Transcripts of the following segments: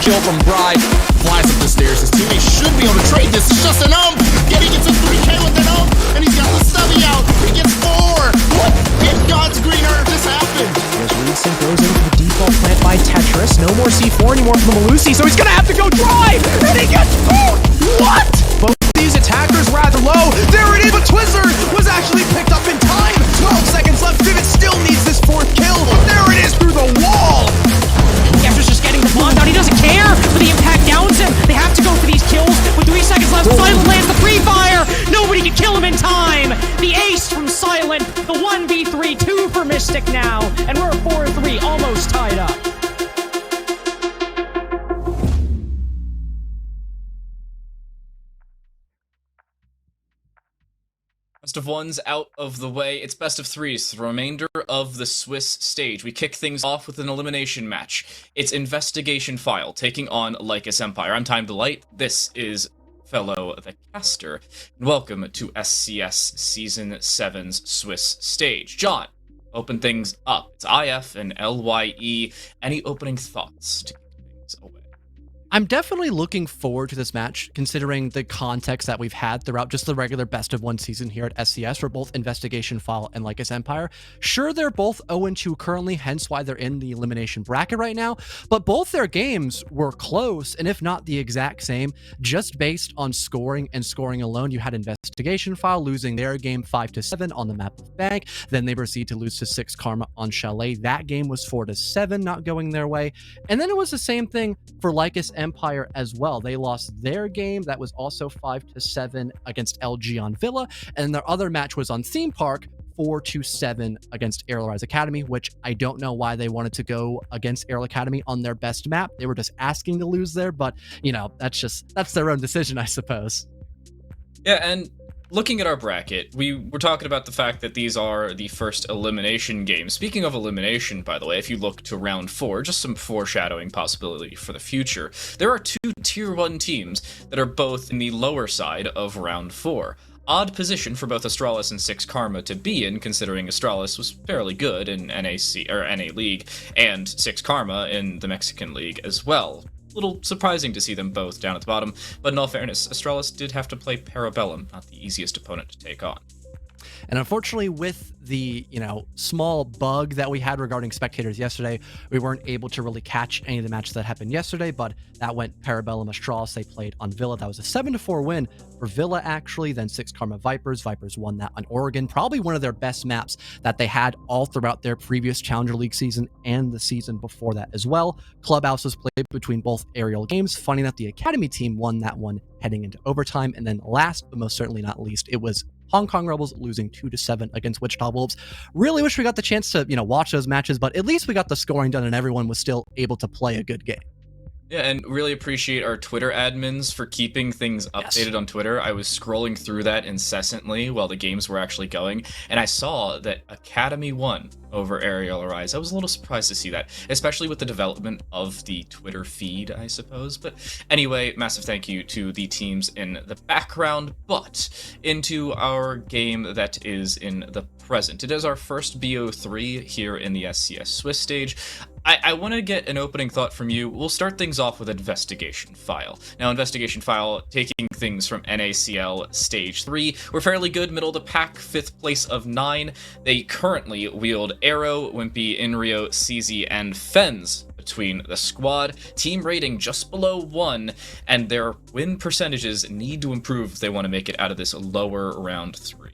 kill from Bride. Flies up the stairs. His teammates should be able to trade this. It's just an Getting into 3K with an and he's got the stubby out. He gets 4. What in God's green earth just happened? As Resync goes into the default plant by Tetris. No more C4 anymore from the Malusi, so he's gonna have to go drive, and he gets food. What? Both these attackers rather low. There it is, but Twizzler was actually picked up in time. 12 seconds left. Vivid still needs this 4th kill. There it is through the wall. After's just getting the bomb down. He doesn't care, but the impact downs him. They have to go for these kills with 3 seconds left. Silent lands the pre-fire. Nobody can kill him in time. The ace from Silent. The 1v3, 2 for Mystic now, and we're 4-3, almost tied up. Best of ones out of the way. It's best of threes, the remainder of the Swiss stage. We kick things off with an elimination match. It's Investigation File taking on Lycus Empire. I'm Time Delight. This is Fellow the Caster. And welcome to SCS Season 7's Swiss stage. John, open things up. It's IF and LYE. Any opening thoughts to kick things away? I'm definitely looking forward to this match, considering the context that we've had throughout just the regular best of one season here at SCS for both Investigation File and Lycus Empire. Sure, they're both 0-2 currently, hence why they're in the elimination bracket right now, but both their games were close, and if not the exact same, just based on scoring and scoring alone. You had Investigation File losing their game 5-7 on the map of Bank, then they proceed to lose to 6 Karma on Chalet. That game was 4-7, not going their way, and then it was the same thing for Lycus Empire as well. They lost their game that was also 5-7 against LG on Villa, and their other match was on Theme Park 4-7 against Aerial Rise Academy, which I don't know why they wanted to go against Aerial Academy on their best map. They were just asking to lose there, but you know, that's their own decision, I suppose. Yeah, and looking at our bracket, we were talking about the fact that these are the first elimination games. Speaking of elimination, by the way, if you look to round 4, just some foreshadowing possibility for the future, there are 2 tier 1 teams that are both in the lower side of round 4. Odd position for both Astralis and 6 Karma to be in, considering Astralis was fairly good in NAC or NA League, and 6 Karma in the Mexican League as well. Little surprising to see them both down at the bottom, but in all fairness, Astralis did have to play Parabellum, not the easiest opponent to take on. And unfortunately, with the, small bug that we had regarding spectators yesterday, we weren't able to really catch any of the matches that happened yesterday, but that went Parabellum Astralis. They played on Villa. That was a 7-4 win for Villa, actually. Then 6 Karma Vipers. Vipers won that on Oregon. Probably one of their best maps that they had all throughout their previous Challenger League season and the season before that as well. Clubhouse was played between both aerial games. Funny enough, the Academy team won that one heading into overtime. And then last, but most certainly not least, it was Hong Kong Rebels losing 2-7 against Wichita Wolves. Really wish we got the chance to, watch those matches, but at least we got the scoring done and everyone was still able to play a good game. Yeah, and really appreciate our Twitter admins for keeping things updated on Twitter. I was scrolling through that incessantly while the games were actually going, and I saw that Academy won over Aerial Rise. I was a little surprised to see that, especially with the development of the Twitter feed, I suppose. But anyway, massive thank you to the teams in the background, but into our game that is in the present. It is our first BO3 here in the SCS Swiss stage. I want to get an opening thought from you. We'll start things off with Investigation File. Now, Investigation File, taking things from NACL Stage 3, we're fairly good, middle of the pack, 5th place of 9. They currently wield Arrow, Wimpy, Inrio, CZ, and Fens between the squad. Team rating just below 1, and their win percentages need to improve if they want to make it out of this lower round 3.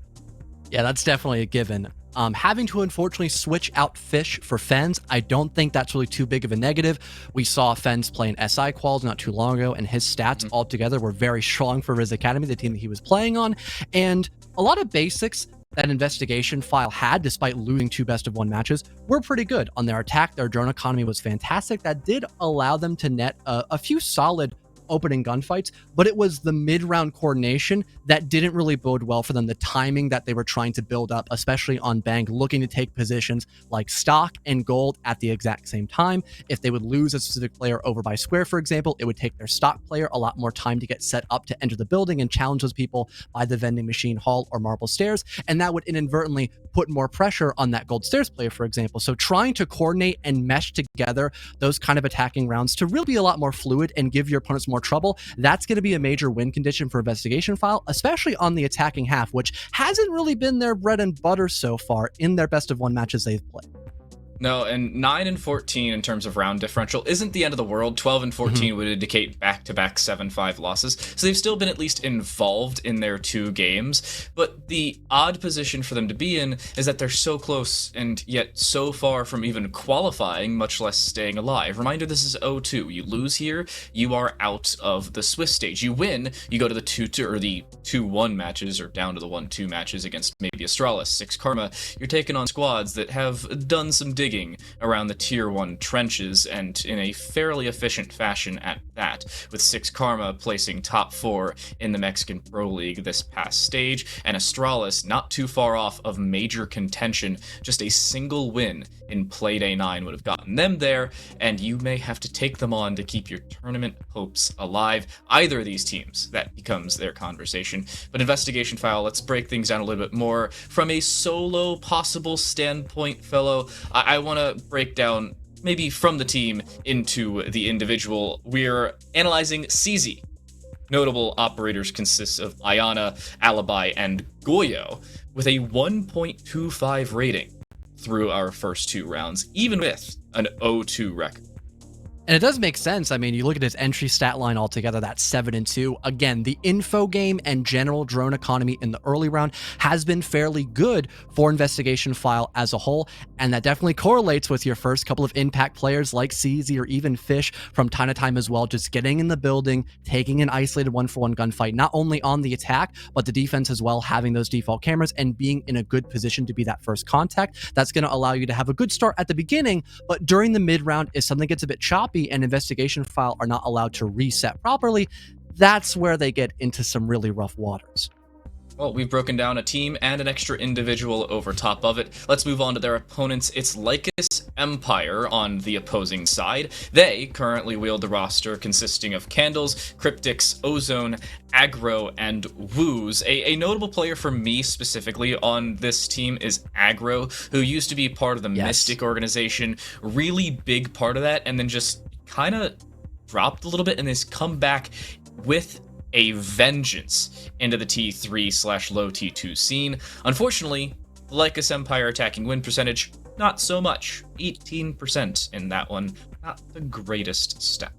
Yeah, that's definitely a given. Having to unfortunately switch out Fish for Fens, I don't think that's really too big of a negative. We saw Fens playing SI quals not too long ago, and his stats altogether were very strong for Riz Academy, the team that he was playing on. And a lot of basics that Investigation File had, despite losing 2 best-of-1 matches, were pretty good. On their attack, their drone economy was fantastic. That did allow them to net a few solid opening gunfights, but it was the mid-round coordination that didn't really bode well for them. The timing that they were trying to build up, especially on Bang, looking to take positions like stock and gold at the exact same time. If they would lose a specific player over by square, for example, it would take their stock player a lot more time to get set up to enter the building and challenge those people by the vending machine hall or marble stairs, and that would inadvertently put more pressure on that gold stairs player, for example. So trying to coordinate and mesh together those kind of attacking rounds to really be a lot more fluid and give your opponents more trouble, that's going to be a major win condition for Investigation File, especially on the attacking half, which hasn't really been their bread and butter so far in their best of one matches they've played. No, and 9 and 14 in terms of round differential isn't the end of the world. 12 and 14 would indicate back-to-back 7-5 losses. So they've still been at least involved in their 2 games. But the odd position for them to be in is that they're so close and yet so far from even qualifying, much less staying alive. Reminder, this is 0-2. You lose here, you are out of the Swiss stage. You win, you go to the 2-2 or the 2-1 matches, or down to the 1-2 matches against maybe Astralis, 6 Karma. You're taking on squads that have done some digging around the tier 1 trenches, and in a fairly efficient fashion at that, with 6 Karma placing top 4 in the Mexican Pro League this past stage, and Astralis not too far off of major contention. Just a single win in Playday 9 would have gotten them there, and you may have to take them on to keep your tournament hopes alive. Either of these teams, that becomes their conversation. But Investigation File, let's break things down a little bit more. From a solo possible standpoint, fellow, I want to break down maybe from the team into the individual. We're analyzing CZ. Notable operators consist of Ayana, Alibi, and Goyo, with a 1.25 rating through our first 2 rounds, even with an 0-2 record. And it does make sense. I mean, you look at his entry stat line altogether, that's 7-2. Again, the info game and general drone economy in the early round has been fairly good for Investigation File as a whole, and that definitely correlates with your first couple of impact players like CZ or even Fish from time to time as well, just getting in the building, taking an isolated 1-for-1 gunfight, not only on the attack, but the defense as well, having those default cameras and being in a good position to be that first contact. That's going to allow you to have a good start at the beginning, but during the mid-round, if something gets a bit choppy and Investigation File are not allowed to reset properly, that's where they get into some really rough waters. Well, we've broken down a team and an extra individual over top of it. Let's move on to their opponents. It's Lycus Empire on the opposing side. They currently wield the roster consisting of Candles, Cryptics, Ozone, Aggro, and Woos. A notable player for me specifically on this team is Aggro, who used to be part of the Mystic organization, really big part of that, and then just kind of dropped a little bit and has come back with a vengeance into the T3/low T2 scene. Unfortunately, the Lycus Empire attacking win percentage, not so much. 18% in that one. Not the greatest stat.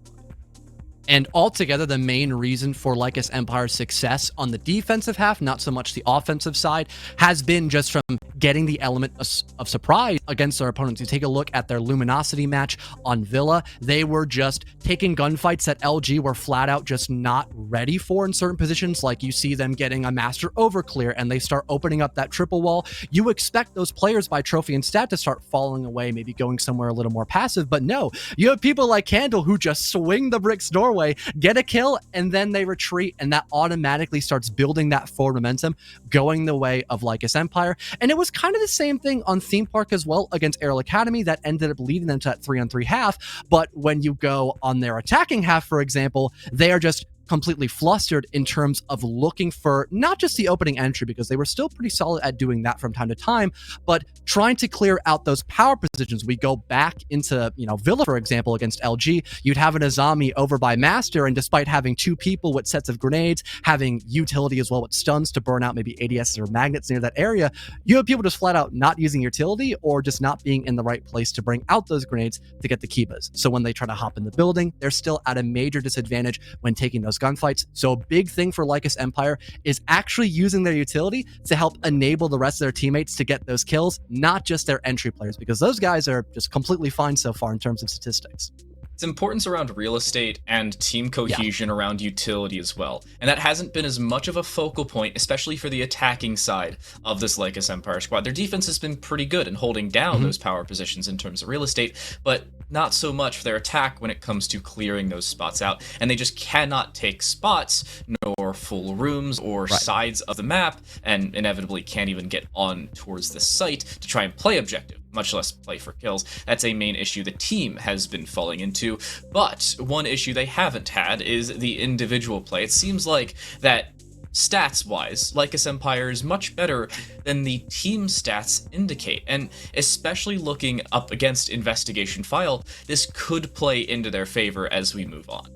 And altogether, the main reason for Lycus Empire's success on the defensive half, not so much the offensive side, has been just from getting the element of surprise against their opponents. You take a look at their Luminosity match on Villa, they were just taking gunfights that LG were flat out just not ready for in certain positions. Like you see them getting a master overclear and they start opening up that triple wall. You expect those players by trophy and stat to start falling away, maybe going somewhere a little more passive, but no, you have people like Candle who just swing the bricks doorway, get a kill, and then they retreat, and that automatically starts building that forward momentum going the way of Lycus Empire. And it was kind of the same thing on Theme Park as well against Aerial Academy that ended up leading them to that 3-on-3 half. But when you go on their attacking half, for example, they are just completely flustered in terms of looking for not just the opening entry, because they were still pretty solid at doing that from time to time, but trying to clear out those power positions. We go back into, Villa, for example, against LG, you'd have an Azami over by Master, and despite having 2 people with sets of grenades, having utility as well with stuns to burn out maybe ADSs or magnets near that area, you have people just flat out not using utility or just not being in the right place to bring out those grenades to get the Kibas. So when they try to hop in the building, they're still at a major disadvantage when taking those gunfights. So a big thing for Lycus Empire is actually using their utility to help enable the rest of their teammates to get those kills, not just their entry players, because those guys are just completely fine so far in terms of statistics. It's importance around real estate and team cohesion around utility as well. And that hasn't been as much of a focal point, especially for the attacking side of this Lycus Empire squad. Their defense has been pretty good in holding down those power positions in terms of real estate, but not so much for their attack when it comes to clearing those spots out. And they just cannot take spots, nor full rooms or sides of the map, and inevitably can't even get on towards the site to try and play objective, much less play for kills. That's a main issue the team has been falling into. But one issue they haven't had is the individual play. It seems like that stats-wise, Lycus Empire is much better than the team stats indicate, and especially looking up against Investigation File, this could play into their favor as we move on.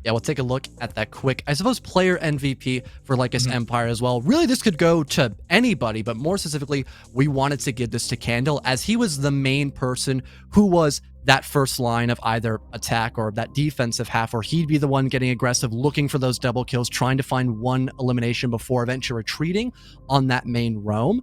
Yeah, we'll take a look at that quick, I suppose, player MVP for Lycus Empire as well. Really, this could go to anybody, but more specifically, we wanted to give this to Candle, as he was the main person who was that first line of either attack or that defensive half, where he'd be the one getting aggressive, looking for those double kills, trying to find one elimination before eventually retreating on that main roam.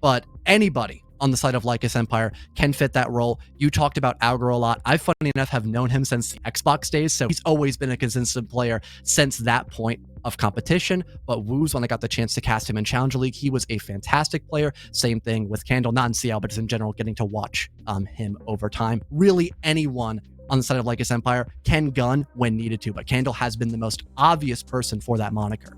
But anybody on the side of Lycus Empire can fit that role. You talked about Algor a lot. I, funny enough, have known him since the Xbox days, so he's always been a consistent player since that point of competition. But Woos, when I got the chance to cast him in Challenger League, he was a fantastic player. Same thing with Candle, not in CL, but just in general, getting to watch him over time. Really, anyone on the side of Lycus Empire can gun when needed to, but Candle has been the most obvious person for that moniker.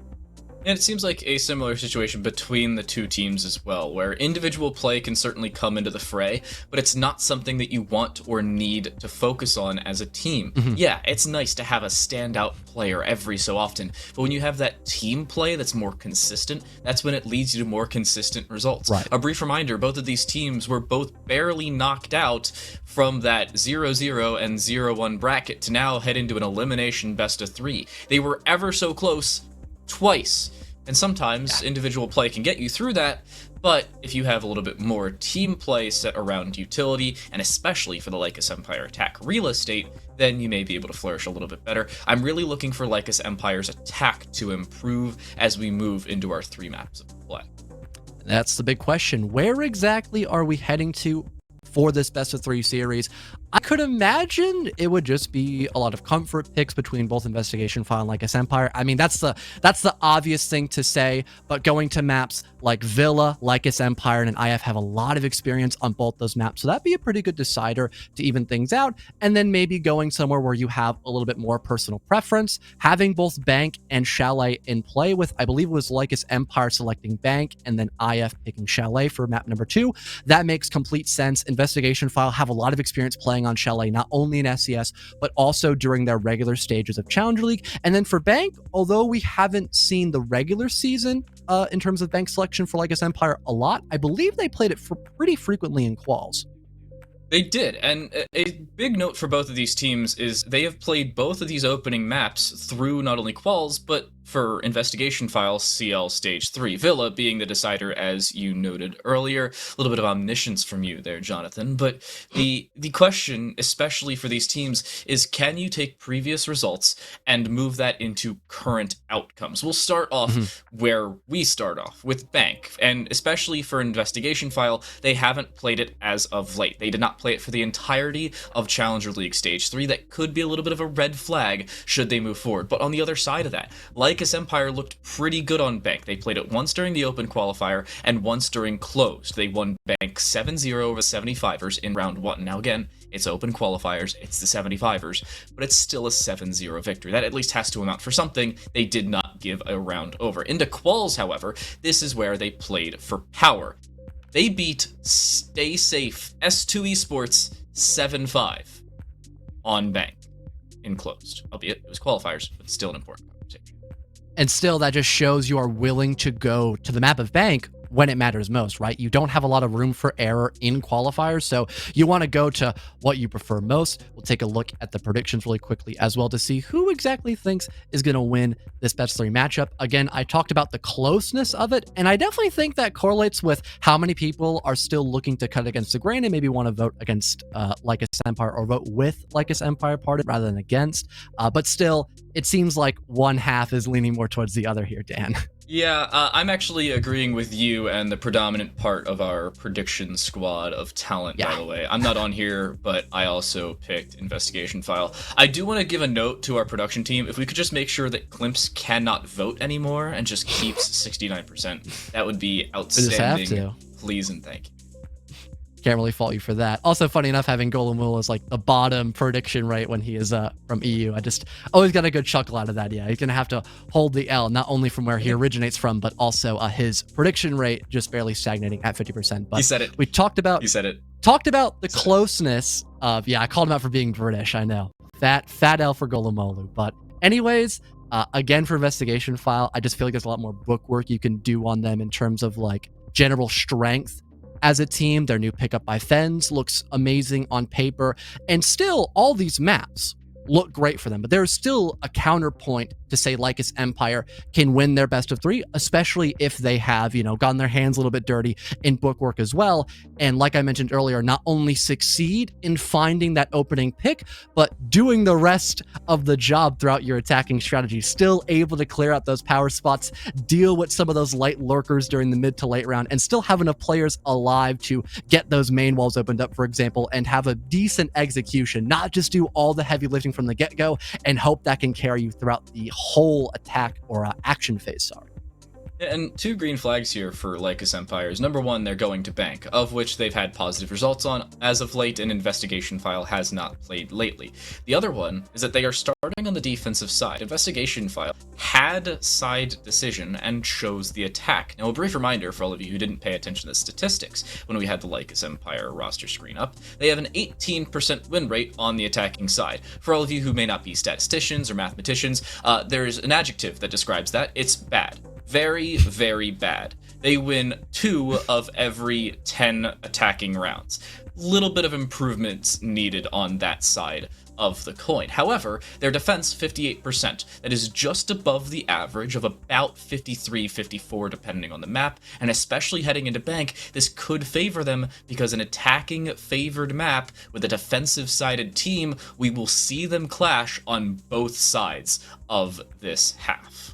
And it seems like a similar situation between the two teams as well, where individual play can certainly come into the fray, but it's not something that you want or need to focus on as a team. Yeah, it's nice to have a standout player every so often, but when you have that team play that's more consistent, that's when it leads you to more consistent results. A brief reminder, both of these teams were both barely knocked out from that 0-0 and 0-1 bracket to now head into an elimination best of 3. They were ever so close twice. And sometimes individual play can get you through that, but if you have a little bit more team play set around utility, and especially for the Lycus Empire attack real estate, then you may be able to flourish a little bit better. I'm really looking for Lycus Empire's attack to improve as we move into our 3 maps of play. That's the big question. Where exactly are we heading to for this best of 3 series? I could imagine it would just be a lot of comfort picks between both Investigation File and Lycus Empire. I mean, that's the obvious thing to say, but going to maps like Villa, Lycus Empire, and IF have a lot of experience on both those maps, so that'd be a pretty good decider to even things out. And then maybe going somewhere where you have a little bit more personal preference, having both Bank and Chalet in play, with, I believe it was Lycus Empire selecting Bank and then IF picking Chalet for map number 2. That makes complete sense. Investigation File have a lot of experience playing on Chalet, not only in SCS, but also during their regular stages of Challenger League. And then for Bank, although we haven't seen the regular season in terms of Bank selection for Lycus Empire a lot, I believe they played it for pretty frequently in quals. They did, and a big note for both of these teams is they have played both of these opening maps through not only quals, but for Investigation File CL Stage 3, Villa being the decider, as you noted earlier. A little bit of omniscience from you there, Jonathan. But the question, especially for these teams, is can you take previous results and move that into current outcomes? We'll start off where we start off, with Bank. And especially for Investigation File, they haven't played it as of late. They did not play it for the entirety of Challenger League Stage 3. That could be a little bit of a red flag should they move forward. But on the other side of that, Lycus Empire looked pretty good on Bank. They played it once during the open qualifier and once during closed. They won Bank 7-0 over 75ers in round 1. Now again, it's open qualifiers, it's the 75ers, but it's still a 7-0 victory. That at least has to amount for something. They did not give a round over. Into quals, however, this is where they played for power. They beat Stay Safe S2 Esports 7-5 on Bank in closed. Albeit it was qualifiers, but still an important conversation. And still, that just shows you are willing to go to the map of Bank when it matters most, right? You don't have a lot of room for error in qualifiers, so you want to go to what you prefer most. We'll take a look at the predictions really quickly as well to see who exactly thinks is going to win this best 3 matchup. Again, I talked about the closeness of it, and I definitely think that correlates with how many people are still looking to cut against the grain and maybe want to vote against Lycus Empire or vote with Lycus Empire part rather than against. But still, it seems like one half is leaning more towards the other here, Dan. Yeah, I'm actually agreeing with you and the predominant part of our prediction squad of talent, by the way. I'm not on here, but I also picked Investigation File. I do want to give a note to our production team. If we could just make sure that Klimps cannot vote anymore and just keeps 69%, that would be outstanding. just have to. Please and thank you. Can't really fault you for that. Also, funny enough, having Golem as like the bottom prediction rate when he is from EU. I just always got a good chuckle out of that. Yeah, he's gonna have to hold the L, not only from where he originates from, but also his prediction rate just barely stagnating at 50%. But he said it. We talked about. He said it. Talked about the closeness of. Yeah, I called him out for being British. I know. Fat L for Golem. But anyways. Again, for Investigation File, I just feel like there's a lot more bookwork you can do on them in terms of like general strength as a team. Their new pickup by Fens looks amazing on paper, and still all these maps look great for them, but there's still a counterpoint to say Lycus Empire can win their best of 3, especially if they have, gotten their hands a little bit dirty in bookwork as well. And like I mentioned earlier, not only succeed in finding that opening pick, but doing the rest of the job throughout your attacking strategy, still able to clear out those power spots, deal with some of those light lurkers during the mid to late round, and still have enough players alive to get those main walls opened up, for example, and have a decent execution, not just do all the heavy lifting from the get-go and hope that can carry you throughout the whole attack or action phase. Sorry. And 2 green flags here for Lycus Empires. Number 1, they're going to bank, of which they've had positive results on as of late, and Investigation File has not played lately. The other one is that they are starting on the defensive side. Investigation File had side decision and chose the attack. Now, a brief reminder for all of you who didn't pay attention to the statistics when we had the Lycus Empire roster screen up, they have an 18% win rate on the attacking side. For all of you who may not be statisticians or mathematicians, there's an adjective that describes that. It's bad. Very, very bad. They win 2 of every 10 attacking rounds. Little bit of improvements needed on that side of the coin. However, their defense, 58%. That is just above the average of about 53, 54, depending on the map, and especially heading into bank, this could favor them because an attacking favored map with a defensive-sided team, we will see them clash on both sides of this half.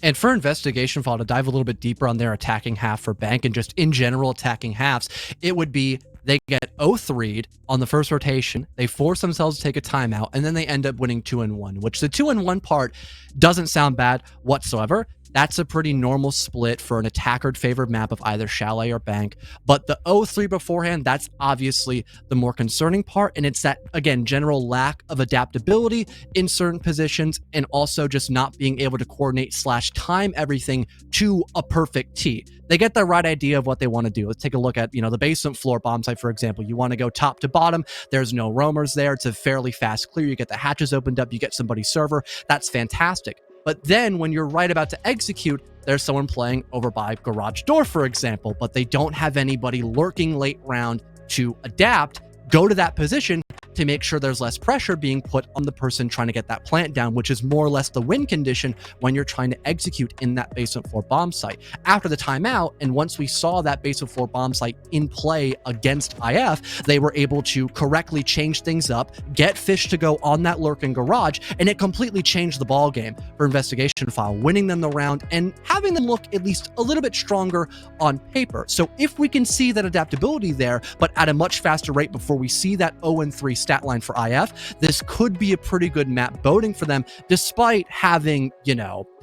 And for Investigation File, to dive a little bit deeper on their attacking half for bank and just in general attacking halves, it would be they get 0-3'd on the first rotation, they force themselves to take a timeout, and then they end up winning 2-1, which the 2-1 part doesn't sound bad whatsoever. That's a pretty normal split for an attacker-favored map of either Chalet or Bank. But the 0-3 beforehand, that's obviously the more concerning part. And it's that, again, general lack of adaptability in certain positions and also just not being able to coordinate/time everything to a perfect T. They get the right idea of what they want to do. Let's take a look at, the basement floor bomb site, for example. You want to go top to bottom. There's no roamers there. It's a fairly fast clear. You get the hatches opened up. You get somebody's server. That's fantastic. But then when you're right about to execute, there's someone playing over by garage door, for example, but they don't have anybody lurking late round to adapt, go to that position to make sure there's less pressure being put on the person trying to get that plant down, which is more or less the win condition when you're trying to execute in that basement floor bomb site. After the timeout, and once we saw that basement floor bomb site in play against IF, they were able to correctly change things up, get fish to go on that lurking garage, and it completely changed the ball game for Investigation File, winning them the round and having them look at least a little bit stronger on paper. So if we can see that adaptability there, but at a much faster rate before we see that 0-3 stat line for IF, this could be a pretty good map voting for them, despite having,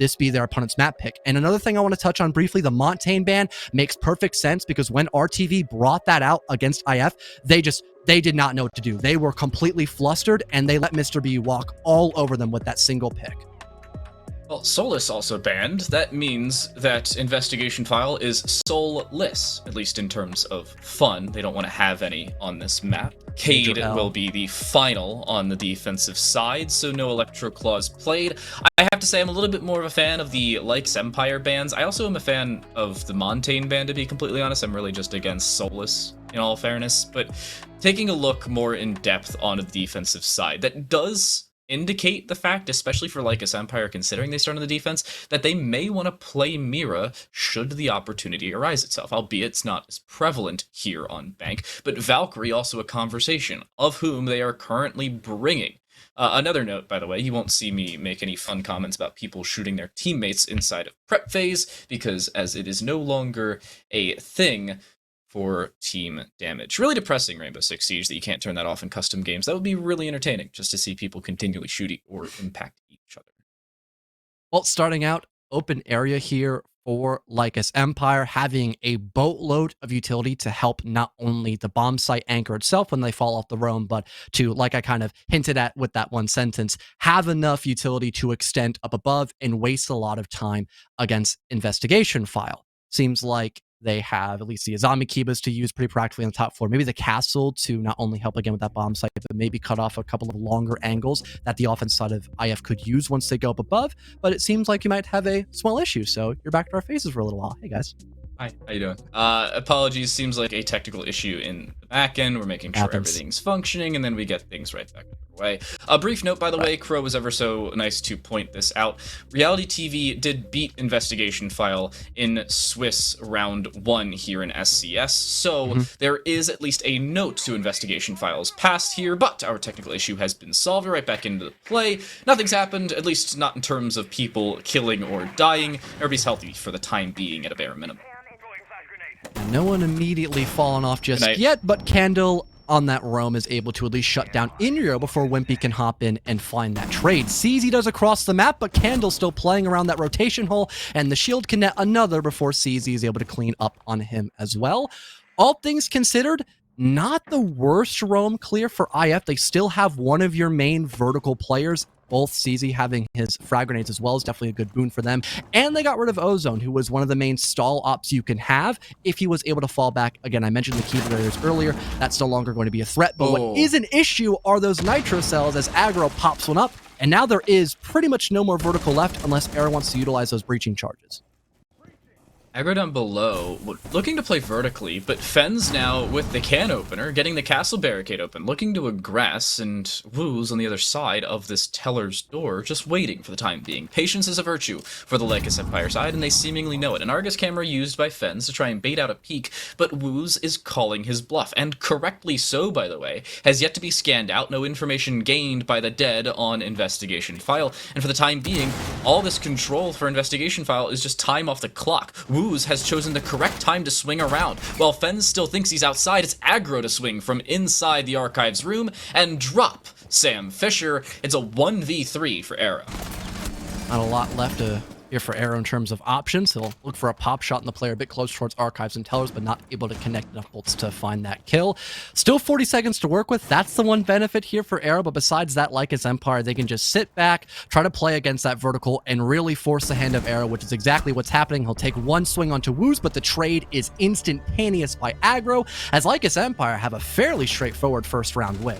this be their opponent's map pick. And another thing I want to touch on briefly, the Montaigne ban makes perfect sense because when RTV brought that out against IF, they did not know what to do. They were completely flustered and they let Mr. B walk all over them with that single pick. Well, Solus also banned. That means that Investigation File is soulless, at least in terms of fun. They don't want to have any on this map. Cade will be the final on the defensive side, so no Electro Claws played. I have to say I'm a little bit more of a fan of the Lycus Empire bans. I also am a fan of the Montaigne ban, to be completely honest. I'm really just against Solus, in all fairness. But taking a look more in depth on the defensive side, that does indicate the fact, especially for Lycus Empire, considering they start on the defense, that they may want to play Mira should the opportunity arise itself, albeit it's not as prevalent here on Bank. But Valkyrie also a conversation, of whom they are currently bringing Another note, by the way, you won't see me make any fun comments about people shooting their teammates inside of prep phase, because as it is no longer a thing for team damage. Really depressing, Rainbow Six Siege, that you can't turn that off in custom games. That would be really entertaining, just to see people continually shoot or impact each other. Well, starting out, open area here for Lycus Empire, having a boatload of utility to help not only the bomb site anchor itself when they fall off the roam, but to, like I kind of hinted at with that one sentence, have enough utility to extend up above and waste a lot of time against investigation file. Seems like they have at least the Azami Kibas to use pretty practically on the top floor. Maybe the castle to not only help again with that bomb site, but maybe cut off a couple of longer angles that the offense side of IF could use once they go up above. But it seems like you might have a small issue. So you're back to our faces for a little while. Hey, guys. Hi, how you doing? Apologies, seems like a technical issue in the back end. We're making sure everything's functioning, and then we get things right back away. A brief note, by the way, Crow was ever so nice to point this out. Reality TV did beat Investigation File in Swiss round 1 here in SCS, so there is at least a note to Investigation File's past here, but our technical issue has been solved. Right back into the play. Nothing's happened, at least not in terms of people killing or dying. Everybody's healthy for the time being at a bare minimum. No one immediately fallen off just yet, but Candle on that roam is able to at least shut down Inrio before Wimpy can hop in and find that trade. CZ does across the map, but Candle's still playing around that rotation hole, and the shield can net another before CZ is able to clean up on him as well. All things considered, not the worst roam clear for IF. They still have one of your main vertical players. Both CZ having his frag grenades as well is definitely a good boon for them. And they got rid of Ozone, who was one of the main stall ops you can have if he was able to fall back. Again, I mentioned the key barriers earlier. That's no longer going to be a threat. But what is an issue are those nitro cells as aggro pops one up. And now there is pretty much no more vertical left unless Air wants to utilize those breaching charges. Aggro down below, looking to play vertically, but Fens now with the can opener, getting the castle barricade open, looking to aggress, and Woo's on the other side of this teller's door, just waiting for the time being. Patience is a virtue for the Lycus Empire side, and they seemingly know it. An Argus camera used by Fens to try and bait out a peek, but Woo's is calling his bluff, and correctly so, by the way, has yet to be scanned out, no information gained by the dead on Investigation File, and for the time being, all this control for Investigation File is just time off the clock. Woo's has chosen the correct time to swing around. While Fens still thinks he's outside, it's aggro to swing from inside the archives room and drop Sam Fisher. It's a 1v3 for Arrow. Not a lot left here for Arrow in terms of options. He'll look for a pop shot in the player a bit close towards archives and tellers, but not able to connect enough bolts to find that kill. Still 40 seconds to work with. That's the one benefit here for Arrow, but besides that, like his Empire, they can just sit back, try to play against that vertical, and really force the hand of Arrow, which is exactly what's happening. He'll take one swing onto Woo's, but the trade is instantaneous by aggro, as Lycus Empire have a fairly straightforward first round win.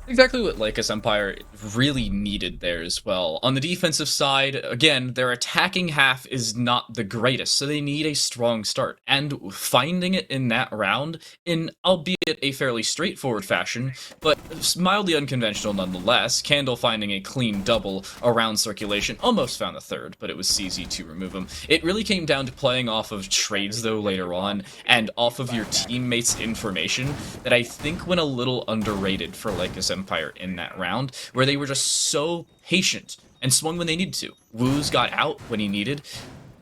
Exactly what Lycus Empire really needed there as well. On the defensive side, again, their attacking half is not the greatest, so they need a strong start. And finding it in that round, in albeit a fairly straightforward fashion, but mildly unconventional nonetheless, Candle finding a clean double around circulation, almost found the third, but it was CZ to remove him. It really came down to playing off of trades, though, later on, and off of your teammates' information that I think went a little underrated for Lycus Empire in that round, where they were just so patient and swung when they needed to. Woo's got out when he needed,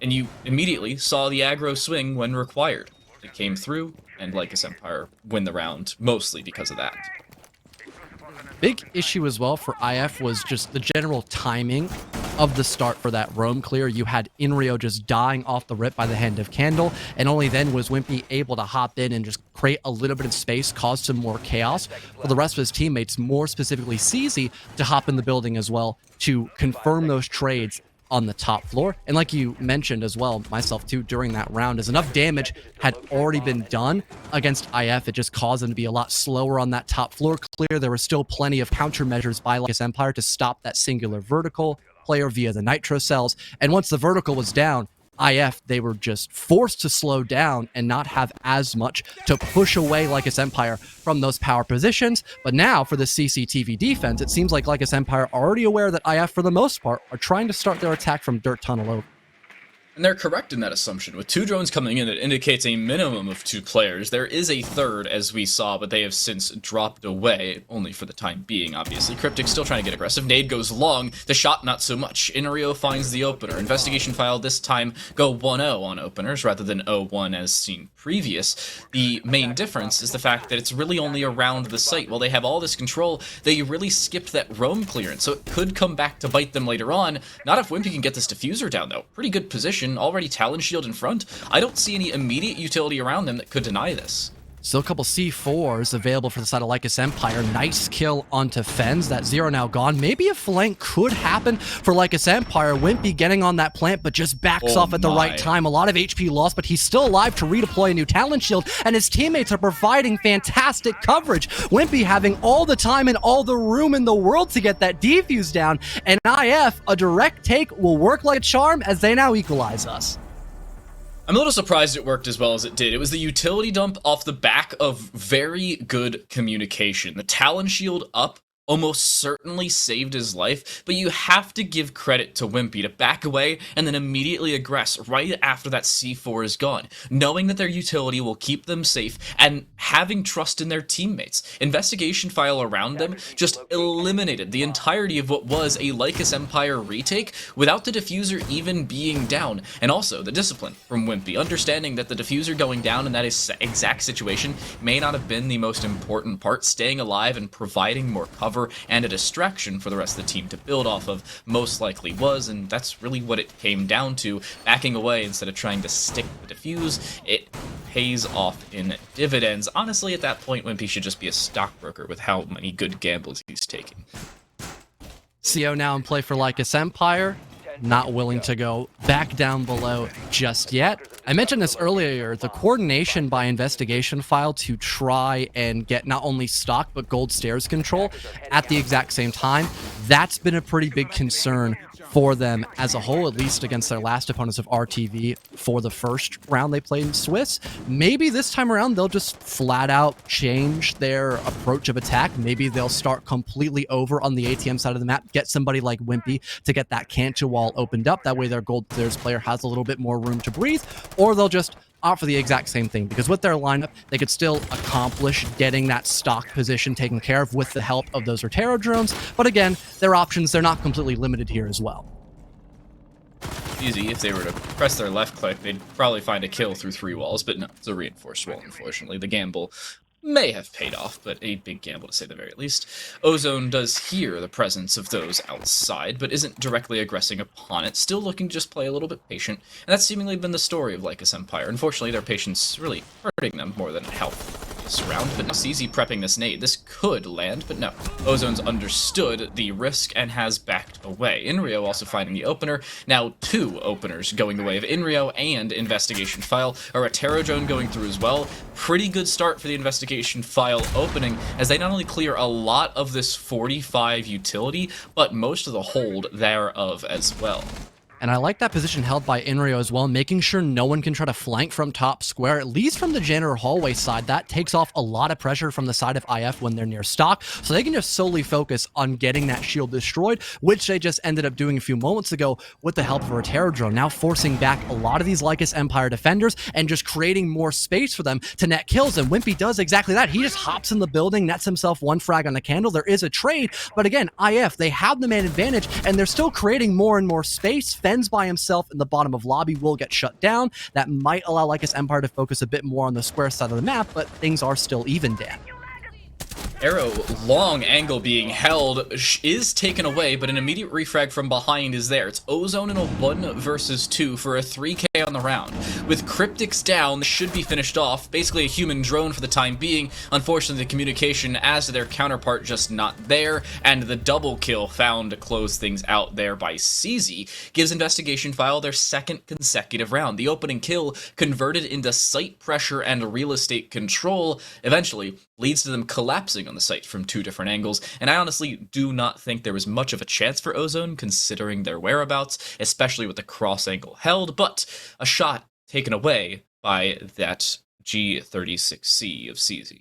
and you immediately saw the aggro swing when required. It came through, and Lycus Empire win the round, mostly because of that. Big issue as well for IF was just the general timing of the start for that roam clear. You had Inrio just dying off the rip by the hand of Candle, and only then was Wimpy able to hop in and just create a little bit of space, cause some more chaos for the rest of his teammates, more specifically CZ, to hop in the building as well to confirm those trades on the top floor. And like you mentioned as well, myself too, during that round, as enough damage had already been done against IF, it just caused them to be a lot slower on that top floor clear. There were still plenty of countermeasures by Lycus Empire to stop that singular vertical player via the nitro cells. And once the vertical was down, IF, they were just forced to slow down and not have as much to push away Lycus Empire from those power positions. But now for the CCTV defense, it seems like Lycus Empire already aware that IF, for the most part, are trying to start their attack from dirt tunnel over. And they're correct in that assumption. With 2 drones coming in, it indicates a minimum of 2 players. There is a third, as we saw, but they have since dropped away, only for the time being, obviously. Cryptic's still trying to get aggressive. Nade goes long. The shot, not so much. Inrio finds the opener. Investigation File this time go 1-0 on openers, rather than 0-1 as seen previous. The main difference is the fact that it's really only around the site. While they have all this control, they really skipped that roam clearance, so it could come back to bite them later on. Not if Wimpy can get this diffuser down, though. Pretty good position. Already Talon Shield in front. I don't see any immediate utility around them that could deny this. Still a couple C4s available for the side of Lycus Empire. Nice kill onto Fens. That 0 now gone. Maybe a flank could happen for Lycus Empire. Wimpy getting on that plant, but just backs off at the right time. A lot of HP lost, but he's still alive to redeploy a new Talon Shield, and his teammates are providing fantastic coverage. Wimpy having all the time and all the room in the world to get that defuse down, and IF, a direct take, will work like a charm as they now equalize us. I'm a little surprised it worked as well as it did. It was the utility dump off the back of very good communication. The Talon Shield up almost certainly saved his life, but you have to give credit to Wimpy to back away and then immediately aggress right after that C4 is gone, knowing that their utility will keep them safe and having trust in their teammates. Investigation File around them just eliminated the entirety of what was a Lycus Empire retake without the diffuser even being down. And also the discipline from Wimpy, understanding that the diffuser going down in that exact situation may not have been the most important part, staying alive and providing more cover and a distraction for the rest of the team to build off of most likely was, and that's really what it came down to. Backing away instead of trying to stick the defuse, it pays off in dividends. Honestly, at that point, Wimpy should just be a stockbroker with how many good gambles he's taking. CO now in play for Lycus Empire. Not willing to go back down below just yet. I mentioned this earlier, the coordination by Investigation File to try and get not only stock but gold stairs control at the exact same time, that's been a pretty big concern for them as a whole, at least against their last opponents of RTV for the first round they played in Swiss. Maybe this time around they'll just flat out change their approach of attack. Maybe they'll start completely over on the ATM side of the map, get somebody like Wimpy to get that cancer wall opened up. That way their gold stairs player has a little bit more room to breathe, or they'll just opt for the exact same thing, because with their lineup, they could still accomplish getting that stock position taken care of with the help of those Rotero drones. But again, their options, they're not completely limited here as well. Easy, if they were to press their left click, they'd probably find a kill through 3 walls, but no, it's a reinforced wall, unfortunately. The gamble may have paid off, but a big gamble to say the very least. Ozone does hear the presence of those outside, but isn't directly aggressing upon it, still looking to just play a little bit patient, and that's seemingly been the story of Lycus Empire. Unfortunately, their patience really hurting them more than helping this round, but now CZ prepping this nade. This could land, but no. Ozone's understood the risk and has backed away. Inrio also finding the opener. Now 2 openers going the way of Inrio and Investigation File. A Rotero drone going through as well. Pretty good start for the Investigation File opening, as they not only clear a lot of this 45 utility, but most of the hold thereof as well. And I like that position held by Inrio as well, making sure no one can try to flank from top square, at least from the janitor hallway side. That takes off a lot of pressure from the side of IF when they're near stock, so they can just solely focus on getting that shield destroyed, which they just ended up doing a few moments ago with the help of a Rotero drone, now forcing back a lot of these Lycus Empire defenders and just creating more space for them to net kills. And Wimpy does exactly that. He just hops in the building, nets himself 1 frag on the candle. There is a trade, but again, IF, they have the man advantage, and they're still creating more and more space. Fens by himself in the bottom of lobby will get shut down. That might allow Lycus Empire to focus a bit more on the square side of the map, but things are still even, Dan. Arrow, long angle being held, is taken away, but an immediate refrag from behind is there. It's Ozone in a 1 versus 2 for a 3k on the round. With Cryptics down, this should be finished off. Basically a human drone for the time being. Unfortunately, the communication as to their counterpart just not there, and the double kill found to close things out there by CZ gives Investigation File their 2nd consecutive round. The opening kill converted into site pressure and real estate control eventually leads to them collapsing on the site from 2 different angles, and I honestly do not think there was much of a chance for Ozone considering their whereabouts, especially with the cross angle held, but a shot taken away by that G36C of CZ.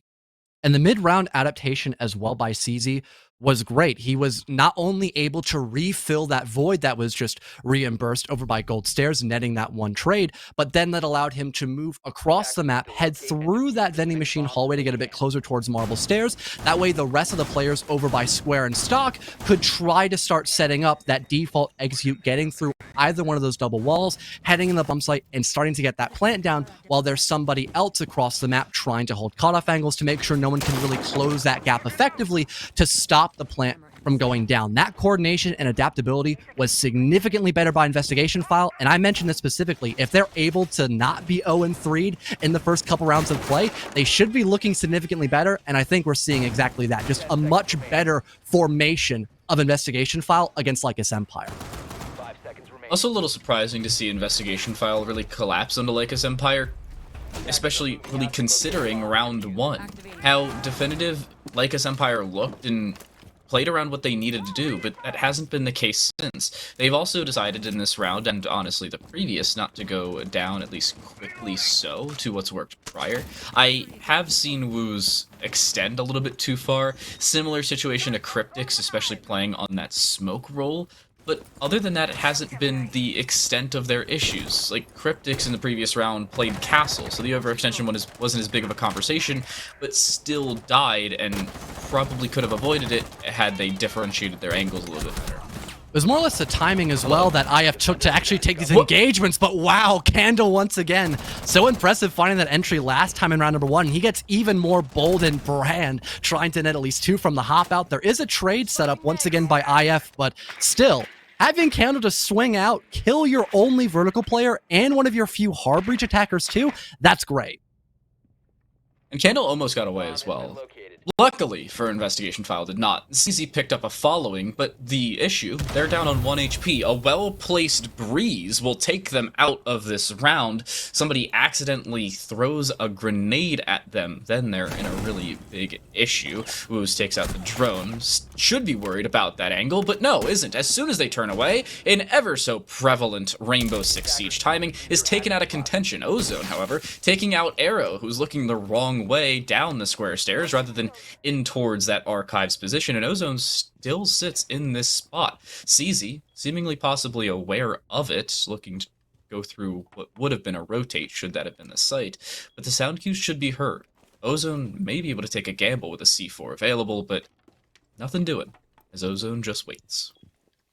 And the mid-round adaptation as well by CZ was great. He was not only able to refill that void that was just reimbursed over by Gold Stairs, netting that one trade, but then that allowed him to move across the map, head through that vending machine hallway to get a bit closer towards Marble Stairs. That way, the rest of the players over by Square and Stock could try to start setting up that default execute, getting through either one of those double walls, heading in the bump site, and starting to get that plant down while there's somebody else across the map trying to hold cutoff angles to make sure no one can really close that gap effectively to stop the plant from going down. That coordination and adaptability was significantly better by Investigation File, and I mentioned this specifically. If they're able to not be 0-3'd in the first couple rounds of play, they should be looking significantly better, and I think we're seeing exactly that. Just a much better formation of Investigation File against Lycus Empire. Also a little surprising to see Investigation File really collapse onto Lycus Empire, especially really considering round 1. How definitive Lycus Empire looked and played around what they needed to do, but that hasn't been the case since. They've also decided in this round, and honestly the previous, not to go down, at least quickly so, to what's worked prior. I have seen Woos extend a little bit too far. Similar situation to Cryptics, especially playing on that smoke role. But other than that, it hasn't been the extent of their issues. Like, Cryptics in the previous round played Castle, so the overextension one wasn't as big of a conversation, but still died and probably could have avoided it had they differentiated their angles a little bit better. It was more or less the timing as well that IF took to actually take these engagements, but wow, Candle once again. So impressive finding that entry last time in round number 1. He gets even more bold and Brand, trying to net at least 2 from the hop out. There is a trade set up once again by IF, but still, having Candle to swing out, kill your only vertical player and one of your few hard breach attackers too, that's great. And Candle almost got away as well. Luckily for Investigation File did not. CZ picked up a following, but the issue, they're down on 1 HP. A well-placed breeze will take them out of this round. Somebody accidentally throws a grenade at them, then they're in a really big issue. Woos takes out the drone. Should be worried about that angle, but no, isn't. As soon as they turn away, an ever so prevalent Rainbow Six Siege timing is taken out of contention. Ozone, however, taking out Arrow, who's looking the wrong way down the square stairs rather than in towards that Archives position, and Ozone still sits in this spot. CZ, seemingly possibly aware of it, looking to go through what would have been a rotate should that have been the site, but the sound cues should be heard. Ozone may be able to take a gamble with a C4 available, but nothing doing, as Ozone just waits.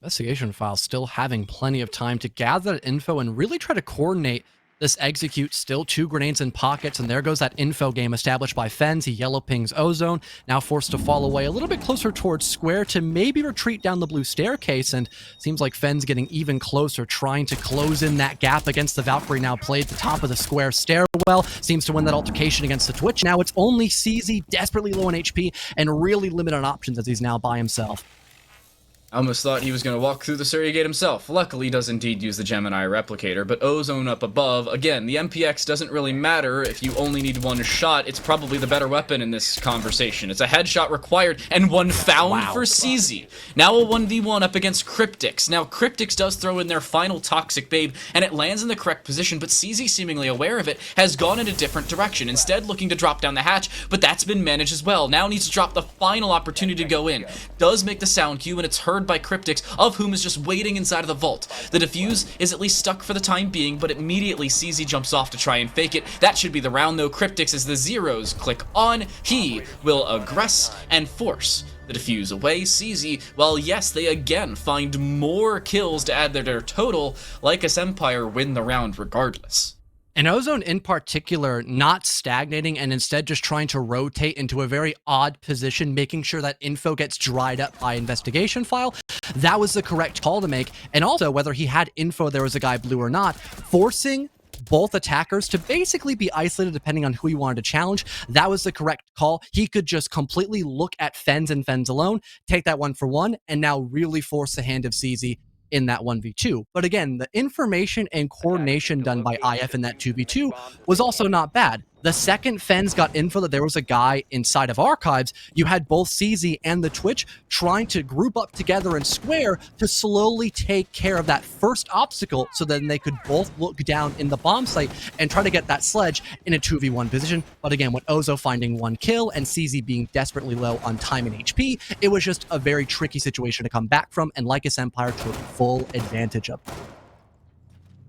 Investigation File still having plenty of time to gather that info and really try to coordinate this execute. Still 2 grenades in pockets, and there goes that info game established by Fens. He yellow pings Ozone, now forced to fall away a little bit closer towards Square to maybe retreat down the blue staircase, and seems like Fens getting even closer, trying to close in that gap against the Valkyrie, now played at the top of the Square stairwell, seems to win that altercation against the Twitch. Now it's only CZ, desperately low on HP, and really limited on options as he's now by himself. I almost thought he was going to walk through the Surrey Gate himself. Luckily, he does indeed use the Gemini replicator, but Ozone up above. Again, the MPX doesn't really matter if you only need 1 shot. It's probably the better weapon in this conversation. It's a headshot required, and 1 found for CZ. Now a 1v1 up against Cryptics. Now, Cryptics does throw in their final Toxic Babe, and it lands in the correct position, but CZ, seemingly aware of it, has gone in a different direction, instead looking to drop down the hatch, but that's been managed as well. Now needs to drop the final opportunity to go in. Does make the sound cue, and it's heard by Cryptics, of whom is just waiting inside of the vault. The defuse is at least stuck for the time being, but immediately CZ jumps off to try and fake it. That should be the round though. Cryptics, as the zeros click on, he will aggress and force the defuse away. CZ, well, yes, they again find more kills to add to their total. Lycus Empire win the round regardless. And Ozone in particular, not stagnating and instead just trying to rotate into a very odd position, making sure that info gets dried up by Investigation File. That was the correct call to make. And also, whether he had info there was a guy blue or not, forcing both attackers to basically be isolated depending on who he wanted to challenge, that was the correct call. He could just completely look at Fens and Fens alone, take that 1-for-1, and now really force the hand of CZ in that 1v2. But again, the information and coordination done by IF in that 2v2 was also not bad. The second Fens got info that there was a guy inside of Archives, you had both CZ and the Twitch trying to group up together and square to slowly take care of that first obstacle so then they could both look down in the bomb site and try to get that sledge in a 2v1 position. But again, with Ozo finding one kill and CZ being desperately low on time and HP, it was just a very tricky situation to come back from, and Lycus Empire took full advantage of.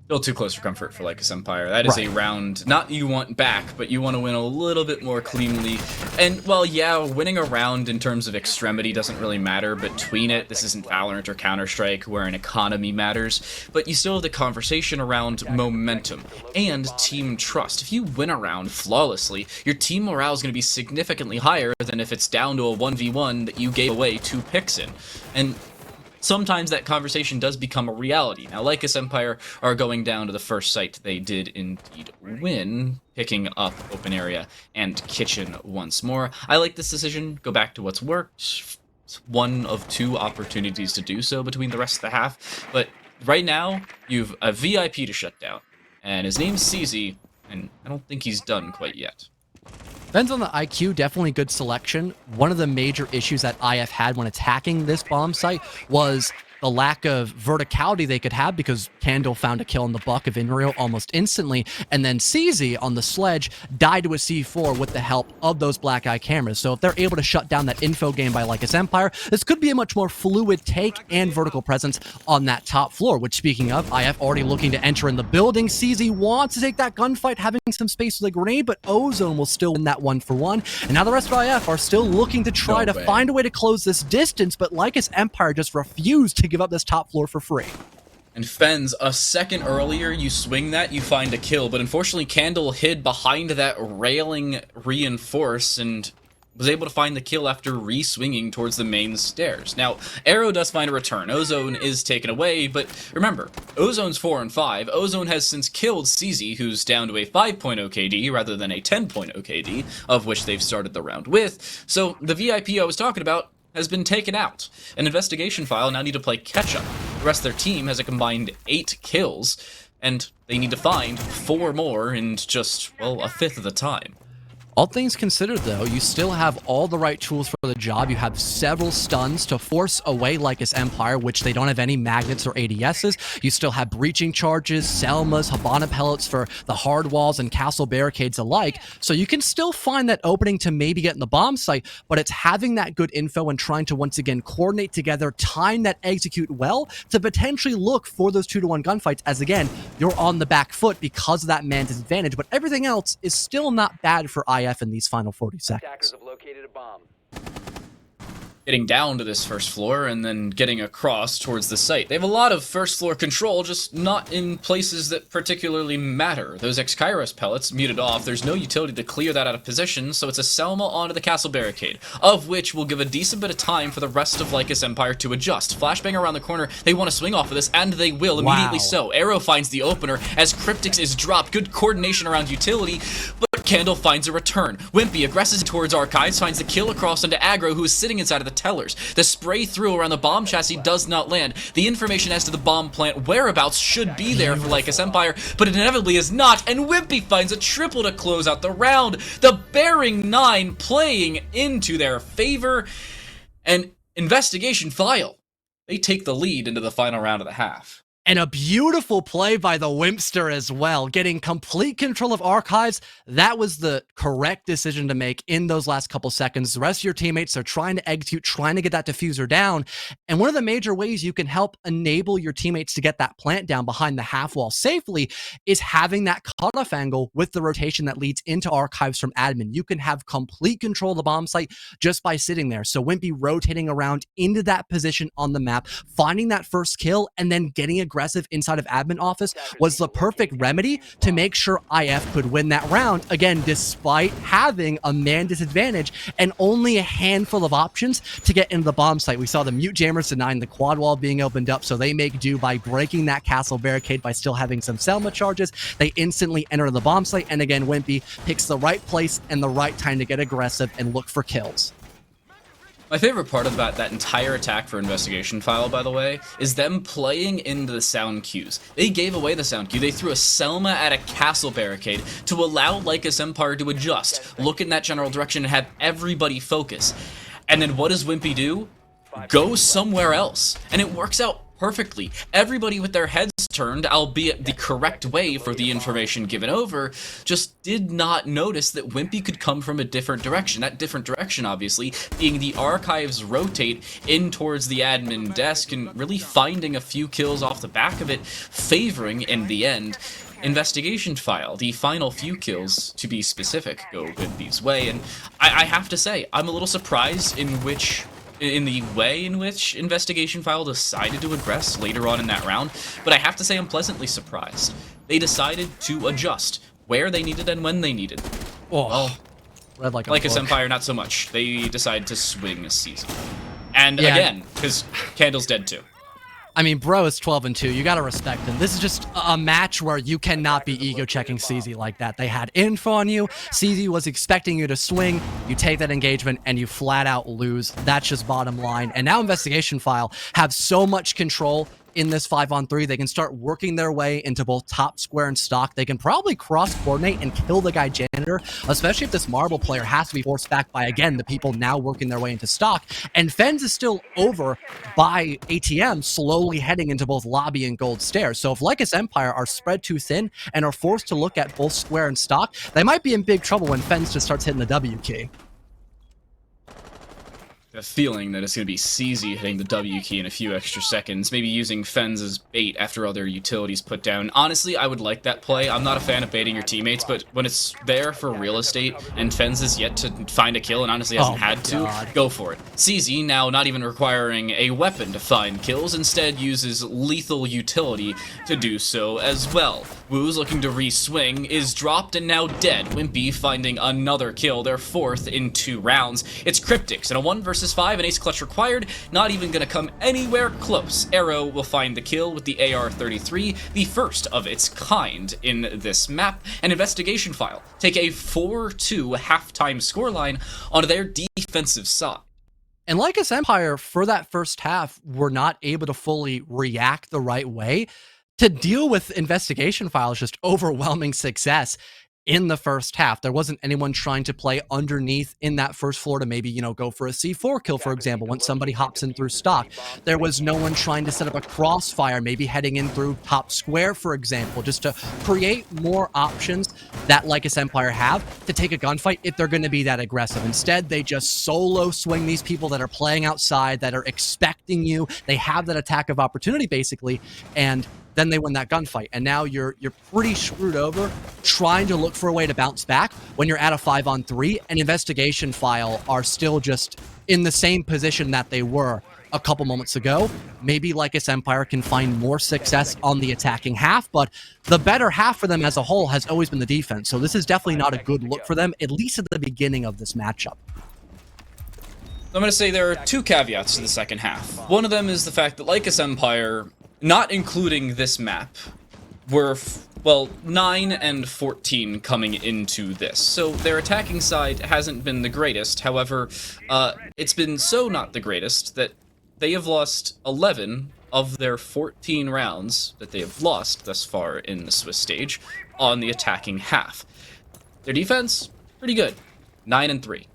Still too close for comfort for Lycus Empire. That is a round, not you want back, but you want to win a little bit more cleanly. And, well, yeah, winning a round in terms of extremity doesn't really matter between it. This isn't Valorant or Counter-Strike where an economy matters, but you still have the conversation around momentum and team trust. If you win a round flawlessly, your team morale is going to be significantly higher than if it's down to a 1v1 that you gave away 2 picks in. And sometimes that conversation does become a reality. Now, Lycus Empire are going down to the first site they did indeed win, picking up open area and kitchen once more. I like this decision. Go back to what's worked. It's one of 2 opportunities to do so between the rest of the half. But right now, you've a VIP to shut down. And his name's CZ, and I don't think he's done quite yet. Depends on the IQ, definitely good selection. One of the major issues that IF had when attacking this bomb site was the lack of verticality they could have, because Candle found a kill in the buck of Inrio almost instantly, and then CZ on the sledge died to a C4 with the help of those black eye cameras. So if they're able to shut down that info game by Lycus Empire, this could be a much more fluid take and vertical presence on that top floor, which, speaking of, IF already looking to enter in the building. CZ wants to take that gunfight, having some space with a grenade, but Ozone will still win that 1-for-1. And now the rest of IF are still looking to try to find a way to close this distance, but Lycus Empire just refused to give up this top floor for free. And Fens, a second earlier, you swing that, you find a kill, but unfortunately Candle hid behind that railing reinforce and was able to find the kill after re-swinging towards the main stairs. Now, Arrow does find a return. Ozone is taken away, but remember, Ozone's 4 and 5. Ozone has since killed CZ, who's down to a 5.0 KD rather than a 10.0 KD, of which they've started the round with. So the VIP I was talking about has been taken out. An investigation file now need to play catch-up. The rest of their team has a combined 8 kills, and they need to find 4 more in just, well, a fifth of the time. All things considered, though, you still have all the right tools for the job. You have several stuns to force away Lycus Empire, which they don't have any magnets or ADSs. You still have breaching charges, Selmas, Habana pellets for the hard walls and castle barricades alike. So you can still find that opening to maybe get in the bomb site, but it's having that good info and trying to once again coordinate together, time that execute well to potentially look for those 2-to-1 gunfights, as again, you're on the back foot because of that man disadvantage, but everything else is still not bad for IF in these final 40 seconds. Attackers have located a bomb. Getting down to this first floor and then getting across towards the site. They have a lot of first floor control, just not in places that particularly matter. Those X-Kairos pellets muted off. There's no utility to clear that out of position, so it's a Selma onto the castle barricade, of which will give a decent bit of time for the rest of Lycus Empire to adjust. Flashbang around the corner, they want to swing off of this, and they will, immediately so. Arrow finds the opener as Cryptix is dropped. Good coordination around utility, but Candle finds a return. Wimpy aggresses towards Archives, finds the kill across onto Aggro, who is sitting inside of the tellers. The spray through around the bomb chassis does not land. The information as to the bomb plant whereabouts should be there for Lycus Empire, but it inevitably is not, and Wimpy finds a triple to close out the round. The Bearing 9 playing into their favor, and investigation file. They take the lead into the final round of the half. And a beautiful play by the Wimpster as well, getting complete control of Archives. That was the correct decision to make in those last couple seconds. The rest of your teammates are trying to execute, trying to get that diffuser down. And one of the major ways you can help enable your teammates to get that plant down behind the half wall safely is having that cutoff angle with the rotation that leads into Archives from admin. You can have complete control of the bomb site just by sitting there. So Wimpy rotating around into that position on the map, finding that first kill, and then getting aggressive inside of admin office was the perfect remedy to make sure IF could win that round, again, despite having a man disadvantage and only a handful of options to get into the bomb site. We saw the mute jammers denying the quad wall being opened up, so they make do by breaking that castle barricade by still having some Selma charges. They instantly enter the bomb site, and again, Wimpy picks the right place and the right time to get aggressive and look for kills. My favorite part about that entire attack for Investigation File, by the way, is them playing into the sound cues. They gave away the sound cue. They threw a Selma at a castle barricade to allow Lycus Empire to adjust, look in that general direction, and have everybody focus. And then what does Wimpy do? Go somewhere else. And it works out perfectly. Everybody with their heads turned, albeit the correct way for the information given over, just did not notice that Wimpy could come from a different direction. That different direction, obviously, being the archives rotate in towards the admin desk and really finding a few kills off the back of it, favoring, in the end, Investigation File. The final few kills, to be specific, go Wimpy's way. And I have to say, I'm a little surprised in the way in which Investigation File decided to aggress later on in that round, but I have to say I'm pleasantly surprised. They decided to adjust where they needed and when they needed. Oh, well, read like a Lycus book. Empire, not so much. They decided to swing a season. And again, because Candle's dead too. I mean, bro is 12-2. You gotta respect him. This is just a match where you cannot be ego-checking CZ like that. They had info on you. CZ was expecting you to swing. You take that engagement and you flat out lose. That's just bottom line. And now Investigation File have so much control in this 5-on-3. They can start working their way into both top square and stock. They can probably cross-coordinate and kill the guy janitor, especially if this marble player has to be forced back by, again, the people now working their way into stock. And Fens is still over by ATM, slowly heading into both lobby and gold stairs. So if Lycus Empire are spread too thin and are forced to look at both square and stock, they might be in big trouble when Fens just starts hitting the W key. A feeling that it's going to be CZ hitting the W key in a few extra seconds, maybe using Fens as bait after all their utilities put down. Honestly, I would like that play. I'm not a fan of baiting your teammates, but when it's there for real estate and Fens is yet to find a kill and honestly hasn't had to, go for it. CZ now not even requiring a weapon to find kills, instead uses lethal utility to do so as well. Woo's looking to re-swing, is dropped and now dead. Wimpy finding another kill, their fourth in 2 rounds. It's Cryptics, and a 1 versus 5, an ace clutch required, not even gonna come anywhere close. Arrow will find the kill with the AR-33, the first of its kind in this map. An Investigation File take a 4-2 halftime scoreline on their defensive side. And Lycus Empire, for that first half, were not able to fully react the right way to deal with Investigation File's just overwhelming success in the first half. There wasn't anyone trying to play underneath in that first floor to maybe, you know, go for a C4 kill, for example, when somebody hops in through stock. There was no one trying to set up a crossfire, maybe heading in through top square, for example, just to create more options that Lycus Empire have to take a gunfight if they're going to be that aggressive. Instead, they just solo swing these people that are playing outside, that are expecting you. They have that attack of opportunity, basically, and then they win that gunfight. And now you're pretty screwed over trying to look for a way to bounce back when you're at a 5-on-3 and Investigation File are still just in the same position that they were a couple moments ago. Maybe Lycus Empire can find more success on the attacking half, but the better half for them as a whole has always been the defense. So this is definitely not a good look for them, at least at the beginning of this matchup. I'm going to say there are 2 caveats to the second half. One of them is the fact that Lycus Empire, not including this map, were, well, 9 and 14 coming into this. So their attacking side hasn't been the greatest. However, it's been so not the greatest that they have lost 11 of their 14 rounds that they have lost thus far in the Swiss stage on the attacking half. Their defense, pretty good. 9 and 3.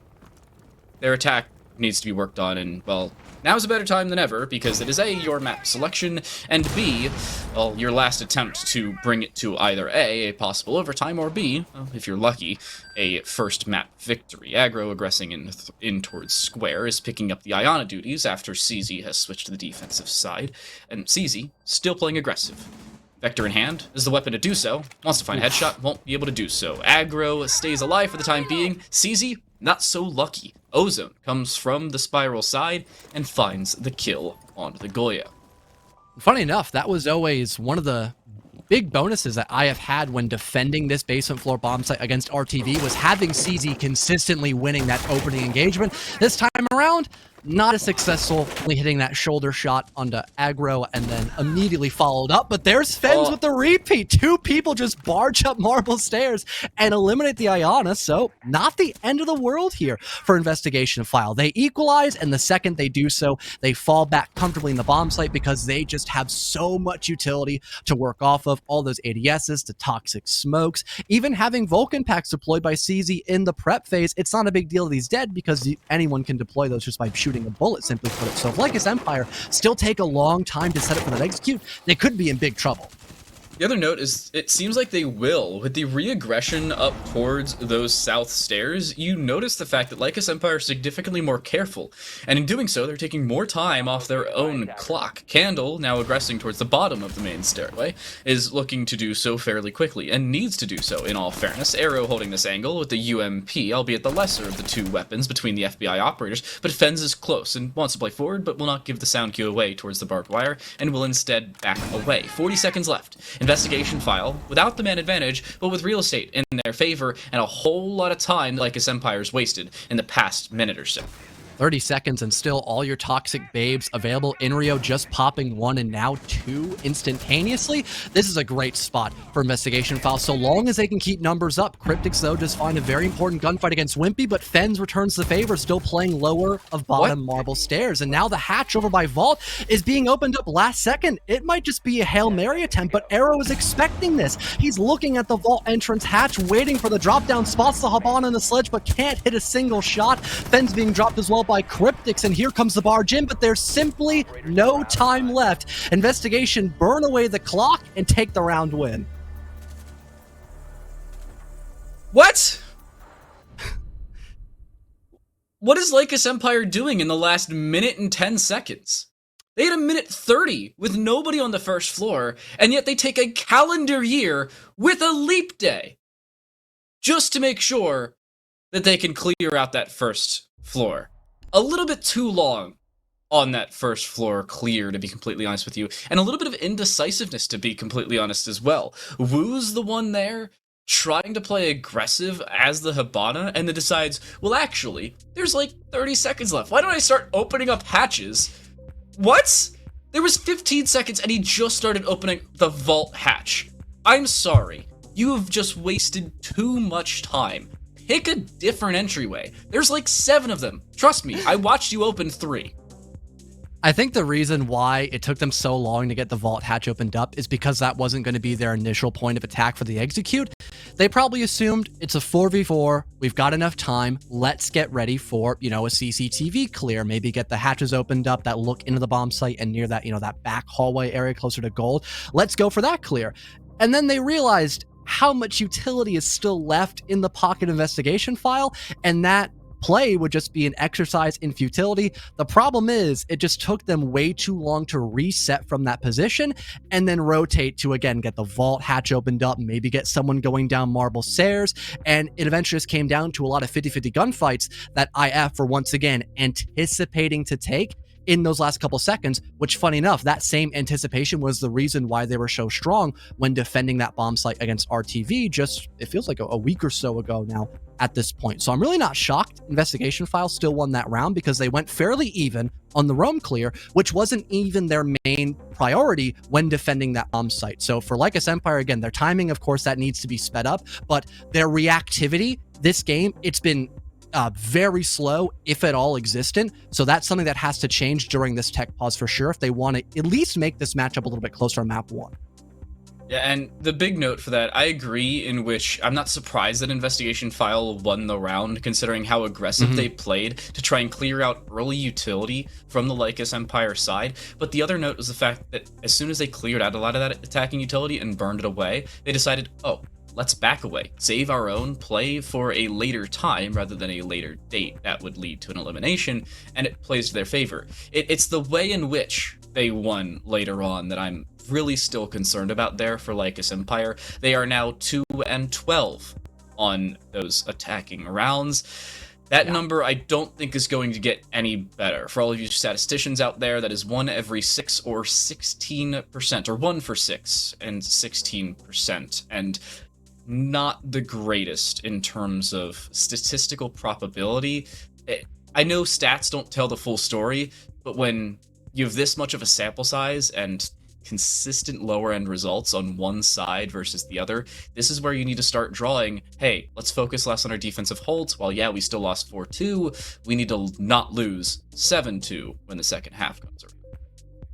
Their attack needs to be worked on, and, well, now's a better time than ever, because it is A, your map selection, and B, well, your last attempt to bring it to either A, possible overtime, or B, well, if you're lucky, a first map victory. Aggro aggressing in towards square is picking up the Iona duties after CZ has switched to the defensive side, and CZ still playing aggressive. Vector in hand is the weapon to do so. Wants to find a headshot, won't be able to do so. Aggro stays alive for the time being. CZ, not so lucky. Ozone comes from the spiral side and finds the kill on the Goya. Funny enough, that was always one of the big bonuses that I have had when defending this basement floor bomb site against RTV, was having CZ consistently winning that opening engagement. This time around, not as successfully hitting that shoulder shot onto aggro and then immediately followed up. But there's Fens with the repeat. Two people just barge up marble stairs and eliminate the Iana. So not the end of the world here for Investigation File. They equalize, and the second they do so, they fall back comfortably in the bomb site because they just have so much utility to work off of. All those ADSs, the toxic smokes, even having Vulcan packs deployed by CZ in the prep phase. It's not a big deal that he's dead because anyone can deploy those just by shooting a bullet, simply put it. So if Lycus Empire still take a long time to set up for that execute, they could be in big trouble. The other note is it seems like they will. With the re-aggression up towards those south stairs, you notice the fact that Lycus Empire is significantly more careful, and in doing so, they're taking more time off their own clock. Candle, now aggressing towards the bottom of the main stairway, is looking to do so fairly quickly, and needs to do so in all fairness. Arrow holding this angle with the UMP, albeit the lesser of the two weapons between the FBI operators, but Fens is close and wants to play forward, but will not give the sound cue away towards the barbed wire, and will instead back away. 40 seconds left. Investigation File, without the man advantage, but with real estate in their favor, and a whole lot of time Lycus Empire's wasted in the past minute or so. 30 seconds and still all your toxic babes available. Inrio just popping one and now two instantaneously. This is a great spot for Investigation File, so long as they can keep numbers up. Cryptics, though, just find a very important gunfight against Wimpy, but Fens returns the favor, still playing lower of bottom marble stairs. And now the hatch over by Vault is being opened up last second. It might just be a Hail Mary attempt, but Arrow is expecting this. He's looking at the Vault entrance hatch, waiting for the drop-down, spots the Habana in the sledge, but can't hit a single shot. Fens being dropped as well by Cryptics, and here comes the barge in, but there's simply no time left. Investigation burn away the clock and take the round win. What? What is Lycus Empire doing in the last minute and 10 seconds? They had a minute 30 with nobody on the first floor, and yet they take a calendar year with a leap day just to make sure that they can clear out that first floor. A little bit too long on that first floor clear, to be completely honest with you, and a little bit of indecisiveness, to be completely honest as well. Wu's the one there trying to play aggressive as the Habana, and then decides, well, actually, there's like 30 seconds left. Why don't I start opening up hatches? What? There was 15 seconds and he just started opening the vault hatch. I'm sorry. You have just wasted too much time. Pick a different entryway. There's like 7 of them. Trust me, I watched you open 3. I think the reason why it took them so long to get the vault hatch opened up is because that wasn't going to be their initial point of attack for the execute. They probably assumed it's a 4v4, we've got enough time, let's get ready for, a CCTV clear, maybe get the hatches opened up that look into the bomb site and near that, that back hallway area closer to gold. Let's go for that clear. And then they realized how much utility is still left in the pocket investigation file, and that play would just be an exercise in futility. The problem is it just took them way too long to reset from that position and then rotate to, again, get the vault hatch opened up, maybe get someone going down marble stairs, and it eventually just came down to a lot of 50-50 gunfights that IF were once again anticipating to take in those last couple seconds, which, funny enough, that same anticipation was the reason why they were so strong when defending that bomb site against RTV just, it feels like a week or so ago now at this point. So I'm really not shocked Investigation File still won that round, because they went fairly even on the roam clear, which wasn't even their main priority when defending that bomb site. So for Lycus Empire, again, their timing, of course, that needs to be sped up, but their reactivity this game, it's been very slow, if at all existent. So that's something that has to change during this tech pause for sure if they want to at least make this matchup a little bit closer on map 1. Yeah, and the big note for that, I agree, in which I'm not surprised that Investigation File won the round, considering how aggressive they played to try and clear out early utility from the Lycus Empire side. But the other note was the fact that as soon as they cleared out a lot of that attacking utility and burned it away, they decided, oh, let's back away, save our own, play for a later time rather than a later date that would lead to an elimination, and it plays to their favor. It's the way in which they won later on that I'm really still concerned about there for Lycus Empire. They are now 2-12 on those attacking rounds. That number I don't think is going to get any better. For all of you statisticians out there, that is 1 every 6 or 16%, or 1 for 6 and 16%. And not the greatest in terms of statistical probability. I know stats don't tell the full story, but when you have this much of a sample size and consistent lower end results on one side versus the other, this is where you need to start drawing, hey, let's focus less on our defensive holds. While, yeah, we still lost 4-2, we need to not lose 7-2 when the second half comes around.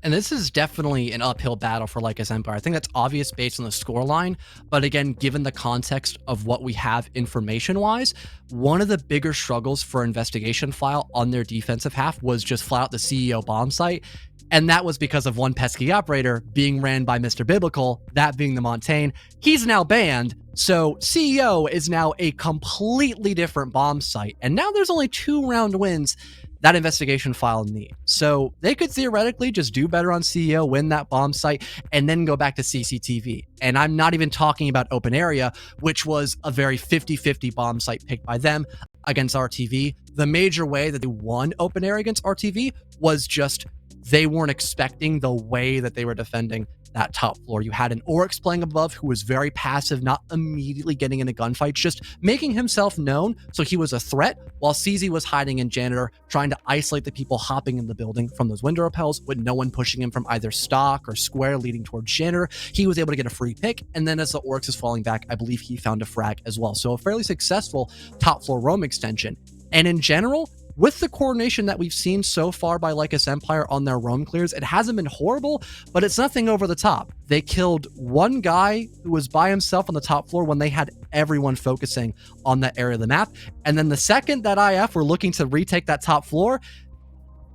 And this is definitely an uphill battle for Lycus Empire. I think that's obvious based on the scoreline. But again, given the context of what we have information-wise, one of the bigger struggles for Investigation File on their defensive half was just flat out the CEO bomb site. And that was because of one pesky operator being ran by Mr. Biblical, that being the Montaigne. He's now banned, so CEO is now a completely different bomb site. And now there's only 2 round wins that Investigation File need. So they could theoretically just do better on CEO, win that bomb site, and then go back to CCTV. And I'm not even talking about Open Area, which was a very 50-50 bomb site picked by them against RTV. The major way that they won Open Area against RTV was just they weren't expecting the way that they were defending that top floor. You had an Oryx playing above who was very passive, not immediately getting into gunfights, just making himself known so he was a threat, while CZ was hiding in Janitor, trying to isolate the people hopping in the building from those window repels with no one pushing him from either stock or square leading towards Janitor. He was able to get a free pick, and then as the Oryx is falling back, I believe he found a frag as well. So a fairly successful top floor roam extension. And in general, with the coordination that we've seen so far by Lycus Empire on their roam clears, it hasn't been horrible, but it's nothing over the top. They killed one guy who was by himself on the top floor when they had everyone focusing on that area of the map. And then the second that IF were looking to retake that top floor,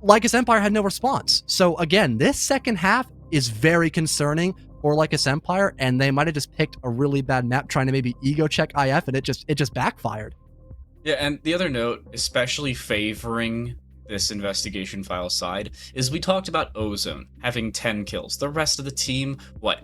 Lycus Empire had no response. So again, this second half is very concerning for Lycus Empire, and they might have just picked a really bad map trying to maybe ego check IF, and it just backfired. Yeah, and the other note, especially favoring this Investigation File side, is we talked about Ozone having 10 kills. The rest of the team,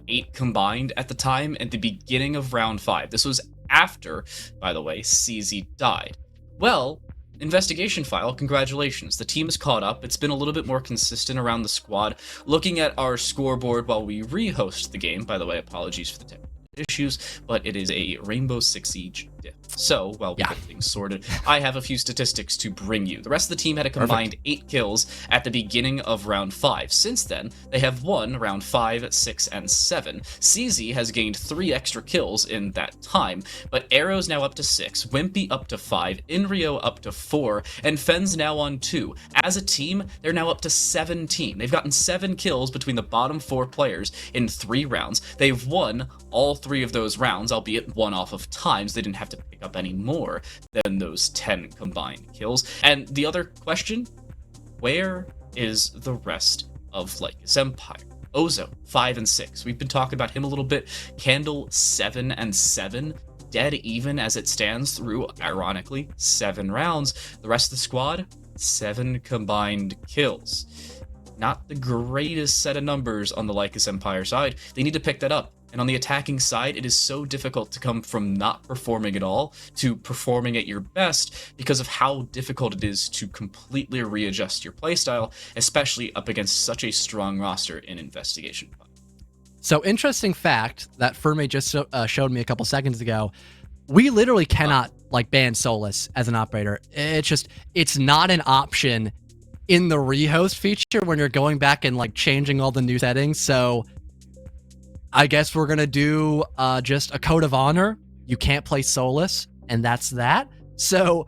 8 combined at the time at the beginning of round 5. This was after, by the way, CZ died. Well, Investigation File, congratulations. The team is caught up. It's been a little bit more consistent around the squad. Looking at our scoreboard while we rehost the game, by the way, apologies for the technical issues, but it is a Rainbow Six Siege diff. So, while we get things sorted, I have a few statistics to bring you. The rest of the team had a combined 8 kills at the beginning of round 5. Since then, they have won round 5, 6, and 7. CZ has gained 3 extra kills in that time, but Arrow's now up to 6, Wimpy up to 5, Inrio up to 4, and Fen's now on 2. As a team, they're now up to 17. They've gotten 7 kills between the bottom 4 players in 3 rounds. They've won all 3 of those rounds, albeit one off of times. They didn't have to pick up any more than those 10 combined kills. And the other question, where is the rest of Lycus Empire? Ozone, 5 and 6. We've been talking about him a little bit. Candle, 7 and 7. Dead even as it stands through, ironically, 7 rounds. The rest of the squad, 7 combined kills. Not the greatest set of numbers on the Lycus Empire side. They need to pick that up. And on the attacking side, it is so difficult to come from not performing at all to performing at your best because of how difficult it is to completely readjust your playstyle, especially up against such a strong roster in Investigation. So interesting fact that Ferme just showed me a couple seconds ago. We literally cannot ban Solus as an operator. It's not an option in the rehost feature when you're going back and changing all the new settings. So I guess we're going to do just a code of honor. You can't play Solus, and that's that. So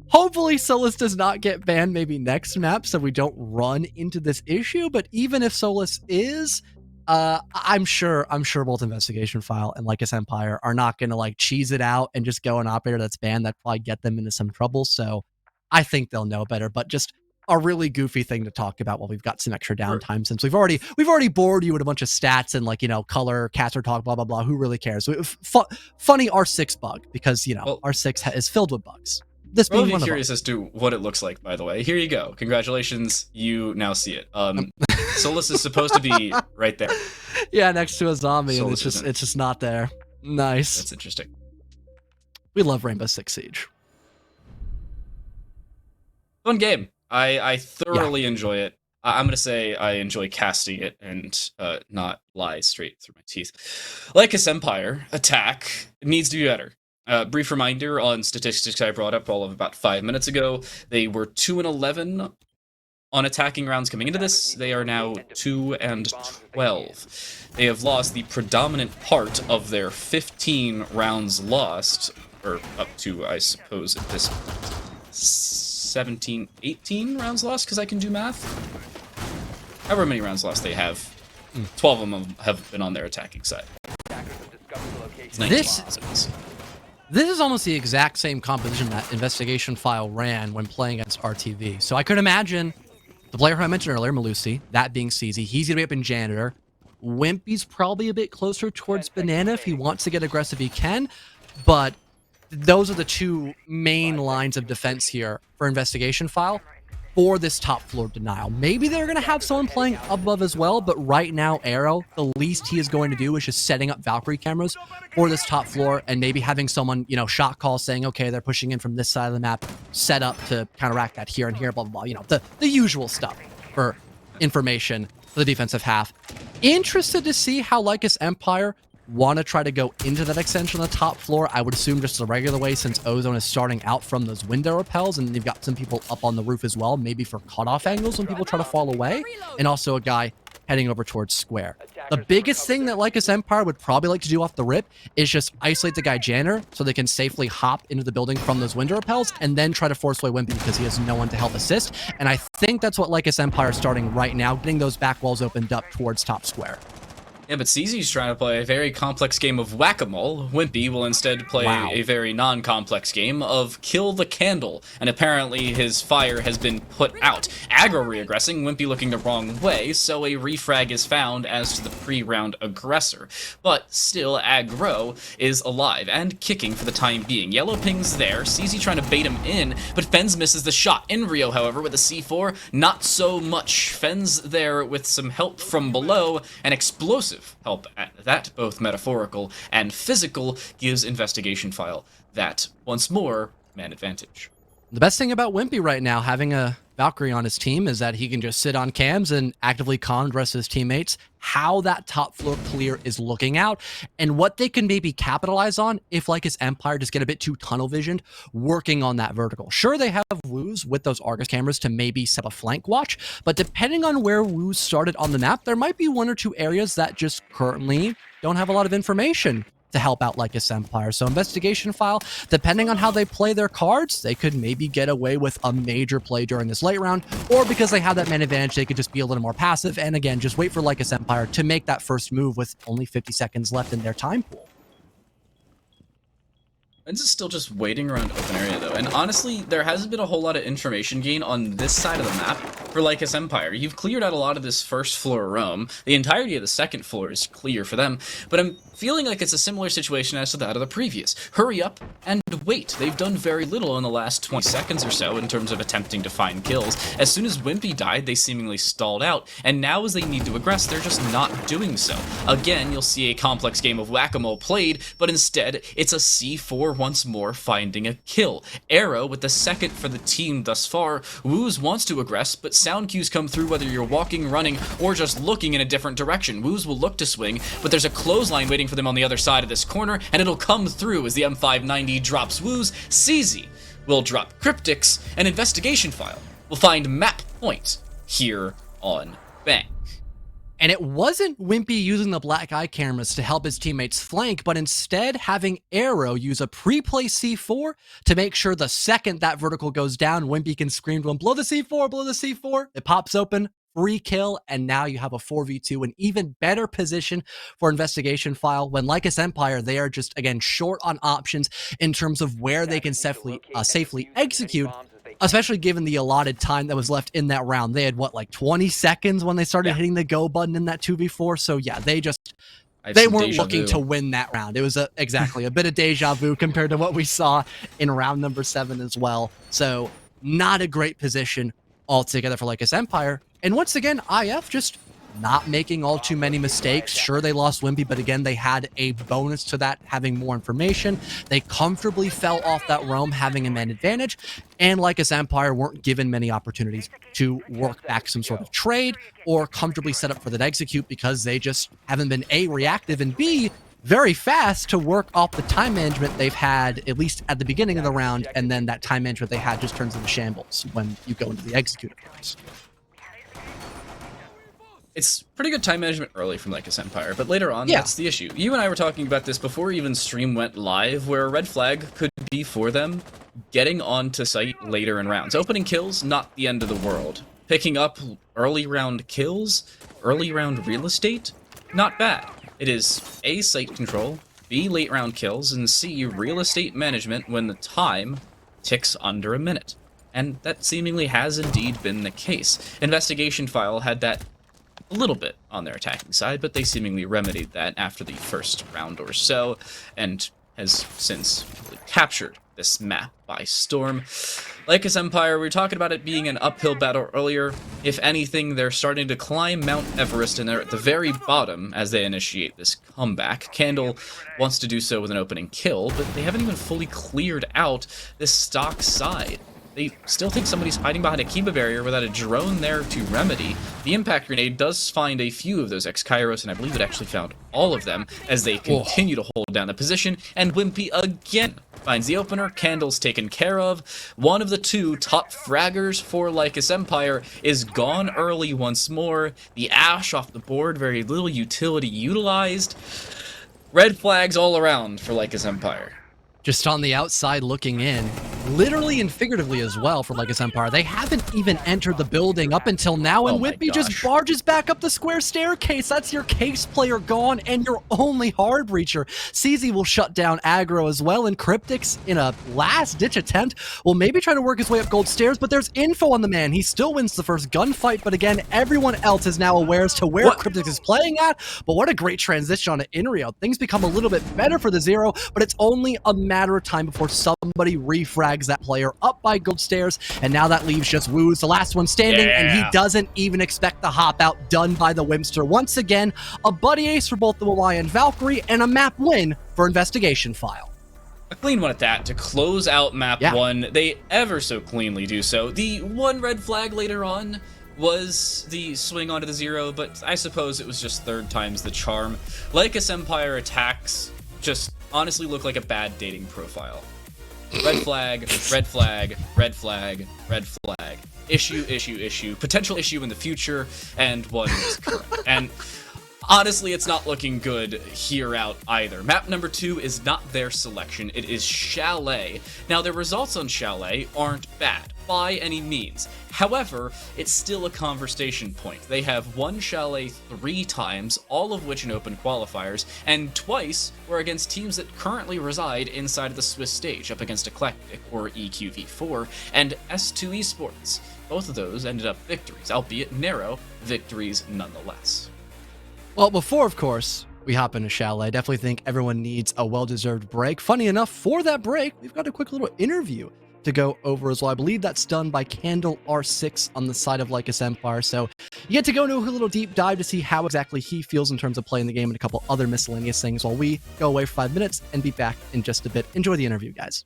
hopefully Solus does not get banned maybe next map so we don't run into this issue. But even if Solus is, I'm sure both Investigation File and Lycus Empire are not going to cheese it out and just go an operator that's banned. That'd probably get them into some trouble. So I think they'll know better. But just a really goofy thing to talk about while we've got some extra downtime, since we've already bored you with a bunch of stats and color, caster talk, blah blah blah. Who really cares? Funny R6 bug, because R6 is filled with bugs. This being one of them. Curious as to what it looks like, by the way. Here you go. Congratulations, you now see it. Solus is supposed to be right there. Yeah, next to a zombie, Solus and it's just not there. Nice. That's interesting. We love Rainbow Six Siege. Fun game. I thoroughly enjoy it. I'm going to say I enjoy casting it and not lie straight through my teeth. Lycus Empire attack needs to be better. Brief reminder on statistics I brought up all of about 5 minutes ago. They were 2-11 on attacking rounds coming into this. They are now 2-12. They have lost the predominant part of their 15 rounds lost, or up to, I suppose, at this 17, 18 rounds lost, because I can do math. However many rounds lost they have, 12 of them have been on their attacking side. This is almost the exact same composition that Investigation File ran when playing against RTV. So I could imagine the player who I mentioned earlier, Malusi, that being CZ, he's going to be up in Janitor. Wimpy's probably a bit closer towards Banana. If he wants to get aggressive, he can. But those are the two main lines of defense here for Investigation File for this top floor denial. Maybe they're going to have someone playing above as well, but right now, Arrow, the least he is going to do is just setting up Valkyrie cameras for this top floor and maybe having someone, you know, shot call saying, okay, they're pushing in from this side of the map, set up to counteract that here and here, blah, blah, blah. You know, the usual stuff for information for the defensive half. Interested to see how Lycus Empire want to try to go into that extension on the top floor. I would assume just the regular way, since Ozone is starting out from those window repels, and you've got some people up on the roof as well, maybe for cutoff angles when people try to fall away, and also a guy heading over towards square. The biggest thing that Lycus Empire would probably like to do off the rip is just isolate the guy Janner so they can safely hop into the building from those window repels and then try to force away Wimpy because he has no one to help assist. And I think that's what Lycus Empire is starting right now, getting those back walls opened up towards top square. Yeah, but CZ's trying to play a very complex game of whack-a-mole. Wimpy will instead play a very non-complex game of kill the candle, and apparently his fire has been put out. Aggro re-aggressing, Wimpy looking the wrong way, so a refrag is found as to the pre-round aggressor. But still, Aggro is alive and kicking for the time being. Yellow ping's there, CZ trying to bait him in, but Fens misses the shot. Enrio, however, with a C4, not so much. Fens there with some help from below, and explosive help at that, both metaphorical and physical, gives Investigation File that, once more, man advantage. The best thing about Wimpy right now, having a Valkyrie on his team, is that he can just sit on cams and actively con the rest of his teammates how that top floor clear is looking out and what they can maybe capitalize on if Lycus Empire just get a bit too tunnel visioned working on that vertical. Sure, they have Woos with those Argus cameras to maybe set up a flank watch, but depending on where Woos started on the map, there might be one or two areas that just currently don't have a lot of information to help out Lycus Empire. So Investigation File, depending on how they play their cards, they could maybe get away with a major play during this late round, or because they have that man advantage, they could just be a little more passive and again, just wait for Lycus Empire to make that first move with only 50 seconds left in their time pool. Fens is still just waiting around open area though, and honestly, there hasn't been a whole lot of information gain on this side of the map for Lycus Empire. You've cleared out a lot of this first floor roam. The entirety of the second floor is clear for them, but I'm feeling like it's a similar situation as to that of the previous. Hurry up and wait. They've done very little in the last 20 seconds or so in terms of attempting to find kills. As soon as Wimpy died, they seemingly stalled out, and now as they need to aggress, they're just not doing so. Again, you'll see a complex game of whack-a-mole played, but instead, it's a C4 once more finding a kill. Arrow with the second for the team thus far. Woos wants to aggress, but sound cues come through whether you're walking, running, or just looking in a different direction. Woos will look to swing, but there's a clothesline waiting for them on the other side of this corner, and it'll come through as the M590 drops Woos. CZ will drop Cryptics, and Investigation File will find map point here on Bank. And it wasn't Wimpy using the black eye cameras to help his teammates flank, but instead having Arrow use a pre-play C4 to make sure the second that vertical goes down, Wimpy can scream to him, blow the C4, blow the C4. It pops open, free kill, and now you have a 4v2, an even better position for Investigation File. When Lycus Empire, they are just, again, short on options in terms of where they can safely execute, especially given the allotted time that was left in that round. They had, what, like 20 seconds when they started hitting the go button in that 2v4? So yeah, they weren't looking to win that round. It was exactly a bit of deja vu compared to what we saw in round number 7 as well. So not a great position altogether for Lycus Empire. And once again, IF just not making all too many mistakes. Sure, they lost Wimpy, but again, they had a bonus to that, having more information. They comfortably fell off that roam, having a man advantage, and Lycus Empire weren't given many opportunities to work back some sort of trade or comfortably set up for that execute because they just haven't been A, reactive, and B, very fast to work off the time management they've had, at least at the beginning of the round, and then that time management they had just turns into shambles when you go into the executor phase. It's pretty good time management early from Lycus Empire, but later on, that's the issue. You and I were talking about this before even stream went live, where a red flag could be for them getting onto site later in rounds. Opening kills, not the end of the world. Picking up early round kills, early round real estate, not bad. It is A, site control, B, late round kills, and C, real estate management when the time ticks under a minute. And that seemingly has indeed been the case. Investigation File had that a little bit on their attacking side, but they seemingly remedied that after the first round or so, and has since really captured this map by storm. Lycus Empire, we were talking about it being an uphill battle earlier. If anything, they're starting to climb Mount Everest, and they're at the very bottom as they initiate this comeback. Candle wants to do so with an opening kill, but they haven't even fully cleared out this stock side. They still think somebody's hiding behind a Kiba barrier without a drone there to remedy. The impact grenade does find a few of those ex-Kairos, and I believe it actually found all of them as they continue to hold down the position, and Wimpy again finds the opener. Candle's taken care of. One of the two top fraggers for Lycus Empire is gone early once more. The Ash off the board, very little utility utilized. Red flags all around for Lycus Empire. Just on the outside looking in, literally and figuratively as well for Lycus Empire. They haven't even entered the building up until now, and Whitby just barges back up the square staircase. That's your case player gone and your only hard breacher. CZ will shut down aggro as well, and Cryptix, in a last-ditch attempt, will maybe try to work his way up gold stairs, but there's info on the man. He still wins the first gunfight, but again, everyone else is now aware as to where Cryptix is playing at. But what a great transition on an Inrio. Things become a little bit better for the Zero, but it's only a matter of time before somebody refrags that player up by gold stairs, and now that leaves just Wooz, the last one standing, and he doesn't even expect the hop out, done by the Wimster. Once again, a buddy ace for both the Wawai and Valkyrie, and a map win for Investigation File. A clean one at that to close out map 1. They ever so cleanly do so. The one red flag later on was the swing onto the Zero, but I suppose it was just third time's the charm. Lycus Empire attacks just honestly look like a bad dating profile. Red flag, red flag, red flag, red flag. Issue, issue, issue. Potential issue in the future, and one is current. And honestly, it's not looking good here out either. Map number 2 is not their selection. It is Chalet. Now, their results on Chalet aren't bad by any means. However, it's still a conversation point. They have won Chalet 3 times, all of which in open qualifiers, and twice were against teams that currently reside inside of the Swiss stage, up against Eclectic, or EQV4, and S2 Esports. Both of those ended up victories, albeit narrow victories nonetheless. Well, before, of course, we hop into Chalet, I definitely think everyone needs a well-deserved break. Funny enough, for that break, we've got a quick little interview to go over as well. I believe that's done by Candle R6 on the side of Lycus Empire. So you get to go into a little deep dive to see how exactly he feels in terms of playing the game and a couple other miscellaneous things while we go away for 5 minutes and be back in just a bit. Enjoy the interview, guys.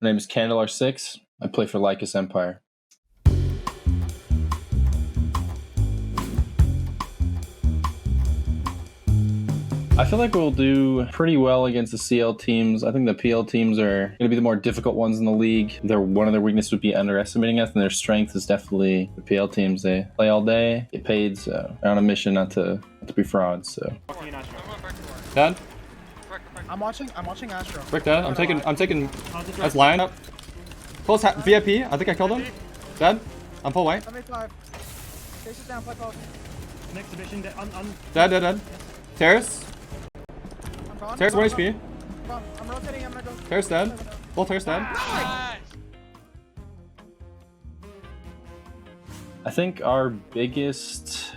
My name is Candle R6. I play for Lycus Empire. I feel like we'll do pretty well against the CL teams. I think the PL teams are going to be the more difficult ones in the league. One of their weaknesses would be underestimating us, and their strength is definitely the PL teams. They play all day, get paid, so they're on a mission not to be frauds. So. Dad? I'm watching Astro. Rick, Dad, I'm taking. That's line up. Close VIP. I think I killed him. Dad, I'm full white. 75. Chase it down, play close. Next division, Dead. Terrace. I'm gone. Terrace, 1 HP. I'm rotating, I'm gonna go. Terrace dead. Full Terrace dead. I think our biggest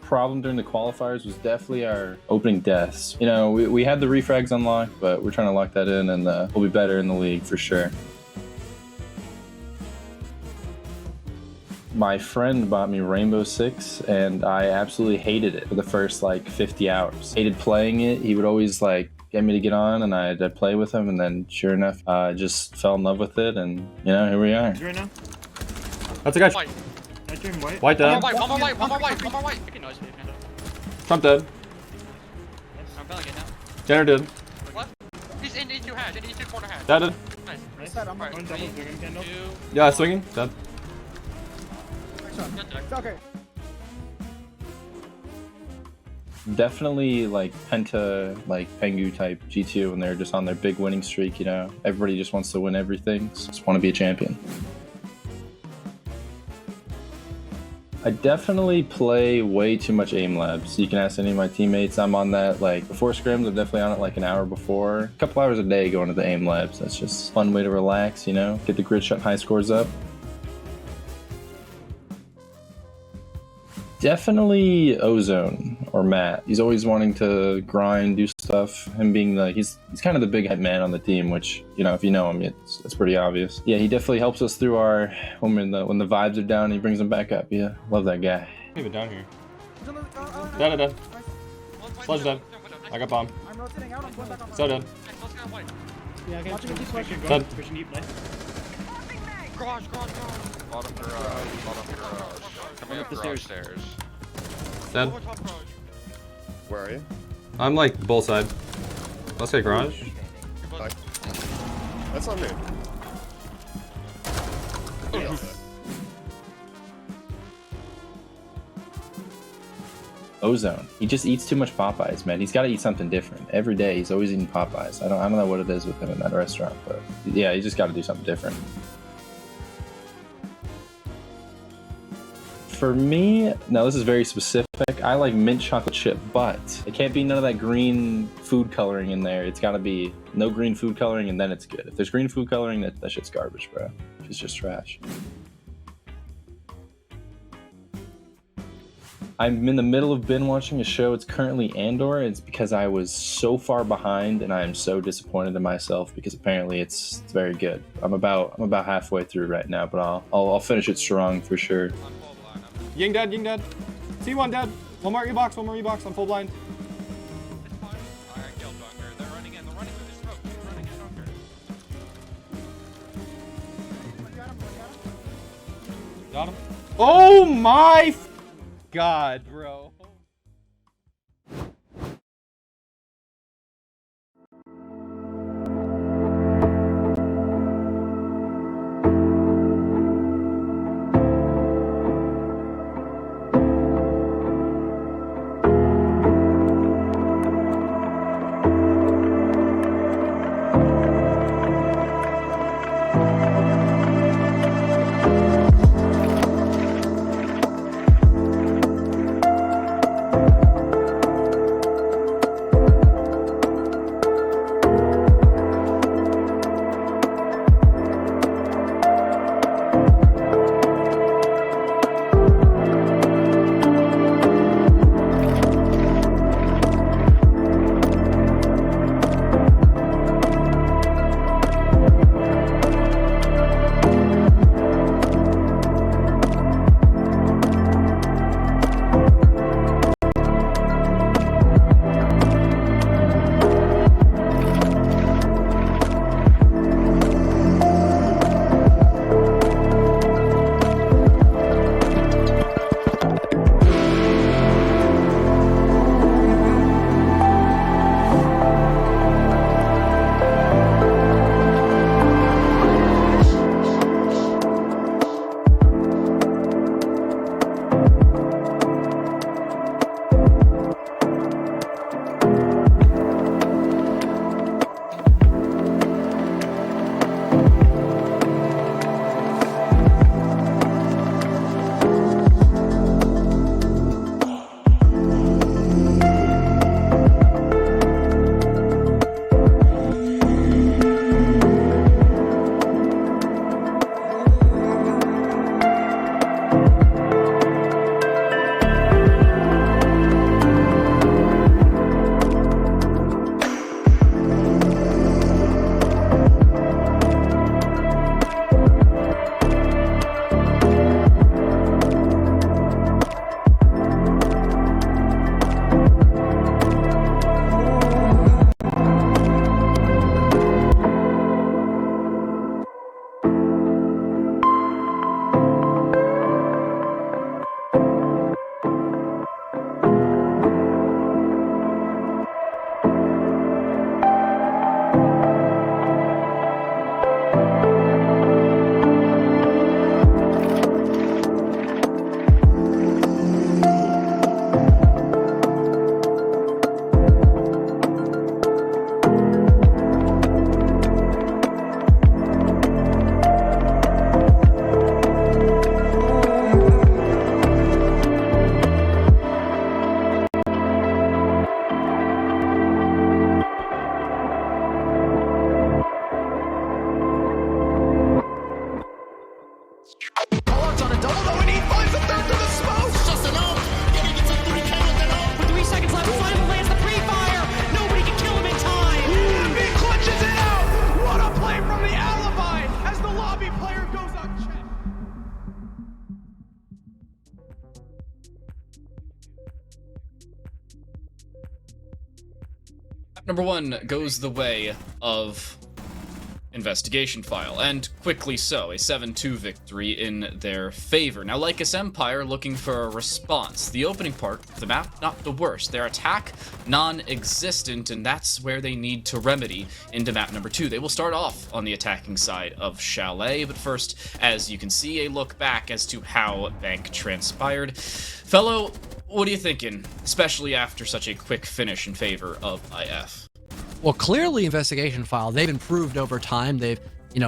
problem during the qualifiers was definitely our opening deaths. You know, we had the refrags unlocked, but we're trying to lock that in, and we'll be better in the league for sure. My friend bought me Rainbow Six, and I absolutely hated it for the first like 50 hours. Hated playing it. He would always like get me to get on, and I'd play with him, and then sure enough, I just fell in love with it, and you know, here we are. Right now? That's a guy. White One dead. more white, one more white, one more white, one more white. You can noise me, Panda. Trump dead. I'm belling it now. Jenner dead. What? He's in E2 hash, in E2 corner hash. Dead. Nice. I said I'm Alright, going 3, 2, Yeah, swinging. Dead. good deck. Okay. Definitely like Penta, like Pengu type G2 when they're just on their big winning streak, you know. Everybody just wants to win everything. Just want to be a champion. I definitely play way too much aim labs. You can ask any of my teammates. I'm on that like before scrims. I'm definitely on it like an hour before. A couple hours a day going to the aim labs. That's just a fun way to relax, you know, get the grid shot high scores up. Definitely Ozone or Matt. He's always wanting to grind, do stuff. Him being the he's kind of the big head man on the team, which, you know, if you know him, it's pretty obvious. Yeah, he definitely helps us through our when the vibes are down. He brings them back up. Yeah, love that guy. Even down here. He's on the, Dead, dead. Nice. Sledge dead. I got bomb. I'm rotating out. I'm going back on. So dead. Nice, let's go white. Watching it keep pushing. Dead. Garage. Bottom garage. Coming up garage stairs. Dead. Over top garage. Where are you? I'm like both side. Let's say garage. Hi. That's on me. Ozone. He just eats too much Popeyes, man. He's got to eat something different every day. He's always eating Popeyes. I don't know what it is with him in that restaurant, but yeah, he just got to do something different. For me, now this is very specific. I like mint chocolate chip, but it can't be none of that green food coloring in there. It's got to be no green food coloring, and then it's good. If there's green food coloring, that shit's garbage, bro. It's just trash. I'm in the middle of binge watching a show. It's currently Andor. It's because I was so far behind, and I am so disappointed in myself because apparently it's very good. I'm about halfway through right now, but I'll finish it strong for sure. Ying dead. T1 dead. One more E-box. I'm full blind. It's fine. Alright, kill Dunker. They're running in. They're running through the smoke. They're running in Dunker. Got him. Oh my God, bro. Cards on a double though, and he finds a third through the smoke. It's just an ump. Getting into 3K with an ump. With 3 seconds left, Simon lands the pre-fire. Nobody can kill him in time. He clutches it out. What a play from the alibi as the lobby player goes unchecked. Number 1 goes the way of Investigation File, and quickly so, a 7-2 victory in their favor. Now, Lycus Empire looking for a response. The opening part of the map, not the worst. Their attack, non-existent, and that's where they need to remedy into map number 2. They will start off on the attacking side of Chalet, but first, as you can see, a look back as to how Bank transpired. Fellow, what are you thinking, especially after such a quick finish in favor of IF? Well, clearly, Investigation File, they've improved over time. They've,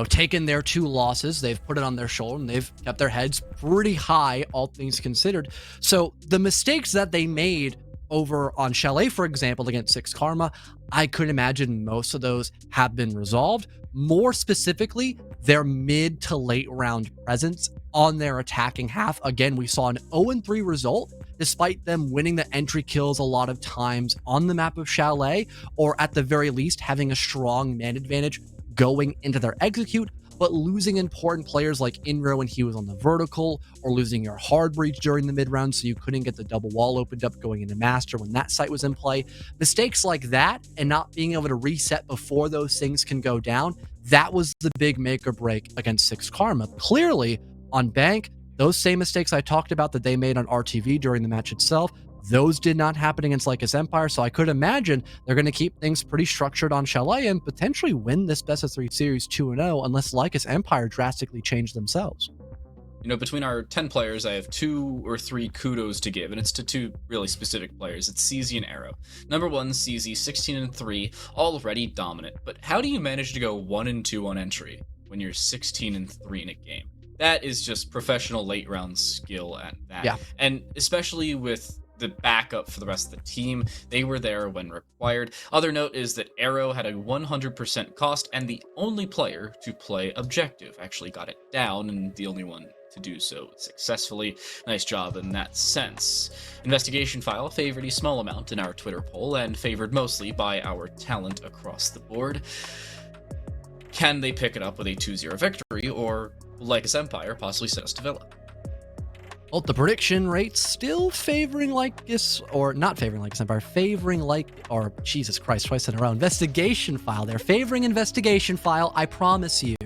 taken their 2 losses, they've put it on their shoulder, and they've kept their heads pretty high, all things considered. So the mistakes that they made over on Chalet, for example, against 6 Karma, I could imagine most of those have been resolved. More specifically, their mid to late round presence on their attacking half. Again, we saw an 0-3 result, despite them winning the entry kills a lot of times on the map of Chalet, or at the very least having a strong man advantage going into their execute, but losing important players like Inro when he was on the vertical, or losing your hard breach during the mid round so you couldn't get the double wall opened up going into master when that site was in play. Mistakes like that and not being able to reset before those things can go down, that was the big make or break against 6 Karma. Clearly, on Bank, those same mistakes I talked about that they made on RTV during the match itself, those did not happen against Lycus Empire, so I could imagine they're going to keep things pretty structured on Chalet and potentially win this best of 3 series 2-0 unless Lycus Empire drastically change themselves. Between our 10 players, I have 2 or 3 kudos to give, and it's to 2 really specific players. It's CZ and Arrow. Number 1, CZ, 16-3, already dominant, but how do you manage to go 1-2 on entry when you're 16-3 in a game? That is just professional late round skill at that. Yeah. And especially with the backup for the rest of the team, they were there when required. Other note is that Arrow had a 100% cost, and the only player to play objective actually got it down, and the only one to do so successfully. Nice job in that sense. Investigation File favored a small amount in our Twitter poll, and favored mostly by our talent across the board. Can they pick it up with a 2-0 victory, or Lycus Empire possibly send us to Villa? Well, the prediction rate's still favoring Lycus, or not favoring Lycus Empire, favoring Jesus Christ, twice in a row, Investigation File. They're favoring Investigation File, I promise you,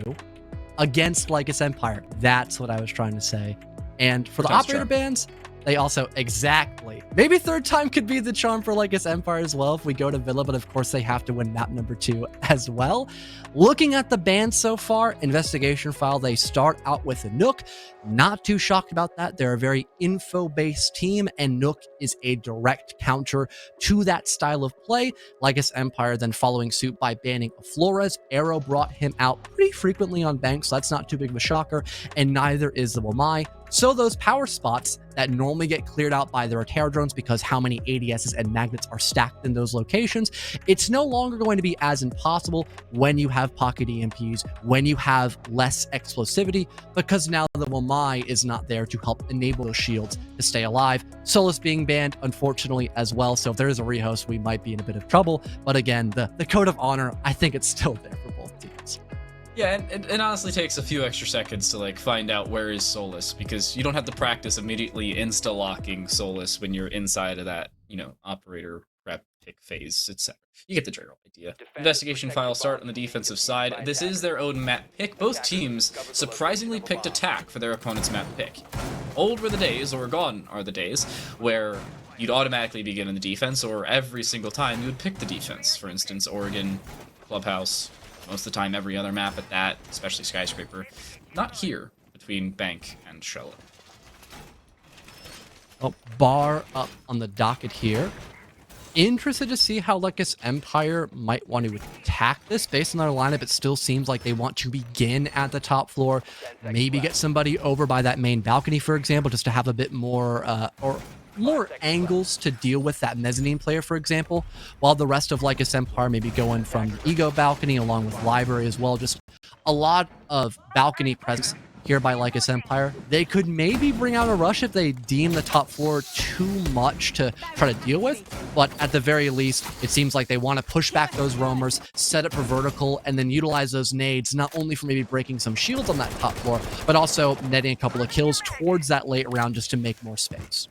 against Lycus Empire. That's what I was trying to say. And for the operator bans, they also, exactly. Maybe 3rd time could be the charm for Lycus Empire as well if we go to Villa, but of course they have to win map number 2 as well. Looking at the bans so far, Investigation File, they start out with a Nook. Not too shocked about that. They're a very info-based team, and Nook is a direct counter to that style of play. Lycus Empire then following suit by banning Flores. Arrow brought him out pretty frequently on Bank, so that's not too big of a shocker, and neither is the Wamai. So those power spots that normally get cleared out by the repair drones because how many ADSs and magnets are stacked in those locations, it's no longer going to be as impossible when you have pocket EMPs, when you have less explosivity, because now the Wamai is not there to help enable those shields to stay alive. Solus being banned, unfortunately, as well, so if there is a rehost, we might be in a bit of trouble, but again, the code of honor, I think it's still there for both teams. Yeah, and it honestly takes a few extra seconds to find out where is Solus, because you don't have to practice immediately insta-locking Solus when you're inside of that, operator prep pick phase, etc. You get the general idea. Investigation File start on the defensive side. This is their own map pick. Both teams surprisingly picked attack for their opponent's map pick. Old were the days, or gone are the days, where you'd automatically begin in the defense, or every single time you would pick the defense. For instance, Oregon, Clubhouse, most of the time every other map at that, especially Skyscraper. Not here, between Bank and Chalet. Oh, bar up on the docket here. Interested to see how Lycus Empire might want to attack this. Based on their lineup, it still seems like they want to begin at the top floor, maybe get somebody over by that main balcony, for example, just to have a bit more, or more angles to deal with that mezzanine player, for example, while the rest of Lycus Empire maybe going from the Ego balcony along with Library as well. Just a lot of balcony presence here by Lycus Empire. They could maybe bring out a rush if they deem the top floor too much to try to deal with, but at the very least, it seems like they want to push back those roamers, set up for vertical, and then utilize those nades, not only for maybe breaking some shields on that top floor, but also netting a couple of kills towards that late round just to make more space.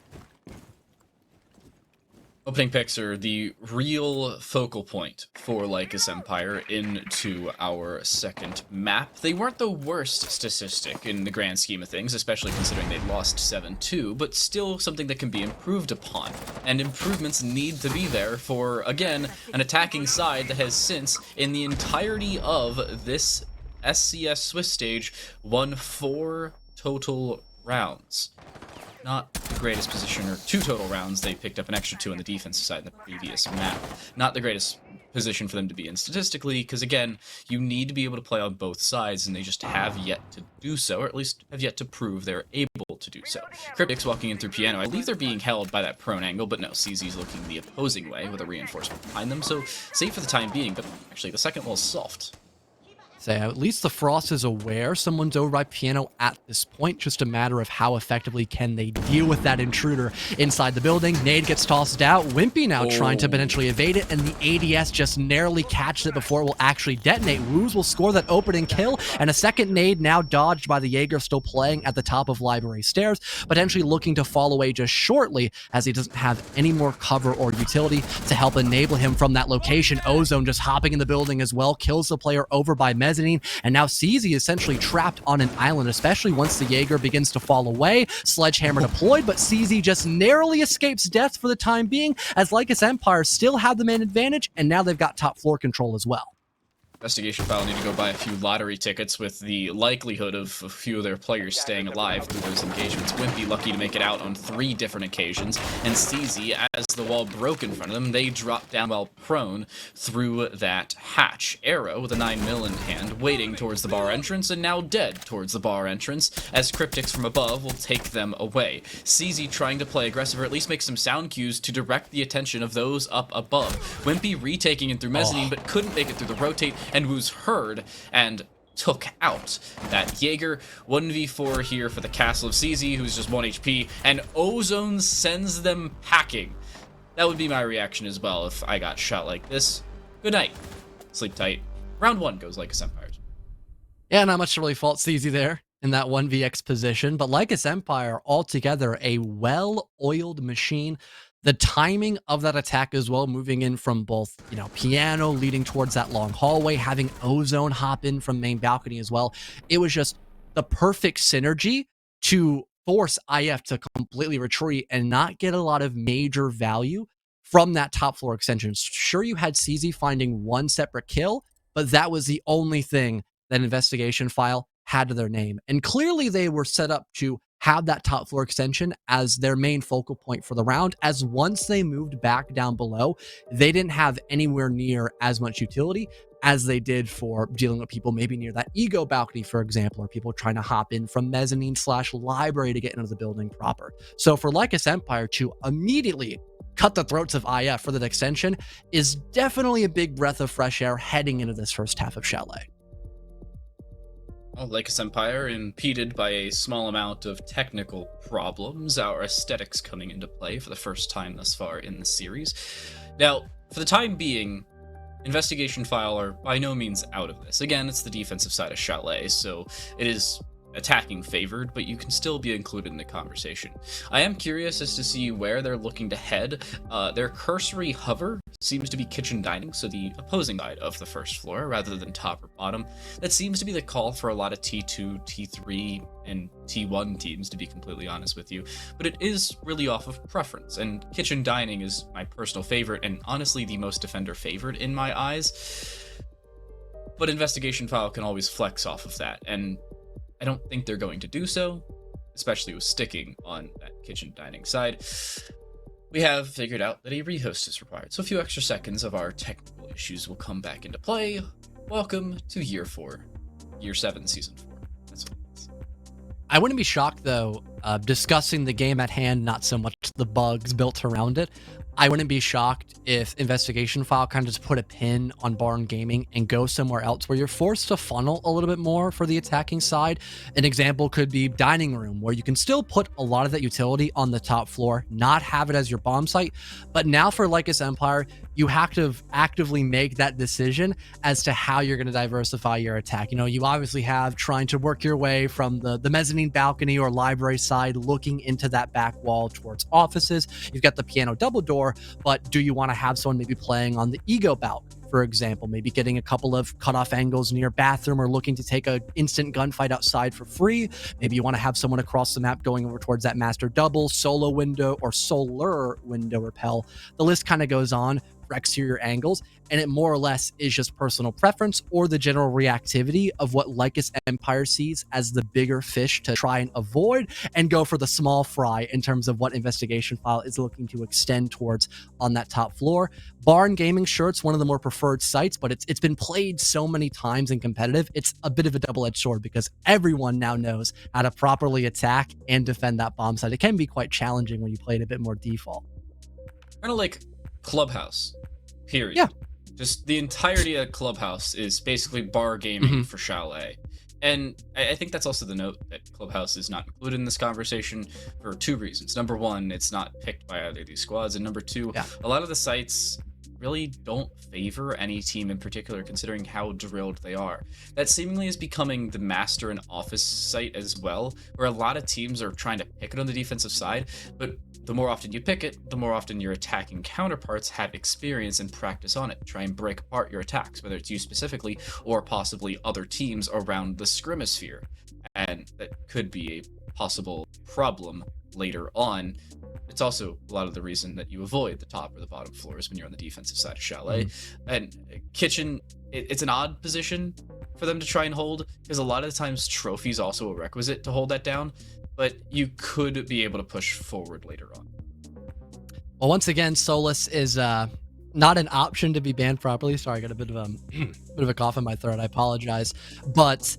Opening picks are the real focal point for Lycus Empire into our second map. They weren't the worst statistic in the grand scheme of things, especially considering they lost 7-2, but still something that can be improved upon. And improvements need to be there for, again, an attacking side that has since, in the entirety of this SCS Swiss stage, won 4 total rounds. Not the greatest position, or 2 total rounds. They picked up an extra 2 on the defensive side in the previous map. Not the greatest position for them to be in statistically, because again, you need to be able to play on both sides, and they just have yet to do so, or at least have yet to prove they're able to do so. Cryptic's walking in through piano. I believe they're being held by that prone angle, but no, CZ's looking the opposing way with a reinforcement behind them, so safe for the time being, but actually the second wall is soft. Say, at least the Frost is aware someone's over by piano at this point. Just a matter of how effectively can they deal with that intruder inside the building. Nade gets tossed out. Wimpy now trying to potentially evade it, and the ADS just narrowly catches it before it will actually detonate. Woos will score that opening kill, and a second nade now dodged by the Jaeger, still playing at the top of library stairs, potentially looking to fall away just shortly as he doesn't have any more cover or utility to help enable him from that location. Ozone just hopping in the building as well, kills the player over by mezzanine, and now CZ essentially trapped on an island, especially once the Jaeger begins to fall away. Sledgehammer deployed, but CZ just narrowly escapes death for the time being, as Lycus Empire still have the man advantage, and now they've got top floor control as well. Investigation File need to go buy a few lottery tickets with the likelihood of a few of their players staying alive through those engagements. Wimpy lucky to make it out on 3 different occasions, and CZ, as the wall broke in front of them, they drop down while prone through that hatch. Arrow with a 9mm in hand, waiting towards the bar entrance, and now dead towards the bar entrance, as Cryptics from above will take them away. CZ trying to play aggressive, or at least make some sound cues to direct the attention of those up above. Wimpy retaking in through mezzanine, but couldn't make it through the rotate, and was heard and took out that Jaeger. 1v4 here for the Castle of CZ, who's just 1 HP, and Ozone sends them packing. That would be my reaction as well if I got shot like this. Good night. Sleep tight. Round 1 goes Lycus Empire. Yeah, not much to really fault CZ there in that 1vx position, but Lycus Empire altogether a well-oiled machine. The timing of that attack as well, moving in from both, piano, leading towards that long hallway, having Ozone hop in from main balcony as well. It was just the perfect synergy to force IF to completely retreat and not get a lot of major value from that top floor extension. Sure, you had CZ finding 1 separate kill, but that was the only thing that Investigation File had to their name. And clearly they were set up to have that top floor extension as their main focal point for the round, as once they moved back down below, they didn't have anywhere near as much utility as they did for dealing with people maybe near that ego balcony, for example, or people trying to hop in from mezzanine/library to get into the building proper. So for Lycus Empire to immediately cut the throats of IF for that extension is definitely a big breath of fresh air heading into this first half of Chalet. Well, Lycus Empire impeded by a small amount of technical problems, our aesthetics coming into play for the first time thus far in the series. Now, for the time being, Investigation File are by no means out of this. Again, it's the defensive side of Chalet, so it is attacking favored, but you can still be included in the conversation. I am curious as to see where they're looking to head. Their cursory hover seems to be kitchen dining, so the opposing side of the first floor rather than top or bottom. That seems to be the call for a lot of T2, T3, and T1 teams, to be completely honest with you, but it is really off of preference, and kitchen dining is my personal favorite, and honestly the most defender favored in my eyes. But Investigation File can always flex off of that, and I don't think they're going to do so, especially with sticking on that kitchen dining side. We have figured out that a rehost is required, so a few extra seconds of our technical issues will come back into play. Welcome to Year 7, Season 4. That's what it is. I wouldn't be shocked, though, discussing the game at hand, not so much the bugs built around it. I wouldn't be shocked if Investigation File kind of just put a pin on Barn Gaming and go somewhere else where you're forced to funnel a little bit more for the attacking side. An example could be Dining Room, where you can still put a lot of that utility on the top floor, not have it as your bomb site. But now for Lycus Empire, you have to actively make that decision as to how you're going to diversify your attack. You know, you obviously have trying to work your way from the mezzanine balcony or library side, looking into that back wall towards offices. You've got the piano double door, but do you want to have someone maybe playing on the ego balcony, for example, maybe getting a couple of cutoff angles near bathroom or looking to take a instant gunfight outside for free? Maybe you want to have someone across the map going over towards that master double, solo window, or solar window repel. The list kind of goes on for exterior angles, and it more or less is just personal preference or the general reactivity of what Lycus Empire sees as the bigger fish to try and avoid, and go for the small fry in terms of what Investigation File is looking to extend towards on that top floor. Barn Gaming, sure, it's one of the more preferred sites, but it's been played so many times in competitive, it's a bit of a double-edged sword because everyone now knows how to properly attack and defend that bomb site. It can be quite challenging when you play it a bit more default. Kind of like Clubhouse, period. Yeah. Just the entirety of Clubhouse is basically bar gaming for Chalet. And I think that's also the note that Clubhouse is not included in this conversation for two reasons. Number one, it's not picked by either of these squads. And number two, a lot of the sites really don't favor any team in particular, considering how drilled they are. That seemingly is becoming the master and office site as well, where a lot of teams are trying to pick it on the defensive side, but the more often you pick it, the more often your attacking counterparts have experience and practice on it. Try and break apart your attacks, whether it's you specifically or possibly other teams around the scrimosphere. And that could be a possible problem later on. It's also a lot of the reason that you avoid the top or the bottom floors when you're on the defensive side of Chalet. And Kitchen, it's an odd position for them to try and hold, because a lot of the times trophy's also a requisite to hold that down, but you could be able to push forward later on. Well, once again, Solus is not an option to be banned properly. Sorry, I got a bit of a cough in my throat. I apologize. But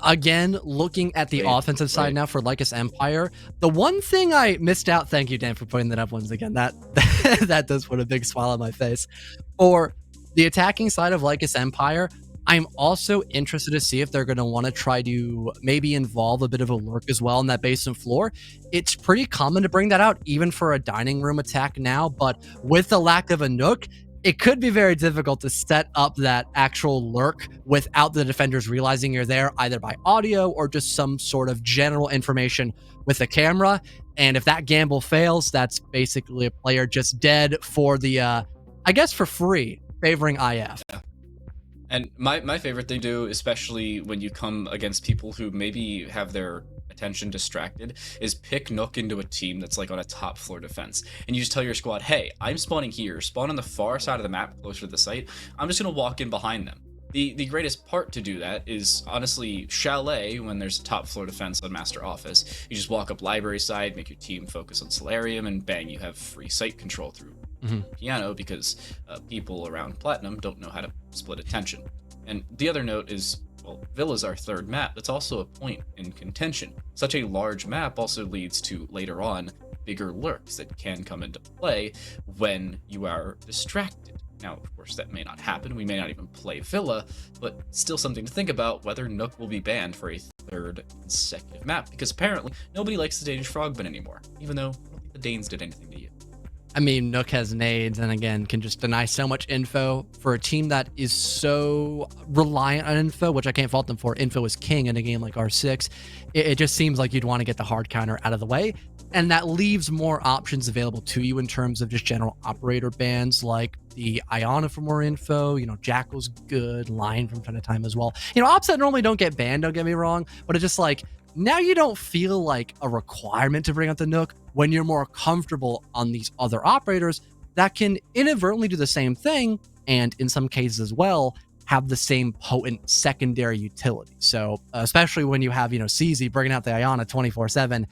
again, looking at the offensive side now for Lycus Empire, the one thing I missed out, thank you, Dan, for putting that up once again. That does put a big smile on my face. For the attacking side of Lycus Empire, I'm also interested to see if they're going to want to try to maybe involve a bit of a lurk as well in that basement floor. It's pretty common to bring that out even for a dining room attack now, but with the lack of a nook, it could be very difficult to set up that actual lurk without the defenders realizing you're there, either by audio or just some sort of general information with a camera. And if that gamble fails, that's basically a player just dead for the, I guess for free, favoring IF. Yeah. And my favorite thing to do, especially when you come against people who maybe have their attention distracted, is pick Nook into a team that's like on a top floor defense. And you just tell your squad, hey, I'm spawning here. Spawn on the far side of the map closer to the site. I'm just going to walk in behind them. The greatest part to do that is honestly Chalet, when there's a top floor defense on Master Office. You just walk up library side, make your team focus on Solarium, and bang, you have free site control through piano, because people around Platinum don't know how to split attention. And the other note is, well, Villa's our third map. That's also a point in contention. Such a large map also leads to, later on, bigger lurks that can come into play when you are distracted. Now, of course, that may not happen. We may not even play Villa, but still something to think about whether Nook will be banned for a third consecutive map, because apparently nobody likes the Danish Frogman anymore, even though I don't think the Danes did anything to you. I mean, Nook has nades and again can just deny so much info for a team that is so reliant on info, which I can't fault them for. Info is king in a game like R6. It just seems like you'd want to get the hard counter out of the way, and that leaves more options available to you in terms of just general operator bans like the Iona for more info. You know, Jackal's good, Lion from time to time as well. You know, ops that normally don't get banned, don't get me wrong, but it's just like, now you don't feel like a requirement to bring out the Nook when you're more comfortable on these other operators that can inadvertently do the same thing, and in some cases as well, have the same potent secondary utility. So especially when you have, you know, CZ bringing out the Iona 24/7,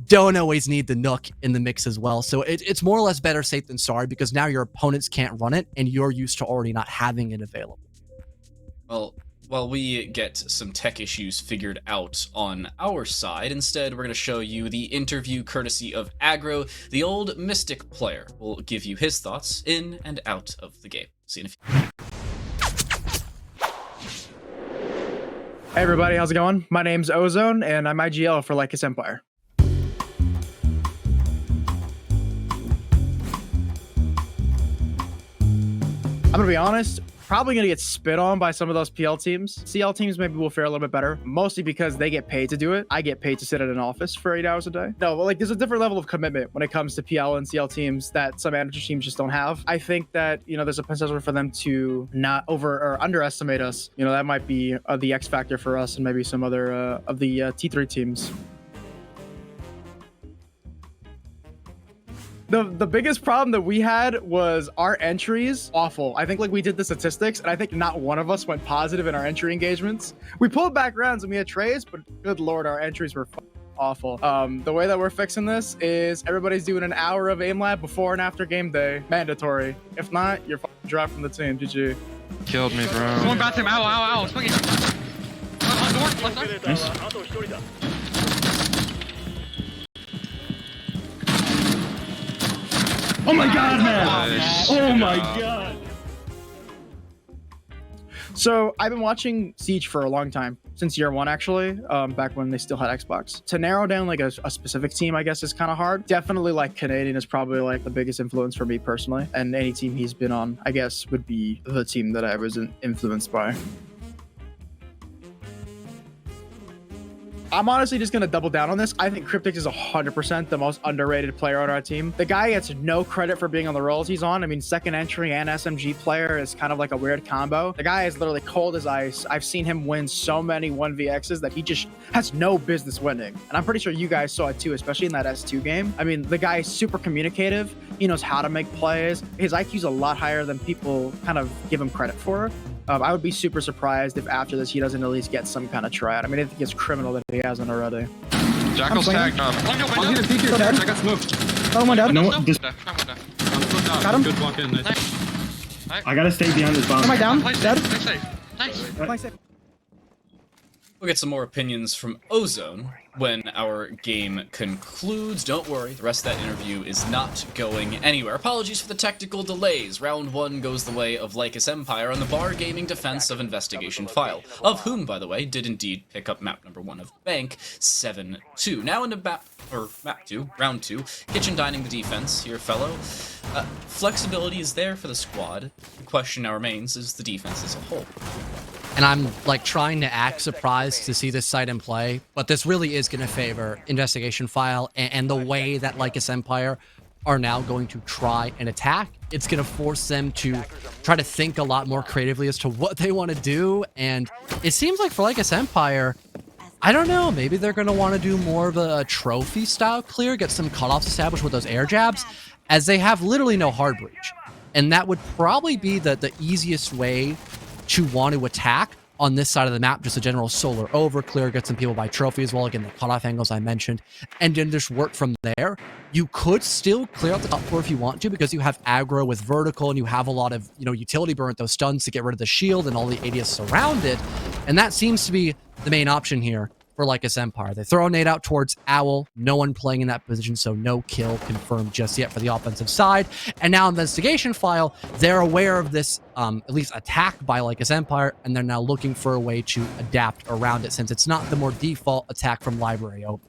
don't always need the Nook in the mix as well. So it's more or less better safe than sorry, because now your opponents can't run it and you're used to already not having it available. Well, while we get some tech issues figured out on our side, instead we're going to show you the interview courtesy of Aggro, the old Mystic player. Will give you his thoughts in and out of the game. See you in a few. Hey everybody, how's it going? My name's Ozone, and I'm IGL for Lycus Empire. I'm gonna be honest, probably gonna get spit on by some of those PL teams. CL teams maybe will fare a little bit better, mostly because they get paid to do it. I get paid to sit at an office for 8 hours a day. No, but like there's a different level of commitment when it comes to PL and CL teams that some amateur teams just don't have. I think that, you know, there's a potential for them to not over or underestimate us. You know, that might be the X factor for us and maybe some other of the T3 teams. The biggest problem that we had was our entries awful. I think like we did the statistics and I think not one of us went positive in our entry engagements. We pulled back rounds and we had trays, but good Lord, our entries were awful. The way that we're fixing this is everybody's doing an hour of aim lab before and after game day, mandatory. If not, you're dropped from the team. GG. Killed me, bro. Someone bathroom. Ow, ow, ow. Swinging. On door. Left side. Oh my god, man! Nice. Oh my god! So I've been watching Siege for a long time, since year one actually, back when they still had Xbox. To narrow down like a specific team, I guess is kind of hard. Definitely like Canadian is probably like the biggest influence for me personally, and any team he's been on, I guess, would be the team that I was influenced by. I'm honestly just going to double down on this. I think Cryptix is 100% the most underrated player on our team. The guy gets no credit for being on the roles he's on. I mean, second entry and SMG player is kind of like a weird combo. The guy is literally cold as ice. I've seen him win so many 1vx's that he just has no business winning. And I'm pretty sure you guys saw it too, especially in that S2 game. I mean, the guy is super communicative. He knows how to make plays. His IQ is a lot higher than people kind of give him credit for. I would be super surprised if after this he doesn't at least get some kind of tryout. I mean, I think it's criminal that he hasn't already. Jackal's tagged up. I'll get a peek here. I got smoked. Oh my god. No, Window. this. Window. I'm smoked out. Got him. Good walk in. Nice. I gotta stay behind this bomb. Am I down? Play Dead? safe. Play safe. Nice. Play safe. We'll get some more opinions from Ozone when our game concludes. Don't worry, the rest of that interview is not going anywhere. Apologies for the technical delays. Round 1 goes the way of Lycus Empire on the Bar Gaming defense of Investigation File, of whom, by the way, did indeed pick up map number 1 of Bank 7-2. Now into map 2, round 2. Kitchen Dining the defense here, fellow. Flexibility is there for the squad. The question now remains is the defense as a whole. And I'm like trying to act surprised to see this site in play, but this really is going to favor Investigation File and the way that Lycus Empire are now going to try and attack. It's going to force them to try to think a lot more creatively as to what they want to do. And it seems like for Lycus Empire, I don't know, maybe they're going to want to do more of a trophy style clear, get some cutoffs established with those air jabs, as they have literally no hard breach. And that would probably be the easiest way to want to attack on this side of the map, just a general solar over clear, get some people by trophy as well, again, the cutoff angles I mentioned, and then just work from there. You could still clear out the top floor if you want to, because you have aggro with vertical and you have a lot of, you know, utility burn, those stuns to get rid of the shield and all the ADS surround it. And that seems to be the main option here for Lycus Empire. They throw a nade out towards Owl, no one playing in that position, so no kill confirmed just yet for the offensive side. And now Investigation File, they're aware of this at least attack by Lycus Empire, and they're now looking for a way to adapt around it, since it's not the more default attack from library open.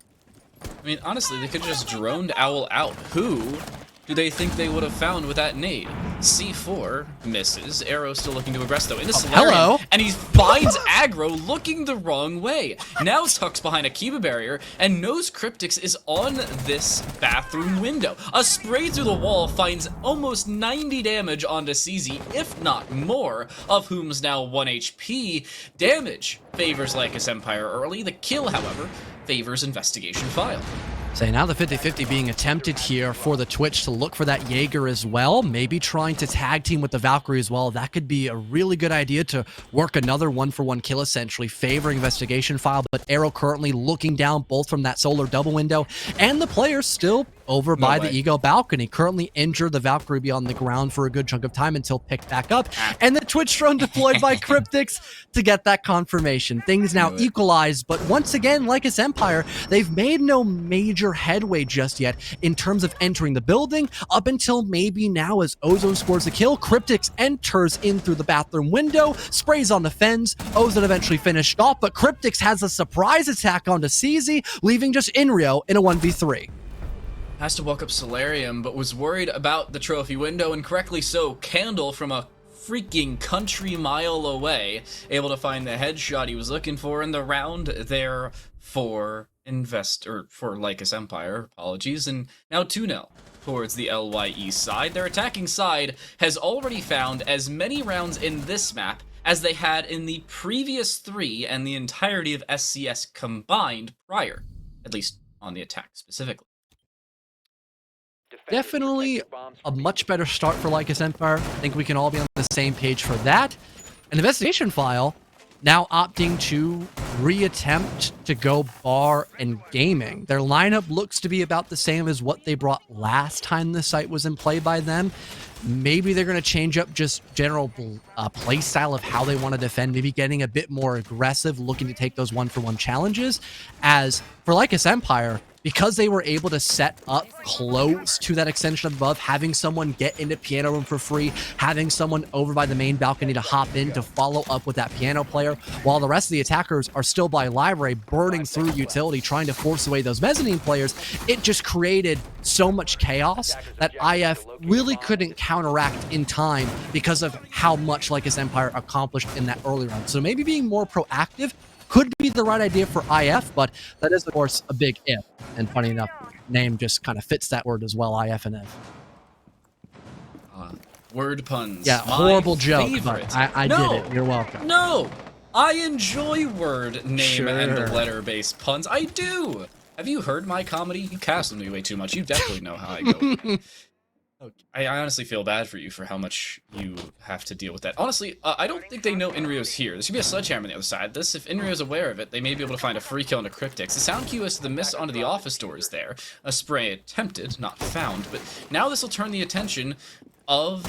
I mean, honestly, they could have just droned Owl out. Who do they think they would have found with that nade? C4 misses. Arrow still looking to aggress though into Solarium. Hello. And he finds aggro looking the wrong way. Now tucks behind a Kiba barrier and knows Cryptix is on this bathroom window. A spray through the wall finds almost 90 damage onto CZ, if not more, of whom's now 1 HP. Damage favors Lycus Empire early. The kill, however, favors Investigation File. So now the 50-50 being attempted here for the Twitch to look for that Jaeger as well. Maybe trying to tag team with the Valkyrie as well. That could be a really good idea to work another 1-for-1 kill, essentially favoring Investigation File. But Arrow currently looking down both from that solar double window, and the players still over by the way. Ego balcony. Currently injured, the Valkyrie be on the ground for a good chunk of time until picked back up. And the Twitch drone deployed by Cryptix to get that confirmation. Things now Knew it. equalized, but once again, Lycus Empire, they've made no major headway just yet in terms of entering the building, up until maybe now as Ozone scores a kill. Cryptix enters in through the bathroom window, sprays on the fens. Ozone eventually finished off, but Cryptix has a surprise attack onto CZ, leaving just Inrio in a 1v3. Has to walk up Solarium, but was worried about the trophy window, and correctly so. Candle from a freaking country mile away, able to find the headshot he was looking for in the round there for for Lycus Empire, apologies, and now 2-0 towards the LYE side. Their attacking side has already found as many rounds in this map as they had in the previous 3 and the entirety of SCS combined prior, at least on the attack specifically. Definitely a much better start for Lycus Empire. I think we can all be on the same page for that. An investigation file now opting to reattempt to go bar and gaming. Their lineup looks to be about the same as what they brought last time the site was in play by them. Maybe they're going to change up just general play style of how they want to defend, maybe getting a bit more aggressive, looking to take those one-for-one challenges. As for Lycus Empire, because they were able to set up close to that extension above, having someone get into piano room for free, having someone over by the main balcony to hop in to follow up with that piano player, while the rest of the attackers are still by library burning through utility, trying to force away those mezzanine players, it just created so much chaos that IF really couldn't counteract in time because of how much Lycus Empire accomplished in that early round. So maybe being more proactive could be the right idea for IF, but that is, of course, a big if. And funny enough, name just kind of fits that word as well, IF and F. Word puns. Yeah, My horrible joke, favorite. but I No, did it. You're welcome. No! I enjoy word, name, Sure. and letter-based puns. I do! Have you heard my comedy? You cast me way too much. You definitely know how I go. I honestly feel bad for you for how much you have to deal with that. Honestly, I don't think they know Inrio's here. There should be a sledgehammer on the other side. If Inrio's aware of it, they may be able to find a free kill into Cryptix. The sound cue as to the miss onto the office doors there. A spray attempted, not found, but now this will turn the attention of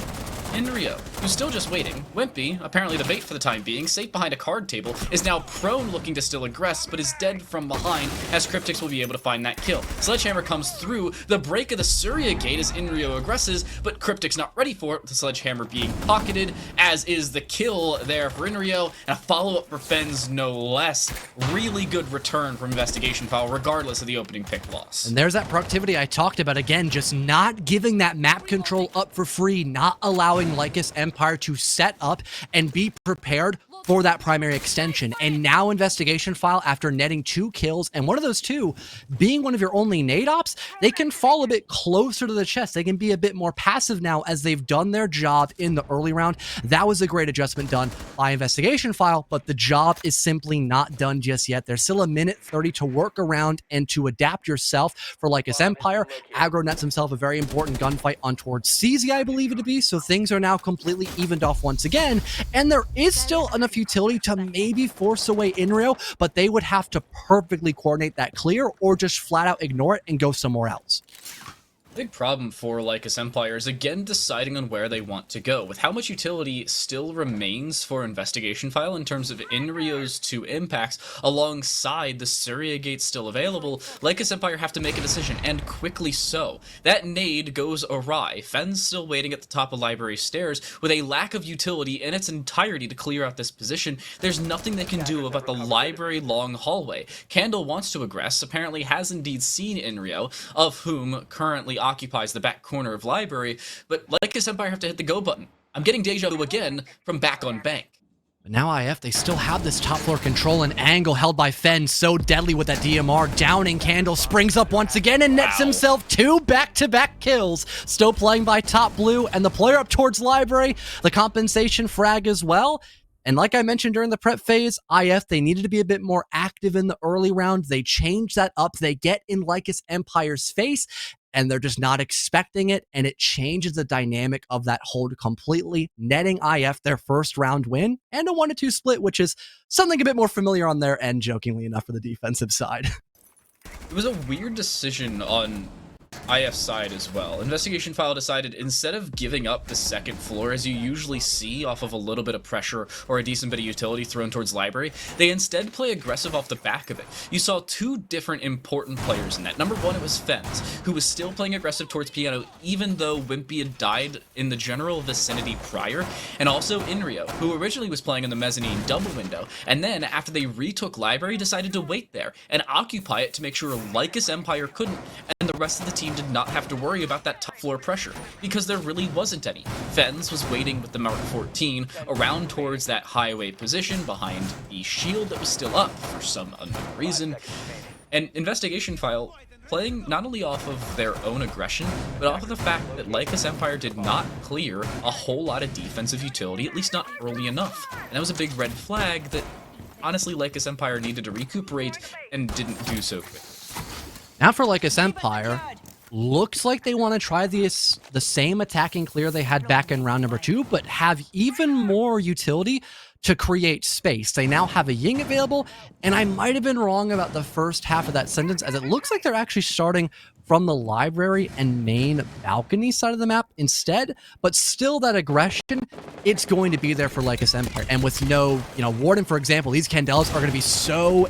Inrio, who's still just waiting. Wimpy, apparently the bait for the time being, safe behind a card table, is now prone looking to still aggress, but is dead from behind, as Cryptix will be able to find that kill. Sledgehammer comes through, the break of the Surya gate as Inrio aggresses, but Cryptix not ready for it, with the Sledgehammer being pocketed, as is the kill there for Inrio, and a follow-up for Fens no less. Really good return from Investigation File, regardless of the opening pick loss. And there's that productivity I talked about again, just not giving that map control up for free, not allowing Lycus Empire to set up and be prepared for that primary extension. And now Investigation File, after netting 2 kills, and one of those 2 being one of your only nade ops, they can fall a bit closer to the chest. They can be a bit more passive now as they've done their job in the early round. That was a great adjustment done by Investigation File, but the job is simply not done just yet. There's still a minute 30 to work around and to adapt yourself for Lycus Empire. Aggro nets himself a very important gunfight on towards CZ, I believe it to be, so things are now completely evened off once again, and there is still enough utility to maybe force away Inrio, but they would have to perfectly coordinate that clear or just flat out ignore it and go somewhere else. Big problem for Lycus Empire is again deciding on where they want to go. With how much utility still remains for Investigation File in terms of Inrio's 2 impacts, alongside the Surya Gate still available, Lycus Empire have to make a decision, and quickly so. That nade goes awry. Fen's still waiting at the top of library stairs with a lack of utility in its entirety to clear out this position. There's nothing they can do about the library long hallway. Candle wants to aggress, apparently has indeed seen Inrio, of whom currently occupies the back corner of library, but Lycus Empire have to hit the go button. I'm getting deja vu again from back on bank. But now IF, they still have this top floor control and angle held by Fen, so deadly with that DMR. Downing Candle springs up once again and nets himself 2 back-to-back kills. Still playing by top blue, and the player up towards library, the compensation frag as well. And like I mentioned during the prep phase, IF, they needed to be a bit more active in the early round. They changed that up. They get in Lycus Empire's face, and they're just not expecting it, and it changes the dynamic of that hold completely, netting IF their first round win and a 1-2 split, which is something a bit more familiar on their end, jokingly enough, for the defensive side. It was a weird decision on IF side as well. Investigation File decided instead of giving up the second floor as you usually see off of a little bit of pressure or a decent bit of utility thrown towards library, they instead play aggressive off the back of it. You saw two different important players in that. Number one, it was Fens, who was still playing aggressive towards piano even though Wimpy had died in the general vicinity prior, and also Inrio, who originally was playing in the mezzanine double window, and then after they retook library decided to wait there and occupy it to make sure Lycus Empire couldn't, and the rest of the team did not have to worry about that top floor pressure, because there really wasn't any. Fens was waiting with the Mark 14 around towards that highway position behind the shield that was still up for some unknown reason, and Investigation File playing not only off of their own aggression, but off of the fact that Lycus Empire did not clear a whole lot of defensive utility, at least not early enough. And that was a big red flag that, honestly, Lycus Empire needed to recuperate and didn't do so quickly. Now for Lycus Empire, looks like they want to try the same attacking clear they had back in round number 2, but have even more utility to create space. They now have a Ying available, and I might have been wrong about the first half of that sentence, as it looks like they're actually starting from the library and main balcony side of the map instead, but still that aggression, it's going to be there for Lycus Empire. And with no, Warden, for example, these Candelas are going to be so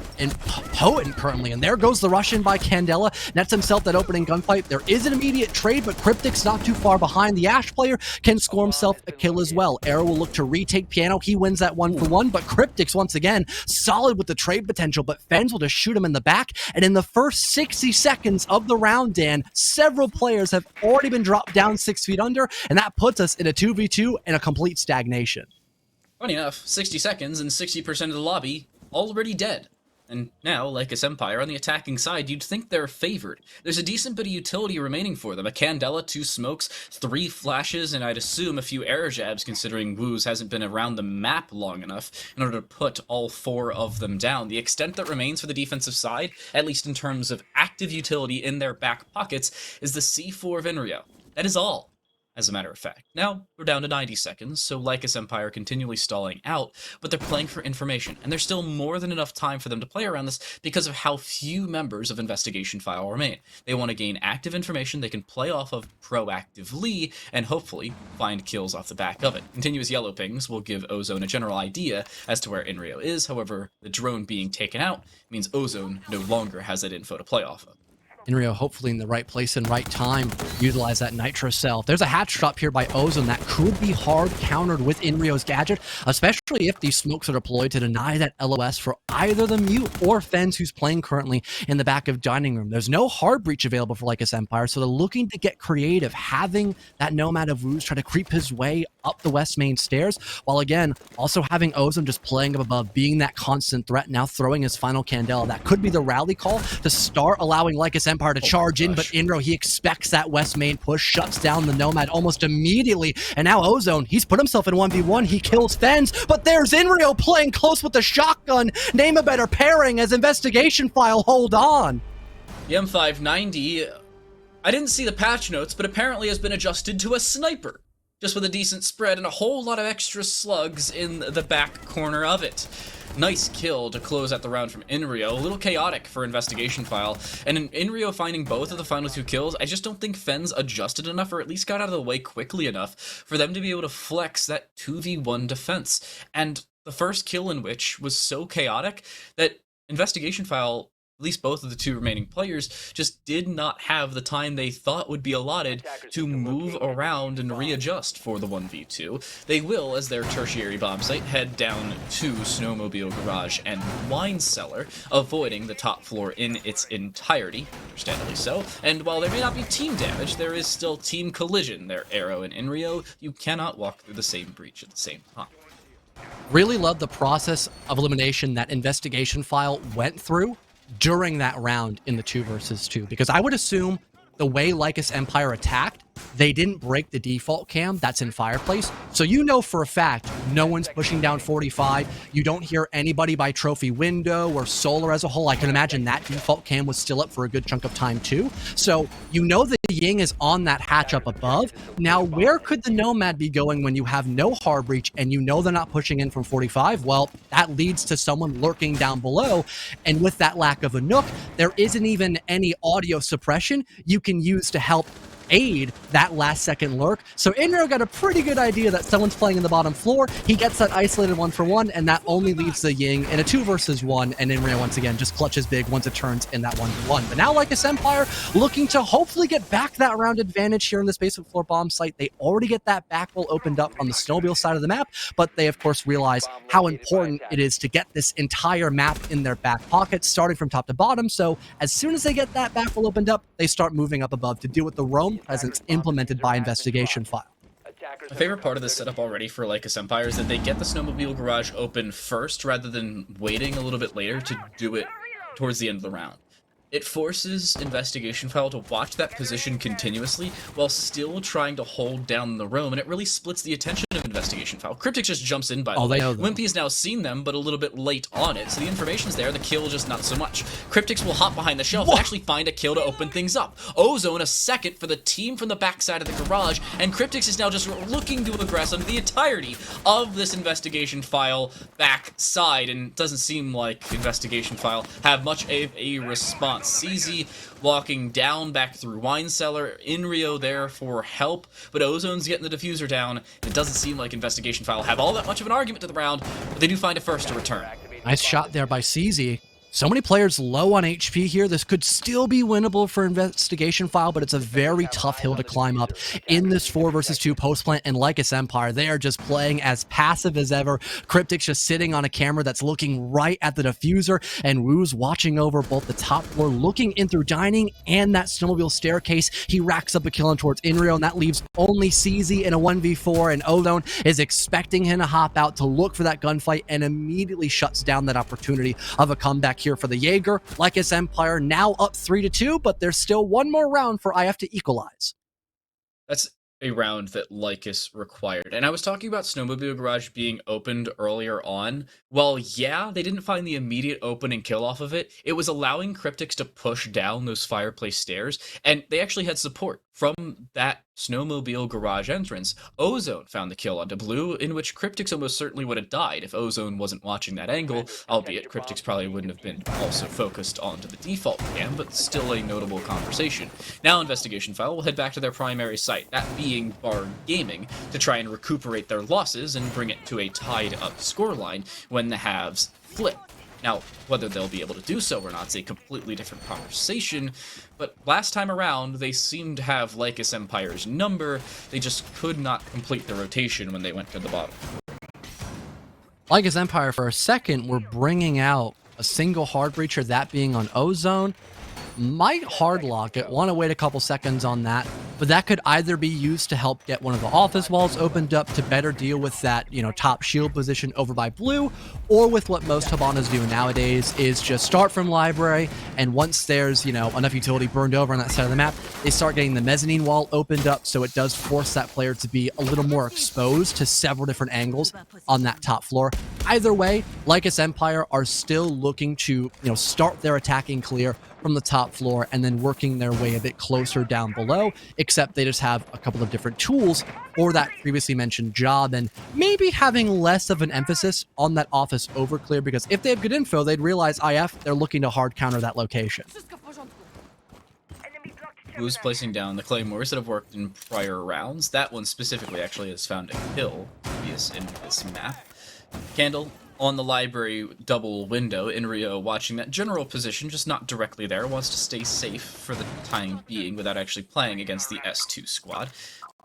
potent currently. And there goes the Russian by Candela, nets himself that opening gunfight. There is an immediate trade, but Cryptic's not too far behind. The Ash player can score himself a kill as well. Arrow will look to retake Piano. He wins that 1-for-1, but Cryptic's once again solid with the trade potential, but Fens will just shoot him in the back. And in the first 60 seconds of the round, Dan, several players have already been dropped down 6 feet under, and that puts us in a 2v2 and a complete stagnation. Funny enough, 60 seconds and 60% of the lobby already dead. And now, Lycus Empire, on the attacking side, you'd think they're favored. There's a decent bit of utility remaining for them. A Candela, 2 smokes, 3 flashes, and I'd assume a few air jabs, considering Woos hasn't been around the map long enough in order to put all 4 of them down. The extent that remains for the defensive side, at least in terms of active utility in their back pockets, is the C4 of Inrio. That is all, as a matter of fact. Now, we're down to 90 seconds, so Lycus Empire continually stalling out, but they're playing for information, and there's still more than enough time for them to play around this because of how few members of Investigation File remain. They want to gain active information they can play off of proactively, and hopefully find kills off the back of it. Continuous yellow pings will give Ozone a general idea as to where Inrio is, however, the drone being taken out means Ozone no longer has that info to play off of. Inrio hopefully in the right place and right time, utilize that Nitro cell. There's a hatch drop here by Ozone that could be hard countered with Inrio's gadget, especially if these smokes are deployed to deny that LOS for either the Mute or Fens who's playing currently in the back of Dining Room. There's no hard breach available for Lycus Empire, so they're looking to get creative, having that Nomad of Woos try to creep his way up the west main stairs, while again, also having Ozone just playing up above, being that constant threat, now throwing his final Candela. That could be the rally call to start allowing Lycus Empire to charge in, but Inro, he expects that west main push, shuts down the Nomad almost immediately, and now Ozone, he's put himself in 1v1, he kills Fens, but there's Inrio playing close with the shotgun. Name a better pairing as Investigation File hold on. The M590, I didn't see the patch notes, but apparently has been adjusted to a sniper, just with a decent spread and a whole lot of extra slugs in the back corner of it. Nice kill to close out the round from Inrio. A little chaotic for Investigation File. And in Inrio finding both of the final 2 kills, I just don't think Fens adjusted enough, or at least got out of the way quickly enough for them to be able to flex that 2v1 defense. And the first kill in which was so chaotic that Investigation File, at least both of the 2 remaining players, just did not have the time they thought would be allotted to move around and readjust for the 1v2. They will, as their tertiary bomb site, head down to Snowmobile Garage and Wine Cellar, avoiding the top floor in its entirety, understandably so. And while there may not be team damage, there is still team collision. They're Arrow and Inrio. You cannot walk through the same breach at the same time. Really love the process of elimination that Investigation File went through during that round in the 2 versus 2, because I would assume the way Lycus Empire attacked, they didn't break the default cam that's in Fireplace. So you know for a fact no one's pushing down 45. You don't hear anybody by Trophy Window or Solar as a whole. I can imagine that default cam was still up for a good chunk of time too. So you know the Ying is on that hatch up above. Now, where could the Nomad be going when you have no hard breach and you know they're not pushing in from 45? Well, that leads to someone lurking down below. And with that lack of a Nook, there isn't even any audio suppression you can use to help aid that last second lurk. So Inro got a pretty good idea that someone's playing in the bottom floor. He gets that isolated 1-for-1, and that only leaves the Ying in a 2 versus 1, and Inro once again just clutches big once it turns in that 1-1. But now Lycus Empire looking to hopefully get back that round advantage here in this basement floor bomb site. They already get that back wall opened up on the snowmobile side of the map, but they of course realize how important it is to get this entire map in their back pocket, starting from top to bottom. So as soon as they get that back wall opened up, they start moving up above to deal with the roam presence implemented by Investigation File. My favorite part of this setup already for Lycus Empire is that they get the snowmobile garage open first rather than waiting a little bit later to do it towards the end of the round. It forces Investigation File to watch that position continuously while still trying to hold down the roam, and it really splits the attention of Investigation File. Cryptic just jumps in, by the way. Wimpy has now seen them, but a little bit late on it, so the information's there, the kill just not so much. Cryptics will hop behind the shelf and actually find a kill to open things up. Ozone a second for the team from the backside of the garage, and Cryptics is now just looking to aggress on the entirety of this Investigation File backside, and it doesn't seem like Investigation File have much of a response. CZ walking down back through Wine Cellar, Inrio there for help, but Ozone's getting the diffuser down. It doesn't seem like Investigation File have all that much of an argument to the round, but they do find a first to return. Nice shot there by CZ. So many players low on HP here. This could still be winnable for Investigation File, but it's a very tough hill to climb up in this 4 versus 2 post plant. And Lycus Empire, they are just playing as passive as ever. Cryptic's just sitting on a camera that's looking right at the diffuser, and Wu's watching over both the top floor, looking in through dining and that snowmobile staircase. He racks up a kill in towards Inrio, and that leaves only CZ in a 1v4, and Ozone is expecting him to hop out to look for that gunfight and immediately shuts down that opportunity of a comeback here for the Jaeger. Lycus Empire now up 3-2, but there's still one more round for IF to equalize. That's a round that Lycus required. And I was talking about Snowmobile Garage being opened earlier on. Well, yeah, they didn't find the immediate open and kill off of it. It was allowing Cryptics to push down those fireplace stairs, and they actually had support from that Snowmobile Garage entrance. Ozone found the kill onto Blue, in which Cryptics almost certainly would have died if Ozone wasn't watching that angle, albeit Cryptics probably wouldn't have been also focused onto the default cam, but still a notable conversation. Now Investigation File will head back to their primary site, that being Bar Gaming, to try and recuperate their losses and bring it to a tied-up scoreline when the halves flip. Now, whether they'll be able to do so or not is a completely different conversation, but last time around, they seemed to have Lycus Empire's number. They just could not complete the rotation when they went to the bottom. Lycus Empire, for a second, were bringing out a single hard breacher, that being on Ozone. Might hard lock it, want to wait a couple seconds on that, but that could either be used to help get one of the office walls opened up to better deal with that, top shield position over by Blue, or with what most Habanas do nowadays is just start from library, and once there's, enough utility burned over on that side of the map, they start getting the mezzanine wall opened up, so it does force that player to be a little more exposed to several different angles on that top floor. Either way, Lycus Empire are still looking to, start their attacking clear from the top floor and then working their way a bit closer down below, except they just have a couple of different tools for that previously mentioned job, and maybe having less of an emphasis on that office over clear, because if they have good info, they'd realize IF, they're looking to hard counter that location. Who's placing down the claymores that have worked in prior rounds. That one specifically actually has found a kill in this map. Candle on the library double window. Inrio watching that general position, just not directly there, wants to stay safe for the time being without actually playing against the S2 squad.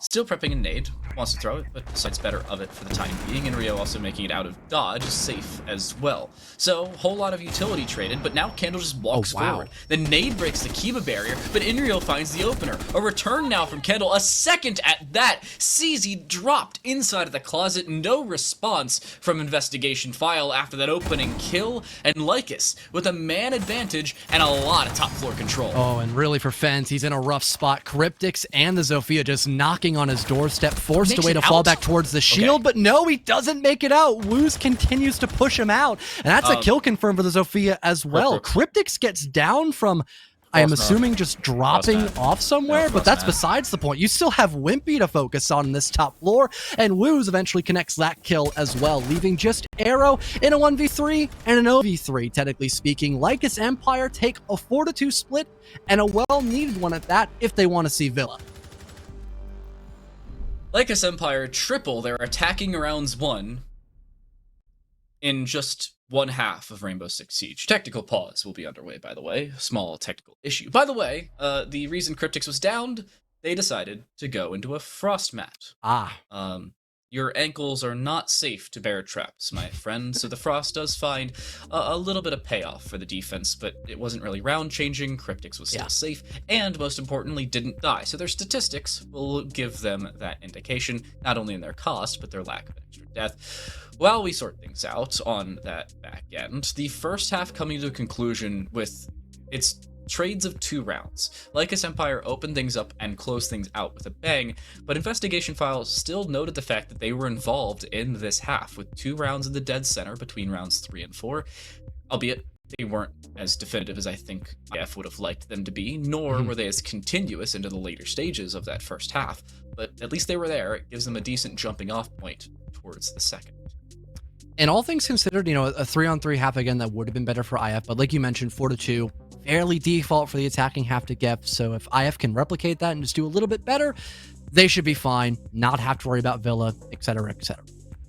Still prepping a nade, wants to throw it, but decides better of it for the time being, and Rio also making it out of dodge is safe as well. So, whole lot of utility traded, but now Candle just walks forward. The nade breaks the Kiba barrier, but Inrio finds the opener. A return now from Kendall, a second at that. CZ dropped inside of the closet, no response from Investigation File after that opening kill, and Lycus with a man advantage and a lot of top floor control. Oh, and really for Fens, he's in a rough spot. Cryptix and the Zofia just knocking on his doorstep, forced away to fall back towards the shield, but no, he doesn't make it out. Woos continues to push him out, and that's a kill confirmed for the Zofia as well. Cryptix gets down from, I am assuming, just dropping off somewhere, but that's besides the point. You still have Wimpy to focus on in this top floor, and Woos eventually connects that kill as well, leaving just Arrow in a 1v3 and an 0v3, technically speaking. Lycus Empire take a 4-2 split, and a well-needed one at that if they want to see Villa. Lycus Empire triple their attacking rounds 1 in just one half of Rainbow Six Siege. Technical pause will be underway, by the way. Small technical issue. By the way, the reason Cryptix was downed, they decided to go into a frost mat. Your ankles are not safe to bear traps, my friend, so the frost does find a little bit of payoff for the defense, but it wasn't really round changing. Cryptix was still safe, and most importantly, didn't die. So their statistics will give them that indication, not only in their cost, but their lack of extra death. While we sort things out on that back end, the first half coming to a conclusion with its trades of 2 rounds. Lycus Empire opened things up and closed things out with a bang, but Investigation File still noted the fact that they were involved in this half, with 2 rounds in the dead center between rounds 3 and 4, albeit they weren't as definitive as I think IF would have liked them to be, nor were they as continuous into the later stages of that first half, but at least they were there. It gives them a decent jumping off point towards the second. And all things considered, you know, a 3-on-3 half again, that would have been better for IF, but like you mentioned, 4-2, fairly default for the attacking half to get. So if IF can replicate that and just do a little bit better, they should be fine, not have to worry about Villa, etc., etc.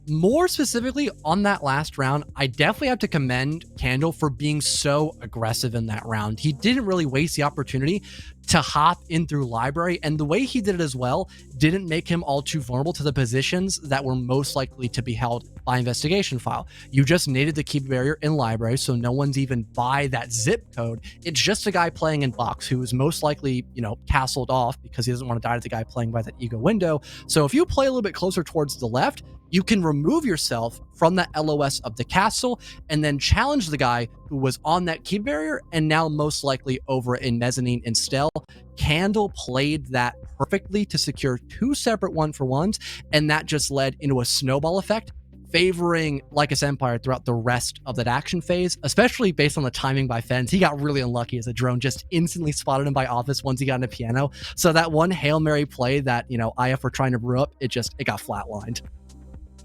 More specifically on that last round, I definitely have to commend Candle for being so aggressive in that round. He didn't really waste the opportunity to hop in through library, and the way he did it as well didn't make him all too vulnerable to the positions that were most likely to be held by Investigation File. You just needed the keep barrier in library, so no one's even by that zip code. It's just a guy playing in box who is most likely, you know, castled off because he doesn't want to die to the guy playing by that ego window. So if you play a little bit closer towards the left, you can remove yourself from that LOS of the castle and then challenge the guy who was on that key barrier and now most likely over in mezzanine and Stell. Candle played that perfectly to secure 2 separate 1-for-1s, and that just led into a snowball effect, favoring Lycus Empire throughout the rest of that action phase, especially based on the timing by Fens. He got really unlucky as a drone just instantly spotted him by Office once he got into piano. So that one Hail Mary play that, you know, IF were trying to brew up, it got flatlined.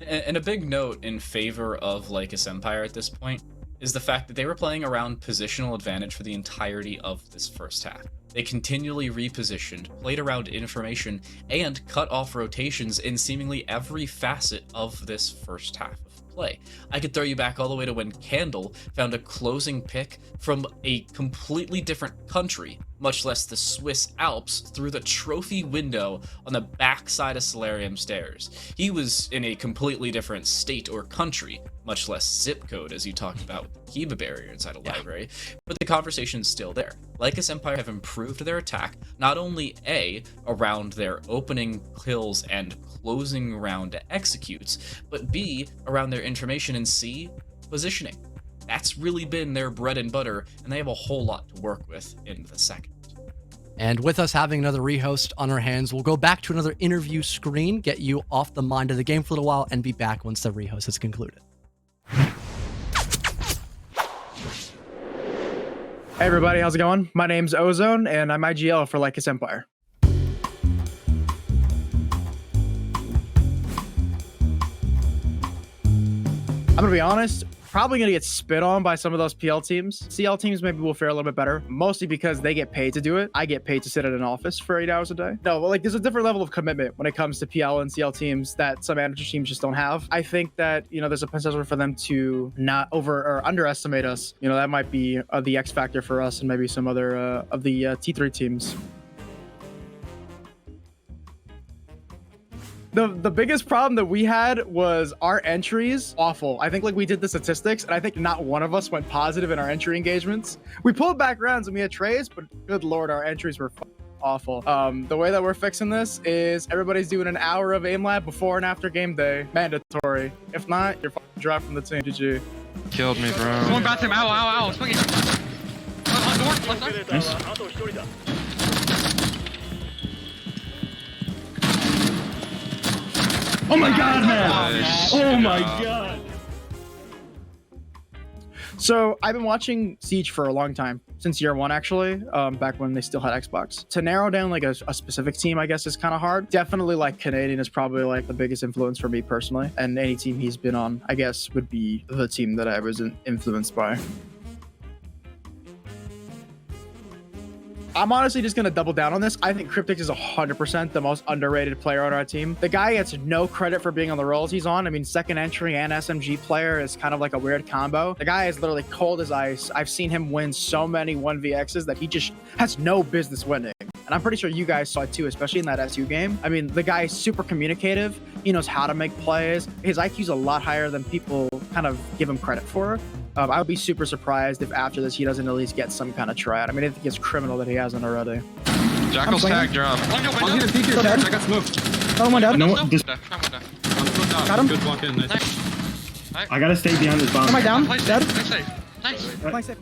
And a big note in favor of Lycus Empire at this point is the fact that they were playing around positional advantage for the entirety of this first half. They continually repositioned, played around information, and cut off rotations in seemingly every facet of this first half of play. I could throw you back all the way to when Candle found a closing pick from a completely different country, much less the Swiss Alps, through the trophy window on the backside of Solarium Stairs. He was in a completely different state or country, much less zip code, as you talked about with the Kiba barrier inside a library, but the conversation's still there. Lycus Empire have improved their attack, not only A, around their opening kills and closing round executes, but B, around their information, and C, positioning. That's really been their bread and butter, and they have a whole lot to work with in the second. And with us having another rehost on our hands, we'll go back to another interview screen, get you off the mind of the game for a little while, and be back once the rehost is concluded. Hey everybody, how's it going? My name's Ozone, and I'm IGL for Lycus Empire. I'm gonna be honest, probably gonna get spit on by some of those PL teams. CL teams maybe will fare a little bit better, mostly because they get paid to do it. I get paid to sit at an office for 8 hours a day. No, but like there's a different level of commitment when it comes to PL and CL teams that some manager teams just don't have. I think that, you know, there's a potential for them to not over or underestimate us. You know, that might be the X factor for us and maybe some other of the T3 teams. The biggest problem that we had was our entries awful. I think like we did the statistics and I think not one of us went positive in our entry engagements. We pulled back rounds and we had trays, but good lord, our entries were awful. The way that we're fixing this is everybody's doing an hour of aim lab before and after game day, mandatory. If not, you're dropped from the team. GG. Killed me, bro. Going bathroom. Ow, ow, ow. Swinging. On door. Left side. Nice. Oh my god, man! Oh my god! So I've been watching Siege for a long time, since year one actually, back when they still had Xbox. To narrow down like a specific team, I guess is kind of hard. Definitely like Canadian is probably like the biggest influence for me personally, and any team he's been on, I guess, would be the team that I was influenced by. I'm honestly just going to double down on this. I think Cryptix is 100% the most underrated player on our team. The guy gets no credit for being on the roles he's on. I mean, second entry and SMG player is kind of like a weird combo. The guy is literally cold as ice. I've seen him win so many 1vx's that he just has no business winning. And I'm pretty sure you guys saw it too, especially in that SU game. I mean, the guy is super communicative. He knows how to make plays. His IQ is a lot higher than people kind of give him credit for. I would be super surprised if after this he doesn't at least get some kind of tryout. I mean, I think it's criminal that he hasn't already. Jackal's tag drop. I'm here. Feature tag. I got smoked. Oh, one down. No, this, Got him. Good block in. Nice. I gotta stay behind this bomb. Am I down? Nice Dead? save. Nice. Nice save.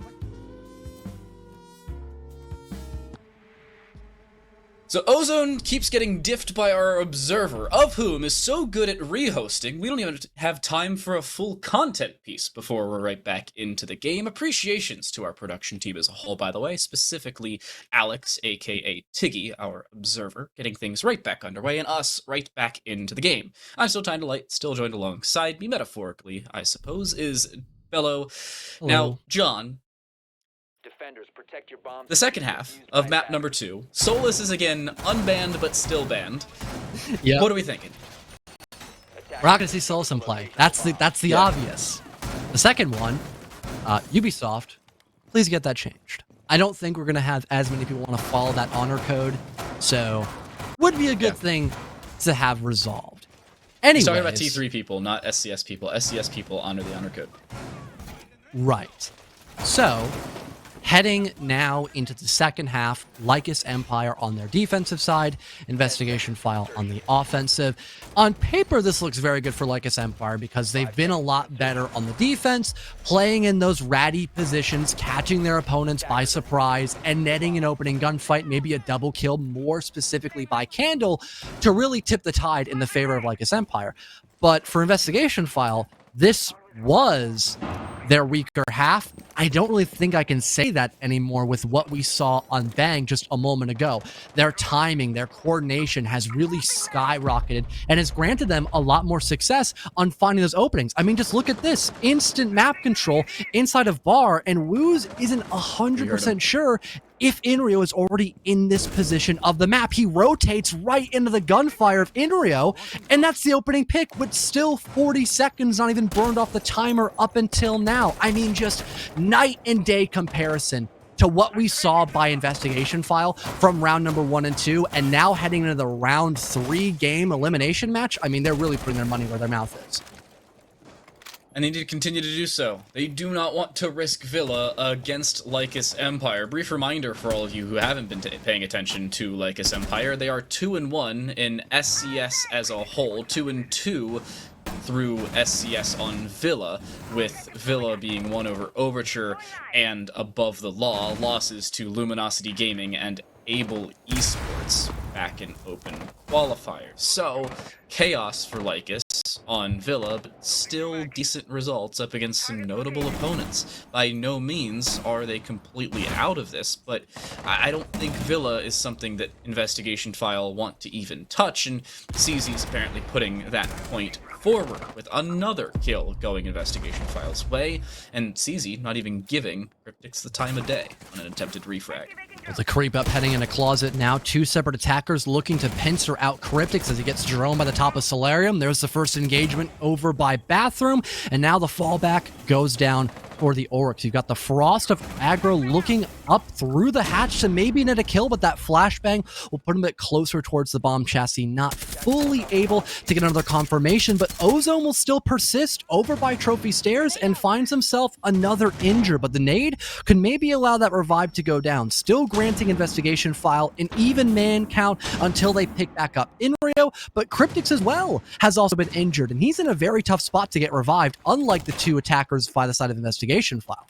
So Ozone keeps getting diffed by our observer, of whom is so good at rehosting, we don't even have time for a full content piece before we're right back into the game. Appreciations to our production team as a whole, by the way, specifically Alex, aka Tiggy, our observer, getting things right back underway, and us right back into the game. I'm still Time to Light, still joined alongside me, metaphorically, I suppose, is Bello. Now, John, the second half of map number 2, Solus is again unbanned but still banned. Yeah. What are we thinking? We're not gonna see Solus in play. That's the obvious. The second one, Ubisoft, please get that changed. I don't think we're gonna have as many people want to follow that honor code, so would be a good thing to have resolved. Anyway, He's talking about T3 people, not SCS people. SCS people honor the honor code. Right. So, heading now into the second half, Lycus Empire on their defensive side, Investigation File on the offensive. On paper, this looks very good for Lycus Empire because they've been a lot better on the defense, playing in those ratty positions, catching their opponents by surprise, and netting an opening gunfight, maybe a double kill, more specifically by Candle, to really tip the tide in the favor of Lycus Empire. But for Investigation File, this was their weaker half. I don't really think I can say that anymore with what we saw on Bang just a moment ago. Their timing, their coordination has really skyrocketed and has granted them a lot more success on finding those openings. I mean, just look at this. Instant map control inside of Bar, and Woos isn't 100% sure if Inrio is already in this position of the map. He rotates right into the gunfire of Inrio, and that's the opening pick, with still 40 seconds, not even burned off the timer up until now. I mean, just night and day comparison to what we saw by Investigation File from round number 1 and 2, and now heading into the round 3 game elimination match. I mean, they're really putting their money where their mouth is. And they need to continue to do so. They do not want to risk Villa against Lycus Empire. Brief reminder for all of you who haven't been paying attention to Lycus Empire, they are 2-1 in SCS as a whole, 2-2 through SCS on Villa, with Villa being won over Overture and Above the Law, losses to Luminosity Gaming and Able Esports back in open qualifiers. So, chaos for Lycus on Villa, but still decent results up against some notable opponents. By no means are they completely out of this, but I don't think Villa is something that Investigation File want to even touch, and CZ's apparently putting that point forward with another kill going Investigation File's way, and CZ not even giving Cryptix the time of day on an attempted refrag. With a creep up heading in a closet now, 2 separate attackers looking to pincer out Cryptix as he gets Jerome by the top of Solarium. There's the first engagement over by Bathroom, and now the fallback goes down for the Oryx. You've got the Frost of Aggro looking up through the hatch to maybe net a kill, but that flashbang will put him a bit closer towards the bomb chassis, not fully able to get another confirmation, but Ozone will still persist over by Trophy Stairs and finds himself another injure, but the nade could maybe allow that revive to go down, still granting investigation file an even man count until they pick back up in Rio, but Cryptix as well has also been injured, and he's in a very tough spot to get revived, unlike the two attackers by the side of investigation file.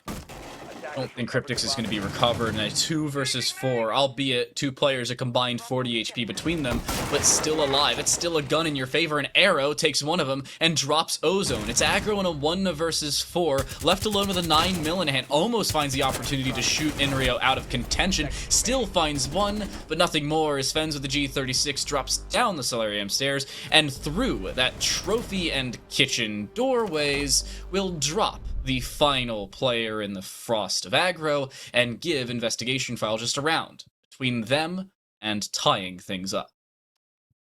I don't think Cryptix is going to be recovered in a 2 versus 4, albeit 2 players a combined 40 HP between them, but still alive. It's still a gun in your favor. An arrow takes one of them and drops Ozone. It's aggro in a 1 versus 4, left alone with a 9 mil in hand, almost finds the opportunity to shoot Inrio out of contention, still finds one, but nothing more as Fens with the G36 drops down the Solarium stairs, and through that trophy and kitchen doorways will drop the final player in the Frost of Aggro and give investigation file just a round between them and tying things up.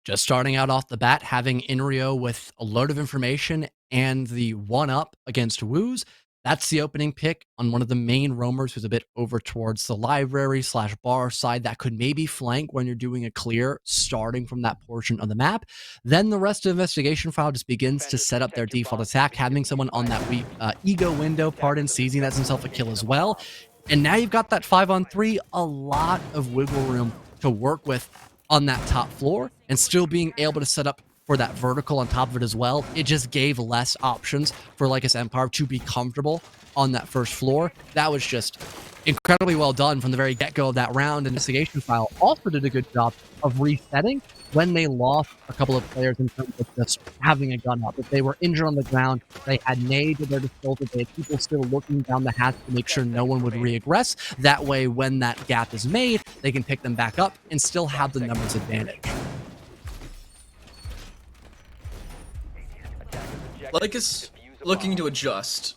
Just starting out off the bat, having Inrio with a load of information and the 1-up against Woos. That's the opening pick on one of the main roamers who's a bit over towards the library/bar side that could maybe flank when you're doing a clear starting from that portion of the map. Then the rest of investigation file just begins to set up their default attack, having someone on that ego window, seizing that's himself a kill as well. And now you've got that 5-on-3, a lot of wiggle room to work with on that top floor and still being able to set up for that vertical on top of it as well. It just gave less options for Lycus Empire to be comfortable on that first floor. That was just incredibly well done from the very get-go of that round. Investigation file also did a good job of resetting when they lost a couple of players in terms of just having a gun up. If they were injured on the ground, they had nades at their disposal. They had people still looking down the hatch to make sure no one would re-aggress. That way, when that gap is made, they can pick them back up and still have the numbers advantage. Lycus looking to adjust.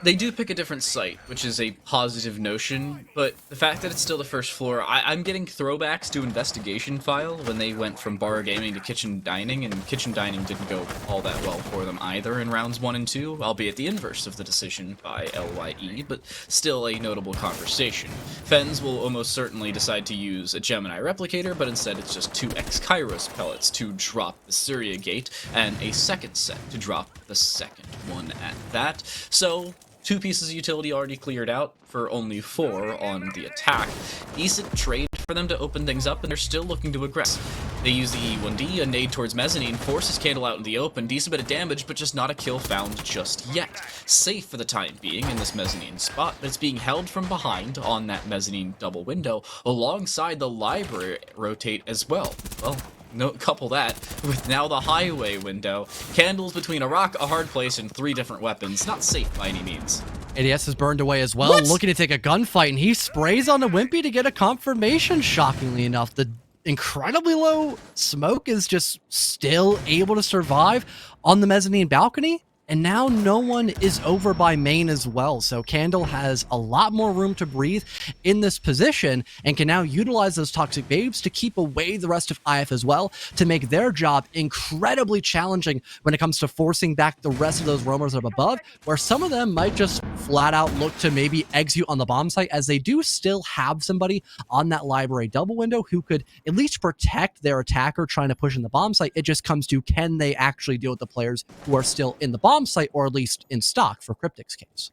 They do pick a different site, which is a positive notion, but the fact that it's still the first floor, I'm getting throwbacks to investigation file when they went from bar gaming to kitchen dining, and kitchen dining didn't go all that well for them either in rounds 1 and 2, albeit the inverse of the decision by LYE, but still a notable conversation. Fens will almost certainly decide to use a Gemini replicator, but instead it's just 2x Kairos pellets to drop the Surya gate, and a second set to drop the second one at that. So 2 pieces of utility already cleared out for only 4 on the attack. Decent trade for them to open things up, and they're still looking to aggress. They use the E1D, a nade towards Mezzanine, forces Candle out in the open, decent bit of damage, but just not a kill found just yet. Safe for the time being in this Mezzanine spot, but it's being held from behind on that Mezzanine double window, alongside the library rotate as well. Well, no, couple that with now the highway window. Candles between a rock, a hard place, and 3 different weapons. Not safe by any means. ADS is burned away as well, looking to take a gunfight, and he sprays on the Wimpy to get a confirmation, shockingly enough. The incredibly low smoke is just still able to survive on the mezzanine balcony. And now no one is over by main as well, so Candle has a lot more room to breathe in this position and can now utilize those toxic babes to keep away the rest of IF as well, to make their job incredibly challenging when it comes to forcing back the rest of those roamers up above, where some of them might just flat out look to maybe execute on the bomb site, as they do still have somebody on that library double window who could at least protect their attacker trying to push in the bomb site. It just comes to, can they actually deal with the players who are still in the bomb site, or at least in stock for Cryptix case?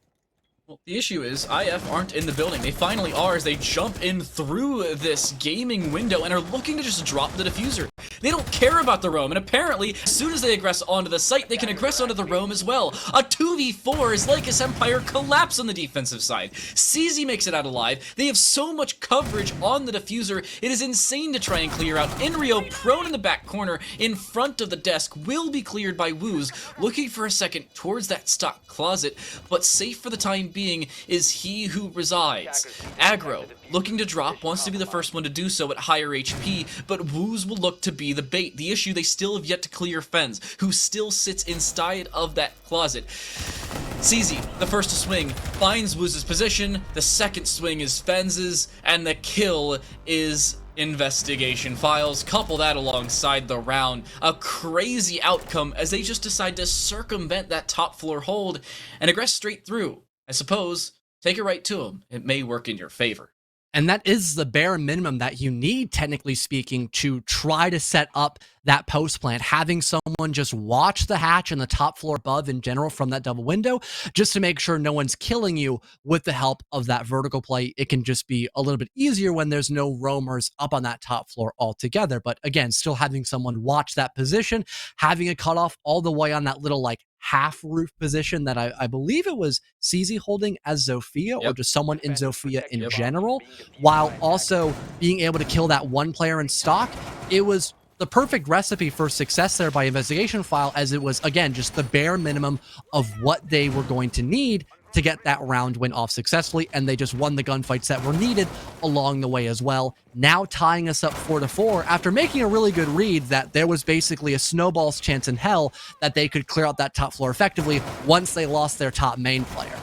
Well, the issue is IF aren't in the building. They finally are, as they jump in through this gaming window and are looking to just drop the diffuser. They don't care about the roam, and apparently, as soon as they aggress onto the site, they can aggress onto the roam as well. A 2v4 as Lycus Empire collapse on the defensive side. CZ makes it out alive. They have so much coverage on the diffuser, it is insane to try and clear out. Inrio, prone in the back corner, in front of the desk, will be cleared by Woos, looking for a second towards that stock closet, but safe for the time being is he who resides. Aggro, looking to drop, wants to be the first one to do so at higher HP, but Woos will look to be the bait. The issue, they still have yet to clear Fens, who still sits inside of that closet. CZ, the first to swing, finds Woos' position, the second swing is Fens's, and the kill is investigation files. Couple that alongside the round, a crazy outcome as they just decide to circumvent that top floor hold and aggress straight through. I suppose, take it right to them. It may work in your favor. And that is the bare minimum that you need, technically speaking, to try to set up that post plant. Having someone just watch the hatch and the top floor above in general from that double window, just to make sure no one's killing you with the help of that vertical play. It can just be a little bit easier when there's no roamers up on that top floor altogether. But again, still having someone watch that position, having a cutoff all the way on that little like half roof position that I believe it was CZ holding as Zofia or just someone in Zofia in general, while also being able to kill that one player in stock. It was the perfect recipe for success there by Investigation File, as it was, again, just the bare minimum of what they were going to need to get that round win off successfully, and they just won the gunfights that were needed along the way as well. Now tying us up 4-4 after making a really good read that there was basically a snowball's chance in hell that they could clear out that top floor effectively once they lost their top main player.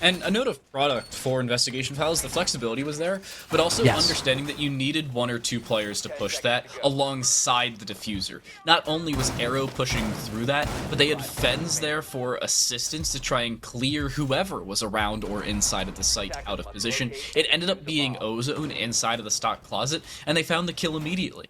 And a note of product for Investigation Files, the flexibility was there, but also understanding that you needed 1 or 2 players to push that alongside the diffuser. Not only was Arrow pushing through that, but they had Fens there for assistance to try and clear whoever was around or inside of the site out of position. It ended up being Ozone inside of the stock closet, and they found the kill immediately.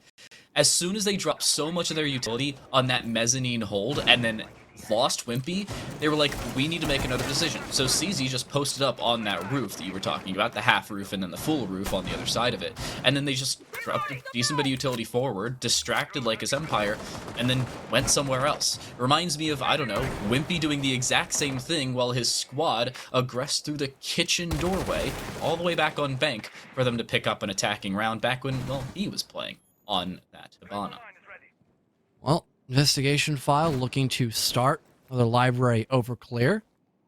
As soon as they dropped so much of their utility on that mezzanine hold, and then lost Wimpy, they were like, we need to make another decision. So CZ just posted up on that roof that you were talking about, the half roof and then the full roof on the other side of it. And then they just dropped a decent bit of utility forward, distracted Lycus Empire, and then went somewhere else. Reminds me of, I don't know, Wimpy doing the exact same thing while his squad aggressed through the kitchen doorway all the way back on bank for them to pick up an attacking round back when, well, he was playing on that Hibana. Well, Investigation File looking to start another library over clear.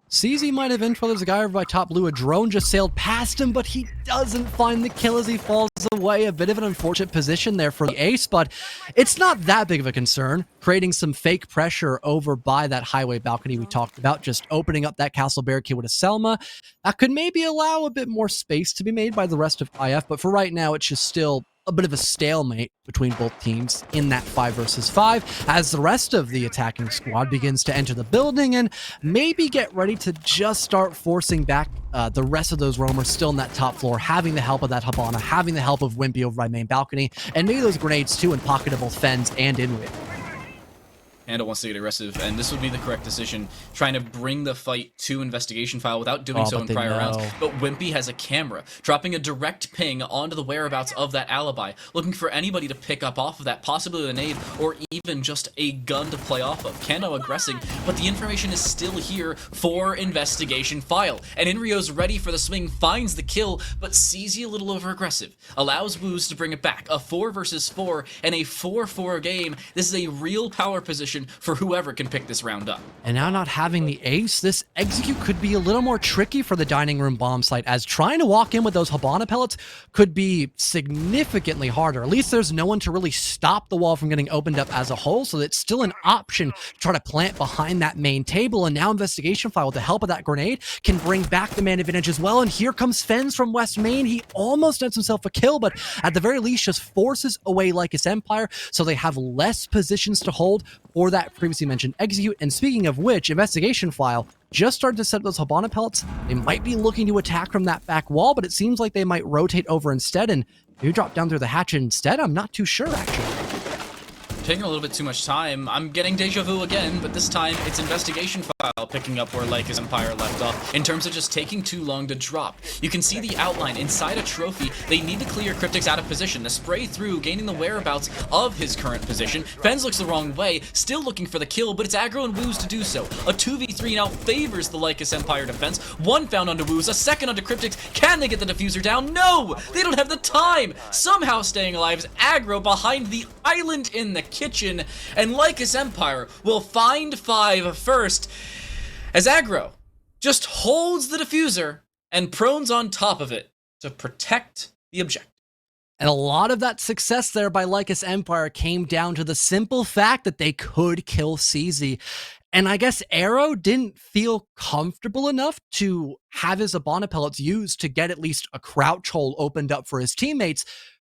CZ might have info. There's a guy over by top blue. A drone just sailed past him, but he doesn't find the kill as he falls away. A bit of an unfortunate position there for the ace, but it's not that big of a concern. Creating some fake pressure over by that highway balcony we talked about, just opening up that castle barricade with a Selma. That could maybe allow a bit more space to be made by the rest of IF, but for right now, it's just still a bit of a stalemate between both teams in that 5 versus 5 as the rest of the attacking squad begins to enter the building and maybe get ready to just start forcing back the rest of those roamers still in that top floor, having the help of that Hibana, having the help of Wimpy over by main balcony, and maybe those grenades too in pocket of both Fens and Inwit. Handle wants to get aggressive, and this would be the correct decision, trying to bring the fight to Investigation File without doing so in prior rounds. But Wimpy has a camera, dropping a direct ping onto the whereabouts of that alibi, looking for anybody to pick up off of that, possibly with a nade, or even just a gun to play off of. Kano aggressing, but the information is still here for Investigation File, and Inrio's ready for the swing, finds the kill, but CZ a little over-aggressive, allows Woos to bring it back. A 4 versus 4, and a 4-4 game. This is a real power position for whoever can pick this round up. And now not having the ace, this execute could be a little more tricky for the dining room bomb site, as trying to walk in with those Hibana pellets could be significantly harder. At least there's no one to really stop the wall from getting opened up as a whole, so it's still an option to try to plant behind that main table. And now Investigation File, with the help of that grenade, can bring back the man advantage as well. And here comes Fens from West Main. He almost nets himself a kill, but at the very least just forces away Lycus Empire, so they have less positions to hold for that previously mentioned execute. And speaking of which, Investigation File just started to set up those Hibana pellets. They might be looking to attack from that back wall, but it seems like they might rotate over instead and maybe drop down through the hatch instead. I'm not too sure, actually. Taking a little bit too much time. I'm getting deja vu again, but this time it's Investigation File picking up where Lycus Empire left off in terms of just taking too long to drop. You can see the outline inside a trophy. They need to clear Cryptics out of position. The spray through, gaining the whereabouts of his current position. Fens looks the wrong way, still looking for the kill, but it's aggro and Woos to do so. A 2v3 now favors the Lycus Empire defense. One found onto Woos, a second onto Cryptics. Can they get the diffuser down? No! They don't have the time! Somehow staying alive is aggro behind the island in the kitchen, and Lycus Empire will find 5 first, as aggro just holds the diffuser and prones on top of it to protect the objective. And a lot of that success there by Lycus Empire came down to the simple fact that they could kill CZ. And I guess Arrow didn't feel comfortable enough to have his Hibana pellets used to get at least a crouch hole opened up for his teammates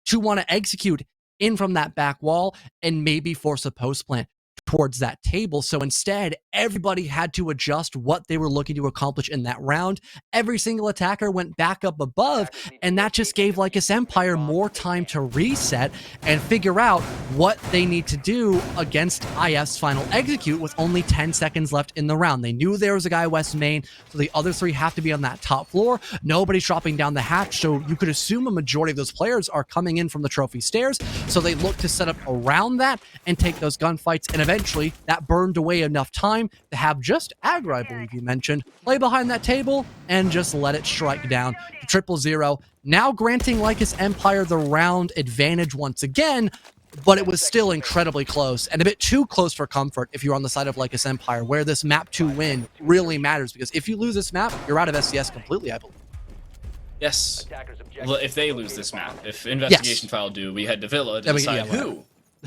to want to execute in from that back wall and maybe force a post plant. towards that table. So instead, everybody had to adjust what they were looking to accomplish in that round. Every single attacker went back up above, and that just gave Lycus Empire more time to reset and figure out what they need to do against IF's final execute with only 10 seconds left in the round. They knew there was a guy west main, so the other three have to be on that top floor. Nobody's dropping down the hatch, so you could assume a majority of those players are coming in from the trophy stairs, so they look to set up around that and take those gunfights, and eventually that burned away enough time to have just Aggro, I believe you mentioned, play behind that table and just let it strike down to 0-0, now granting Lycus Empire the round advantage once again, but it was still incredibly close and a bit too close for comfort if you're on the side of Lycus Empire, where this map 2 win really matters, because if you lose this map, you're out of SCS completely, I believe. Yes. If they lose this map, if Investigation File do, we head to Villa to decide who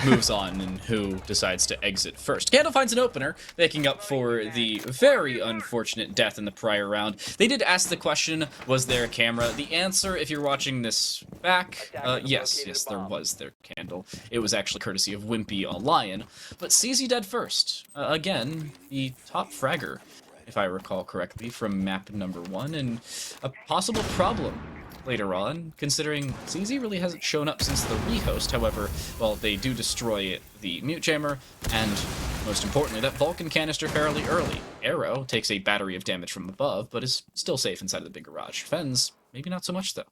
moves on and who decides to exit first. Candle finds an opener, making up for the very unfortunate death in the prior round. They did ask the question, was there a camera? The answer, if you're watching this back, yes, there was there, Candle. It was actually courtesy of Wimpy on Lion. But CZ dead first. Again, the top fragger, if I recall correctly, from map number 1, and a possible problem later on, considering CZ really hasn't shown up since the rehost. However, well, they do destroy the mute jammer, and most importantly, that Vulcan canister fairly early. Arrow takes a battery of damage from above, but is still safe inside of the big garage. Fens, maybe not so much though.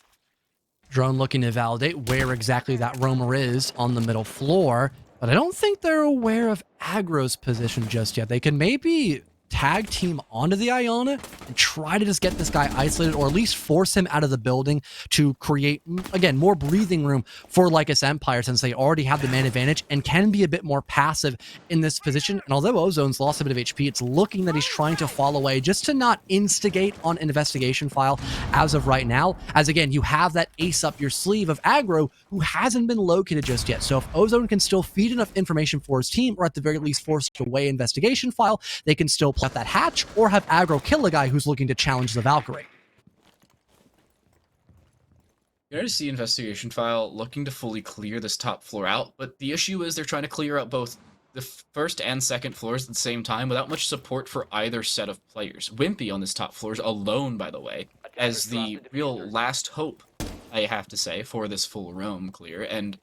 Drone looking to validate where exactly that roamer is on the middle floor, but I don't think they're aware of Aggro's position just yet. They can maybe tag team onto the Iona and try to just get this guy isolated, or at least force him out of the building to create, again, more breathing room for Lycus Empire, since they already have the man advantage and can be a bit more passive in this position. And although Ozone's lost a bit of HP, it's looking that he's trying to fall away just to not instigate on Investigation File as of right now, as again, you have that ace up your sleeve of Aggro, who hasn't been located just yet. So if Ozone can still feed enough information for his team, or at the very least force away Investigation File, they can still play that hatch or have Aggro kill a guy who's looking to challenge the Valkyrie. You're going to see Investigation File looking to fully clear this top floor out, but the issue is they're trying to clear out both the first and second floors at the same time without much support for either set of players. Wimpy on this top floor is alone, by the way, as the real last hope, I have to say, for this full roam clear, and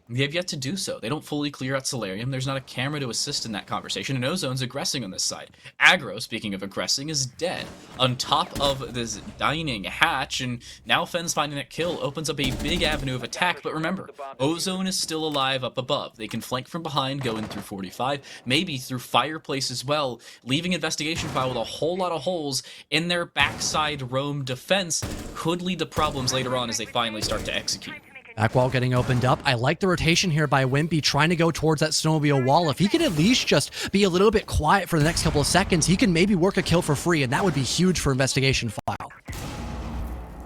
they have yet to do so. They don't fully clear out Solarium. There's not a camera to assist in that conversation, and Ozone's aggressing on this side. Aggro, speaking of aggressing, is dead on top of this dining hatch, and now Fen's finding that kill opens up a big avenue of attack. But remember, Ozone is still alive up above. They can flank from behind, going through 45, maybe through Fireplace as well, leaving Investigation File with a whole lot of holes in their backside roam defense. Could lead to problems later on as they finally start to execute. Back wall getting opened up. I like the rotation here by Wimpy, trying to go towards that snowmobile wall. If he could at least just be a little bit quiet for the next couple of seconds, he can maybe work a kill for free, and that would be huge for Investigation File.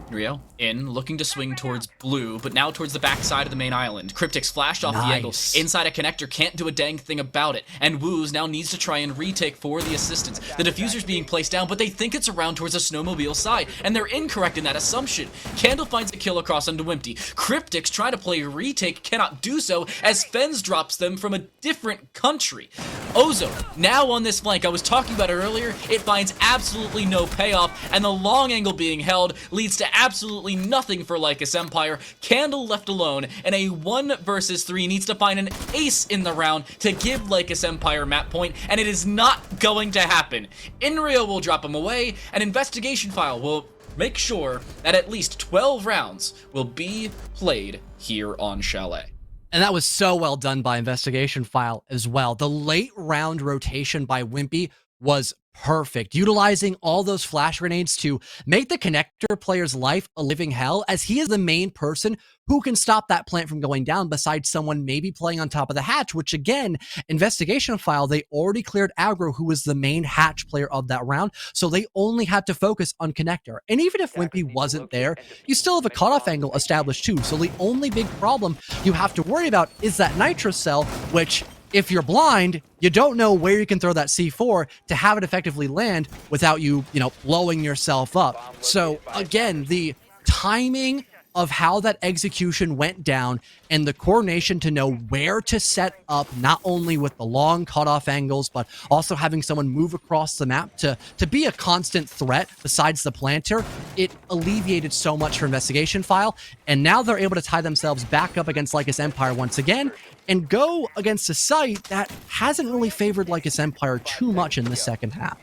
Rio in, looking to swing towards blue, but now towards the back side of the main island. Cryptic's flashed off the angle. Inside a connector, can't do a dang thing about it. And Woos now needs to try and retake for the assistance. The diffuser's being placed down, but they think it's around towards the snowmobile side, and they're incorrect in that assumption. Candle finds a kill across onto Wimpy. Cryptic's try to play retake, cannot do so, as Fens drops them from a different country. Ozone, now on this flank, I was talking about it earlier, it finds absolutely no payoff, and the long angle being held leads to absolutely nothing for Lycus Empire. Candle left alone, and a 1 versus 3 needs to find an ace in the round to give Lycus Empire map point, and it is not going to happen. Inrio will drop him away, and Investigation File will make sure that at least 12 rounds will be played here on Chalet. And that was so well done by Investigation File as well. The late round rotation by Wimpy was perfect, utilizing all those flash grenades to make the connector player's life a living hell, as he is the main person who can stop that plant from going down, besides someone maybe playing on top of the hatch, which again, Investigation File, they already cleared Aggro, who was the main hatch player of that round, so they only had to focus on connector. And even if Wimpy wasn't there, you still have a cutoff angle established too, so the only big problem you have to worry about is that nitro cell, which, if you're blind, you don't know where you can throw that C4 to have it effectively land without you, blowing yourself up. So again, the timing of how that execution went down and the coordination to know where to set up, not only with the long cutoff angles, but also having someone move across the map to be a constant threat besides the planter, it alleviated so much for Investigation File. And now they're able to tie themselves back up against Lycus Empire once again and go against a site that hasn't really favored Lycus Empire too much in the second half.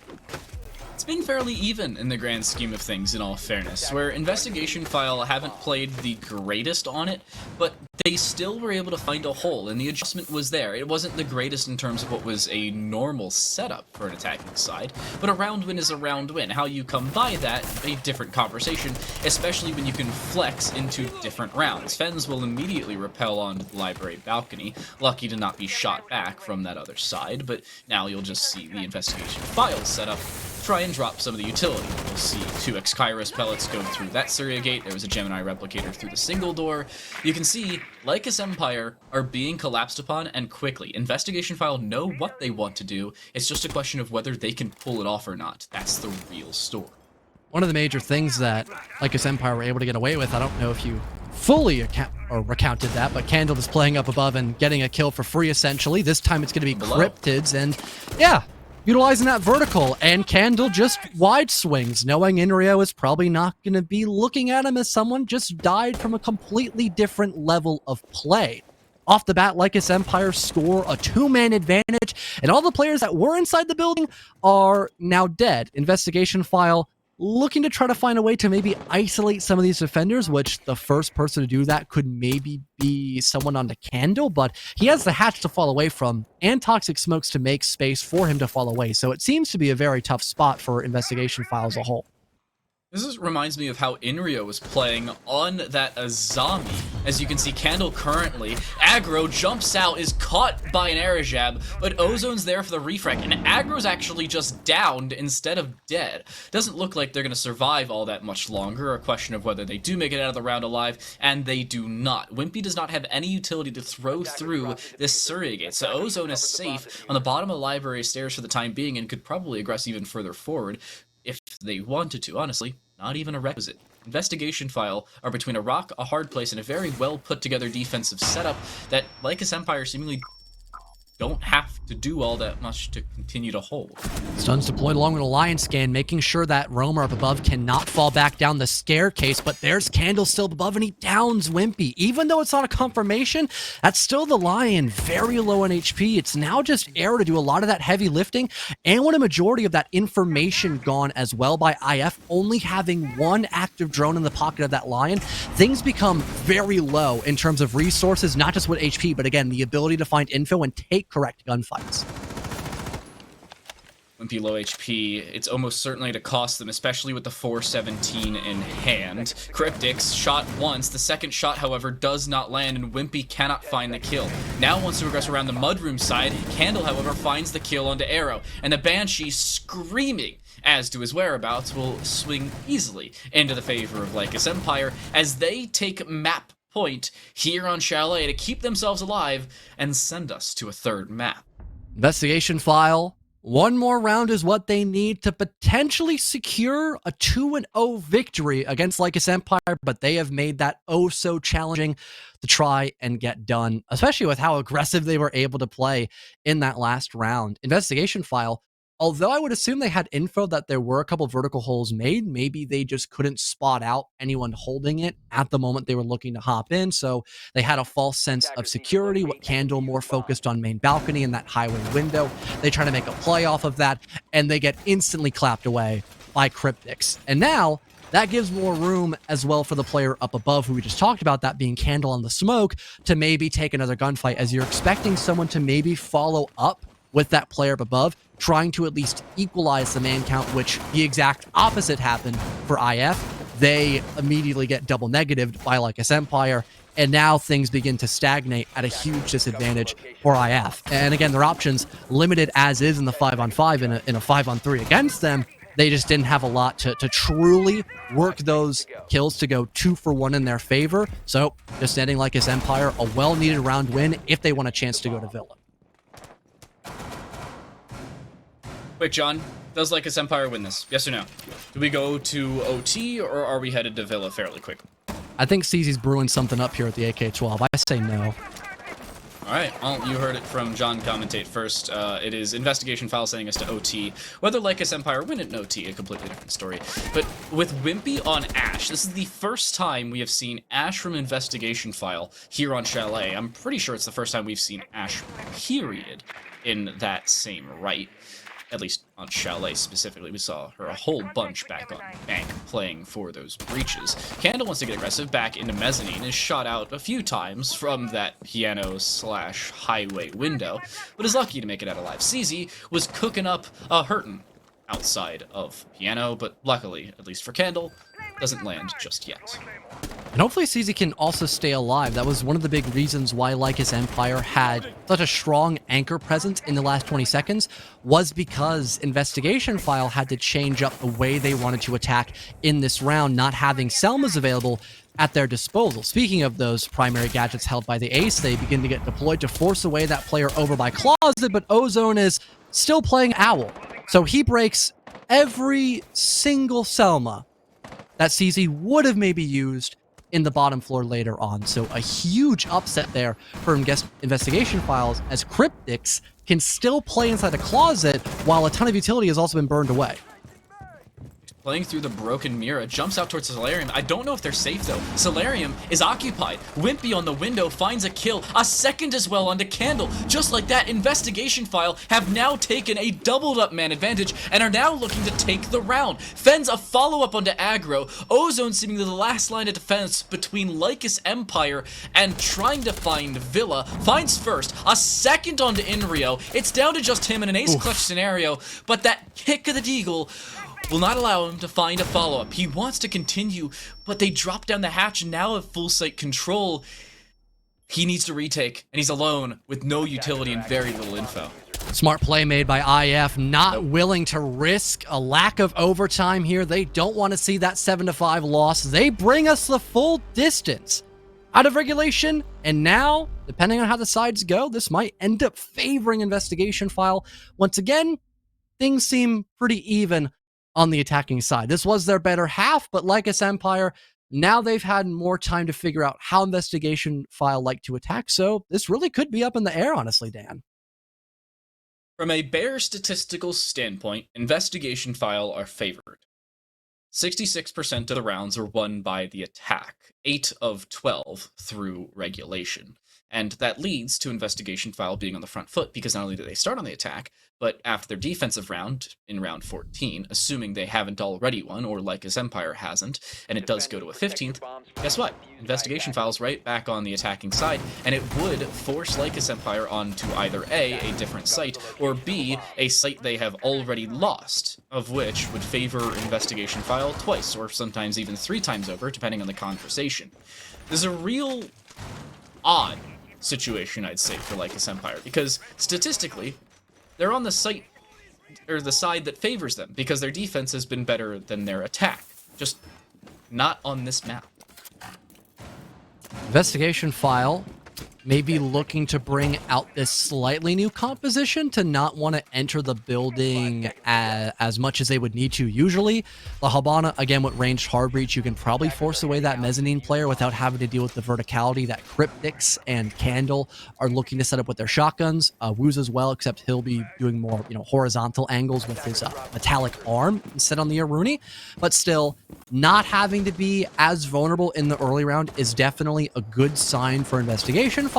It's been fairly even in the grand scheme of things, in all fairness, where Investigation File haven't played the greatest on it, but they still were able to find a hole, and the adjustment was there. It wasn't the greatest in terms of what was a normal setup for an attacking side, but a round win is a round win. How you come by that, a different conversation, especially when you can flex into different rounds. Fens will immediately repel onto the library balcony, lucky to not be shot back from that other side, but now you'll just see the Investigation File setup try and drop some of the utility. We'll see 2x Kairos pellets go through that Surya gate. There was a Gemini replicator through the single door. You can see Lycus Empire are being collapsed upon, and quickly. Investigation File know what they want to do. It's just a question of whether they can pull it off or not. That's the real story. One of the major things that Lycus Empire were able to get away with, I don't know if you fully recounted that, but Candle is playing up above and getting a kill for free, essentially. This time it's going to be Cryptids, and yeah, utilizing that vertical, and Candle just wide swings, knowing Inrio is probably not going to be looking at him as someone just died from a completely different level of play. Off the bat, Lycus Empire score a 2-man advantage, and all the players that were inside the building are now dead. Investigation File looking to try to find a way to maybe isolate some of these defenders, which the first person to do that could maybe be someone on the Candle, but he has the hatch to fall away from and Toxic Smokes to make space for him to fall away. So it seems to be a very tough spot for Investigation File as a whole. This reminds me of how Inrio was playing on that Azami. As you can see, Candle currently, aggro jumps out, is caught by an air jab, but Ozone's there for the refrag, and aggro's actually just downed instead of dead. Doesn't look like they're going to survive all that much longer, a question of whether they do make it out of the round alive, and they do not. Wimpy does not have any utility to throw through this Surya gate, so Ozone is safe on the bottom of the library stairs for the time being, and could probably aggress even further forward if they wanted to. Honestly, not even a requisite. Investigation File are between a rock, a hard place, and a very well put together defensive setup that Lycus Empire seemingly don't have to do all that much to continue to hold. Stuns deployed along with a Lion Scan, making sure that Roamer up above cannot fall back down the staircase, but there's Candle still above, and he downs Wimpy. Even though it's not a confirmation, that's still the Lion, very low on HP. It's now just Air to do a lot of that heavy lifting, and with a majority of that information gone as well by IF, only having one active drone in the pocket of that Lion, things become very low in terms of resources, not just with HP, but again, the ability to find info and take correct gunfights. Wimpy low HP, it's almost certainly to cost them, especially with the 417 in hand. Cryptics shot once, the second shot, however, does not land, and Wimpy cannot find the kill. Now wants to regress around the mudroom side. Candle, however, finds the kill onto Arrow, and the Banshee, screaming as to his whereabouts, will swing easily into the favor of Lycus Empire as they take map point here on Chalet to keep themselves alive and send us to a third map. Investigation File, one more round is what they need to potentially secure a 2-0 victory against Lycus Empire, but they have made that oh so challenging to try and get done, especially with how aggressive they were able to play in that last round. Investigation File, although I would assume they had info that there were a couple vertical holes made, maybe they just couldn't spot out anyone holding it at the moment they were looking to hop in, so they had a false sense of security. What Candle more focused on main balcony and that highway window. They try to make a play off of that, and they get instantly clapped away by Cryptics. And now, that gives more room as well for the player up above, who we just talked about, that being Candle on the smoke, to maybe take another gunfight, as you're expecting someone to maybe follow up with that player up above, trying to at least equalize the man count, which the exact opposite happened for IF. They immediately get double negatived by Lycus Empire, and now things begin to stagnate at a huge disadvantage for IF. And again, their options limited as is in the 5-on-5, in a 5-on-3 against them. They just didn't have a lot to truly work those kills to go 2 for 1 in their favor. So just ending Lycus Empire a well-needed round win if they want a chance to go to Villa. Wait, John, does Lycus Empire win this? Yes or no? Do we go to OT, or are we headed to Villa fairly quickly? I think CZ's brewing something up here at the AK-12. I say no. All right, well, you heard it from John commentate first. It is investigation file sending us to OT. Whether Lycus Empire win it in OT, a completely different story. But with Wimpy on Ash, this is the first time we have seen Ash from investigation file here on Chalet. I'm pretty sure it's the first time we've seen Ash, period, in that same right. At least on Chalet specifically, we saw her a whole bunch back on Bank playing for those breaches. Candle wants to get aggressive back into Mezzanine, is shot out a few times from that piano/highway window, but is lucky to make it out alive. CZ was cooking up a hurtin' outside of piano, but luckily, at least for Candle, doesn't land just yet. And hopefully CZ can also stay alive. That was one of the big reasons why Lycus Empire had such a strong anchor presence in the last 20 seconds, was because Investigation File had to change up the way they wanted to attack in this round, not having Selmas available at their disposal. Speaking of those primary gadgets held by the Ace, they begin to get deployed to force away that player over by Closet, but Ozone is still playing Owl. So he breaks every single Selma that CZ would have maybe used in the bottom floor later on. So a huge upset there for Investigation Files, as Cryptics can still play inside a closet while a ton of utility has also been burned away. Playing through the broken mirror, jumps out towards Solarium. I don't know if they're safe though. Solarium is occupied. Wimpy on the window finds a kill. A second as well onto Candle. Just like that, Investigation File have now taken a doubled up man advantage and are now looking to take the round. Fens a follow-up onto Aggro. Ozone seemingly the last line of defense between Lycus Empire and trying to find Villa. Finds first, a second onto Inrio. It's down to just him in an ace clutch scenario, but that kick of the deagle will not allow him to find a follow-up. He wants to continue, but they drop down the hatch and now have full site control. He needs to retake, and he's alone with no utility and very little info. Smart play made by IF, not willing to risk a lack of overtime here. They don't want to see that 7-5 loss. They bring us the full distance out of regulation, and now, depending on how the sides go, this might end up favoring Investigation File. Once again, things seem pretty even on the attacking side. This was their better half, but Lycus Empire, now they've had more time to figure out how Investigation File like to attack, so this really could be up in the air, honestly, Dan. From a bare statistical standpoint, Investigation File are favored. 66% of the rounds are won by the attack, 8 of 12 through regulation. And that leads to Investigation File being on the front foot, because not only do they start on the attack, but after their defensive round, in round 14, assuming they haven't already won, or Lycus Empire hasn't, and it does go to a 15th, guess what? Investigation File's right back on the attacking side, and it would force Lycus Empire onto either A, a different site, or B, a site they have already lost, of which would favor Investigation File twice, or sometimes even 3 times over, depending on the conversation. There's a real odd situation, I'd say, for Lycus Empire, because statistically, they're on the site, or the side that favors them, because their defense has been better than their attack. Just not on this map. Investigation File may be looking to bring out this slightly new composition to not want to enter the building as much as they would need to usually. The Habana, again, with ranged hard breach, you can probably force away that mezzanine player without having to deal with the verticality that Cryptics and Candle are looking to set up with their shotguns. Wooz as well, except he'll be doing more, horizontal angles with his metallic arm instead on the Aruni. But still, not having to be as vulnerable in the early round is definitely a good sign for Investigation File.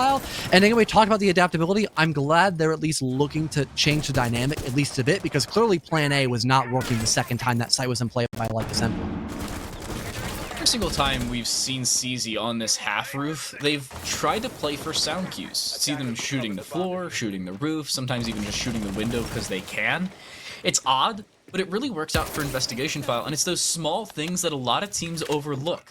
And anyway, talk about the adaptability. I'm glad they're at least looking to change the dynamic at least a bit, because clearly Plan A was not working the second time that site was in play by Lycus Empire. Every single time we've seen CZ on this half roof, they've tried to play for sound cues. See them shooting the floor, shooting the roof, sometimes even just shooting the window because they can. It's odd, but it really works out for Investigation File, and it's those small things that a lot of teams overlook.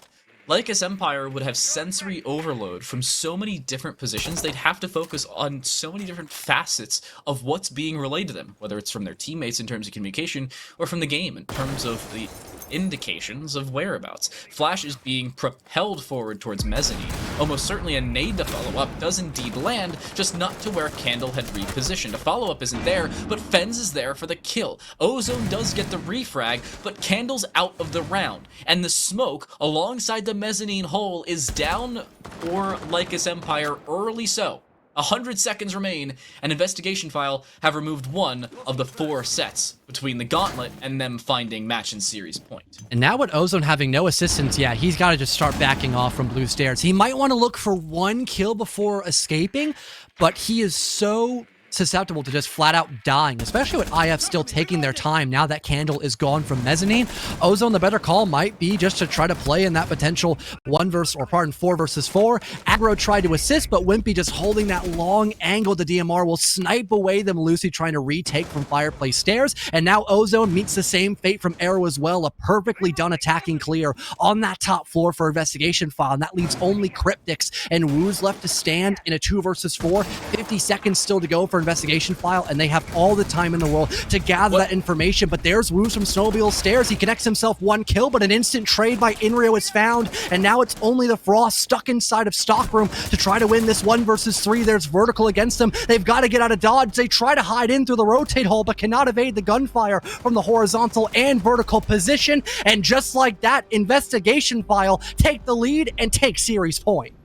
Lycus Empire would have sensory overload from so many different positions, they'd have to focus on so many different facets of what's being relayed to them, whether it's from their teammates in terms of communication, or from the game in terms of the indications of whereabouts. Flash is being propelled forward towards Mezzanine. Almost certainly a nade to follow up does indeed land, just not to where Candle had repositioned. A follow-up isn't there, but Fens is there for the kill. Ozone does get the refrag, but Candle's out of the round, and the smoke alongside the Mezzanine hole is down for Lycus Empire early so. 100 seconds remain, and Investigation File have removed one of the 4 sets between the Gauntlet and them finding match and series point. And now with Ozone having no assistance, yeah, he's got to just start backing off from blue stairs. He might want to look for 1 kill before escaping, but he is so susceptible to just flat out dying, especially with IF still taking their time now that Candle is gone from Mezzanine. Ozone, the better call might be just to try to play in that potential 4 versus 4. Aggro tried to assist, but Wimpy just holding that long angle to DMR will snipe away them Lucy trying to retake from Fireplace Stairs. And now Ozone meets the same fate from Arrow as well, a perfectly done attacking clear on that top floor for Investigation File, and that leaves only Cryptics and Woos left to stand in a 2 versus 4. 50 seconds still to go for Investigation File, and they have all the time in the world to gather that information. But there's Woos from Snowmobile Stairs. He connects himself 1 kill, but an instant trade by Inrio is found, and now it's only the Frost stuck inside of Stockroom to try to win this 1 versus 3. There's Vertical against them. They've got to get out of dodge. They try to hide in through the rotate hole, but cannot evade the gunfire from the horizontal and vertical position. And just like that, Investigation File take the lead and take series point.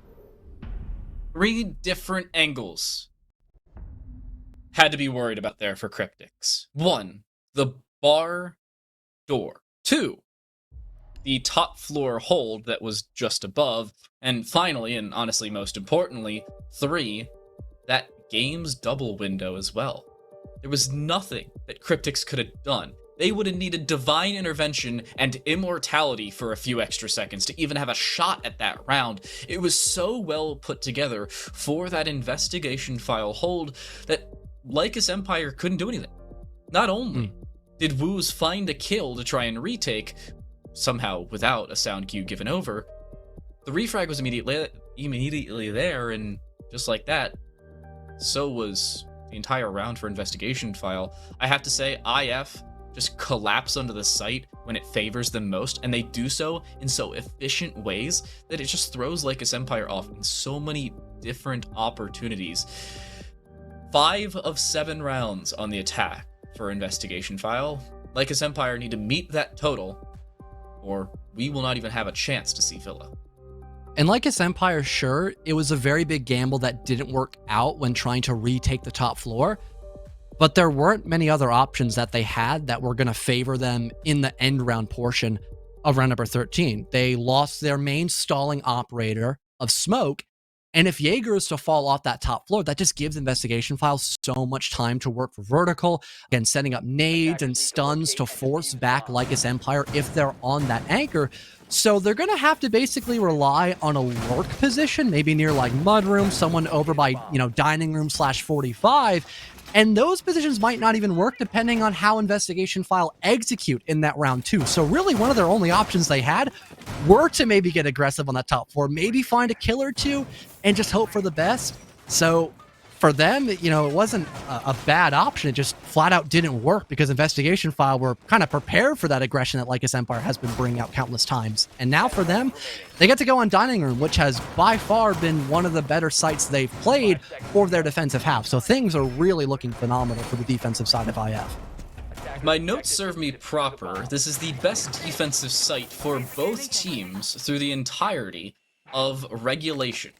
3 different angles had to be worried about there for Cryptics. 1, the bar door. 2, the top floor hold that was just above. And finally, and honestly most importantly, 3, that game's double window as well. There was nothing that Cryptics could have done. They would have needed divine intervention and immortality for a few extra seconds to even have a shot at that round. It was so well put together for that Investigation File hold that Lycus Empire couldn't do anything. Not only did Woos find a kill to try and retake, somehow without a sound cue given over, the refrag was immediately there, and just like that, so was the entire round for Investigation File. I have to say, IF just collapse under the site when it favors them most, and they do so in so efficient ways that it just throws Lycus Empire off in so many different opportunities. 5 of 7 rounds on the attack for Investigation File. Lycus Empire need to meet that total, or we will not even have a chance to see Villa. And Lycus Empire, sure, it was a very big gamble that didn't work out when trying to retake the top floor, but there weren't many other options that they had that were going to favor them in the end round portion of round number 13. They lost their main stalling operator of Smoke, and if Jaeger is to fall off that top floor, that just gives Investigation Files so much time to work for vertical, again, setting up nades and stuns to force back Lycus Empire if they're on that anchor. So they're going to have to basically rely on a lurk position, maybe near like Mudroom, someone over by, Dining Room /45. And those positions might not even work depending on how Investigation File execute in that round 2. So really one of their only options they had were to maybe get aggressive on that top floor, maybe find a kill or 2 and just hope for the best. So for them, it wasn't a bad option. It just flat out didn't work because Investigation File were kind of prepared for that aggression that Lycus Empire has been bringing out countless times. And now for them, they get to go on Dining Room, which has by far been one of the better sites they've played for their defensive half. So things are really looking phenomenal for the defensive side of IF. My notes serve me proper. This is the best defensive site for both teams through the entirety of regulation.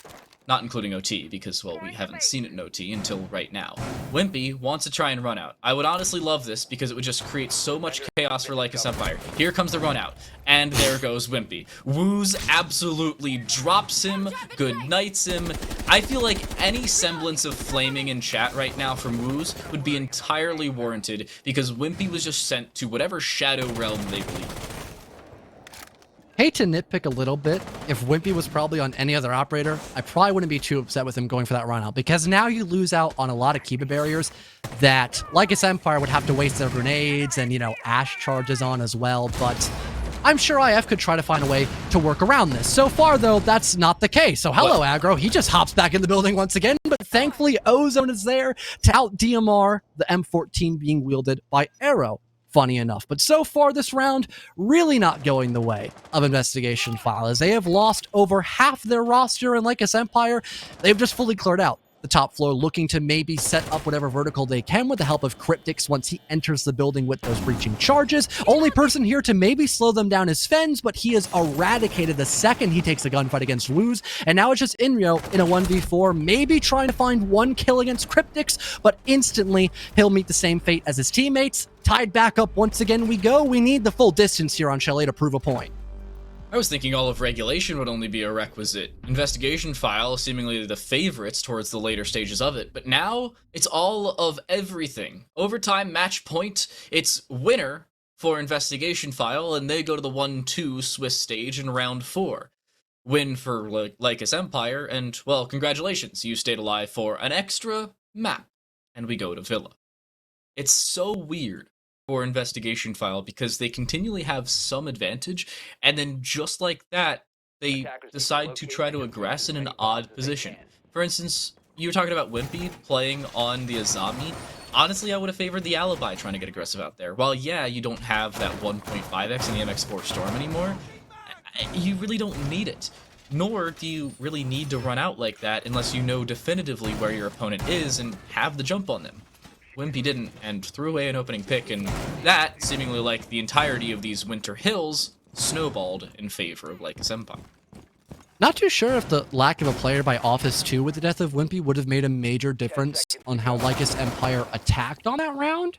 Not including OT, because, well, we haven't seen it in OT until right now. Wimpy wants to try and run out. I would honestly love this, because it would just create so much chaos for Lycus Empire. Here comes the run out, and there goes Wimpy. Woos absolutely drops him, good nights him. I feel like any semblance of flaming in chat right now from Woos would be entirely warranted, because Wimpy was just sent to whatever shadow realm they believe. Hate to nitpick a little bit. If Wimpy was probably on any other operator, I probably wouldn't be too upset with him going for that run out, because now you lose out on a lot of Kiba barriers that Lycus Empire would have to waste their grenades and, Ash charges on as well. But I'm sure IF could try to find a way to work around this. So far, though, that's not the case. So hello, Aggro. He just hops back in the building once again, but thankfully Ozone is there to out DMR, the M14 being wielded by Arrow. funny enough. But so far this round, really not going the way of Investigation File, as they have lost over half their roster in Lycus Empire. They've just fully cleared out the top floor, looking to maybe set up whatever vertical they can with the help of Cryptix once he enters the building with those breaching charges. Only person here to maybe slow them down is Fens, but he is eradicated the second he takes a gunfight against Wooz, and now it's just Inrio in a 1v4, maybe trying to find one kill against Cryptix, but instantly he'll meet the same fate as his teammates. Tied back up once again we go. We need the full distance here on Chalet to prove a point. I was thinking all of regulation would only be a requisite. Investigation File, seemingly the favorites towards the later stages of it, but now it's all of everything. Overtime, match point, it's winner for Investigation File, and they go to the 1-2 Swiss stage in round 4. Win for Lycus Empire, and, well, congratulations, you stayed alive for an extra map, and we go to Villa. It's so weird for Investigation File because they continually have some advantage, and then just like that, they decide to try to aggress in an odd position. For instance, you were talking about Wimpy playing on the Azami. Honestly, I would have favored the Alibi trying to get aggressive out there. While, yeah, you don't have that 1.5x in the MX4 Storm anymore, you really don't need it. Nor do you really need to run out like that unless you know definitively where your opponent is and have the jump on them. Wimpy didn't, and threw away an opening pick, and that, seemingly like the entirety of these Winter Hills, snowballed in favor of Lycus Empire. Not too sure if the lack of a player by Office 2 with the death of Wimpy would have made a major difference on how Lycus Empire attacked on that round,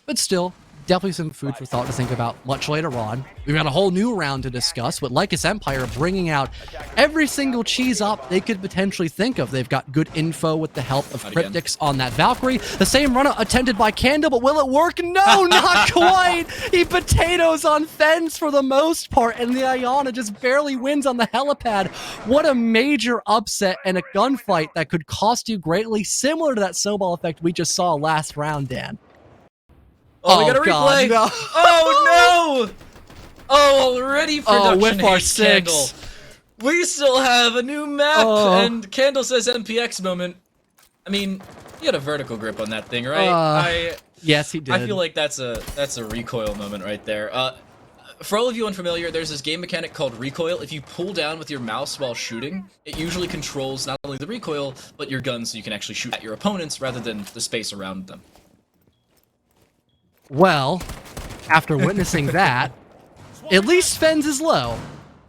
but still, definitely some food for thought to think about much later on. We've got a whole new round to discuss with Lycus Empire bringing out every single cheese op they could potentially think of. They've got good info with the help of Cryptix on that Valkyrie. The same run attended by Candle, but will it work? No, not quite! He potatoes on Fens for the most part, and the Iona just barely wins on the helipad. What a major upset and a gunfight that could cost you greatly, similar to that snowball effect we just saw last round, Dan. Oh, we got a replay! No. Oh, no! Oh, already production with our hates Candle. We still have a new map, and Candle says MPX moment. I mean, you had a vertical grip on that thing, right? Yes, he did. I feel like that's a recoil moment right there. For all of you unfamiliar, there's this game mechanic called recoil. If you pull down with your mouse while shooting, it usually controls not only the recoil, but your gun, so you can actually shoot at your opponents rather than the space around them. Well, after witnessing that, at least Fens is low.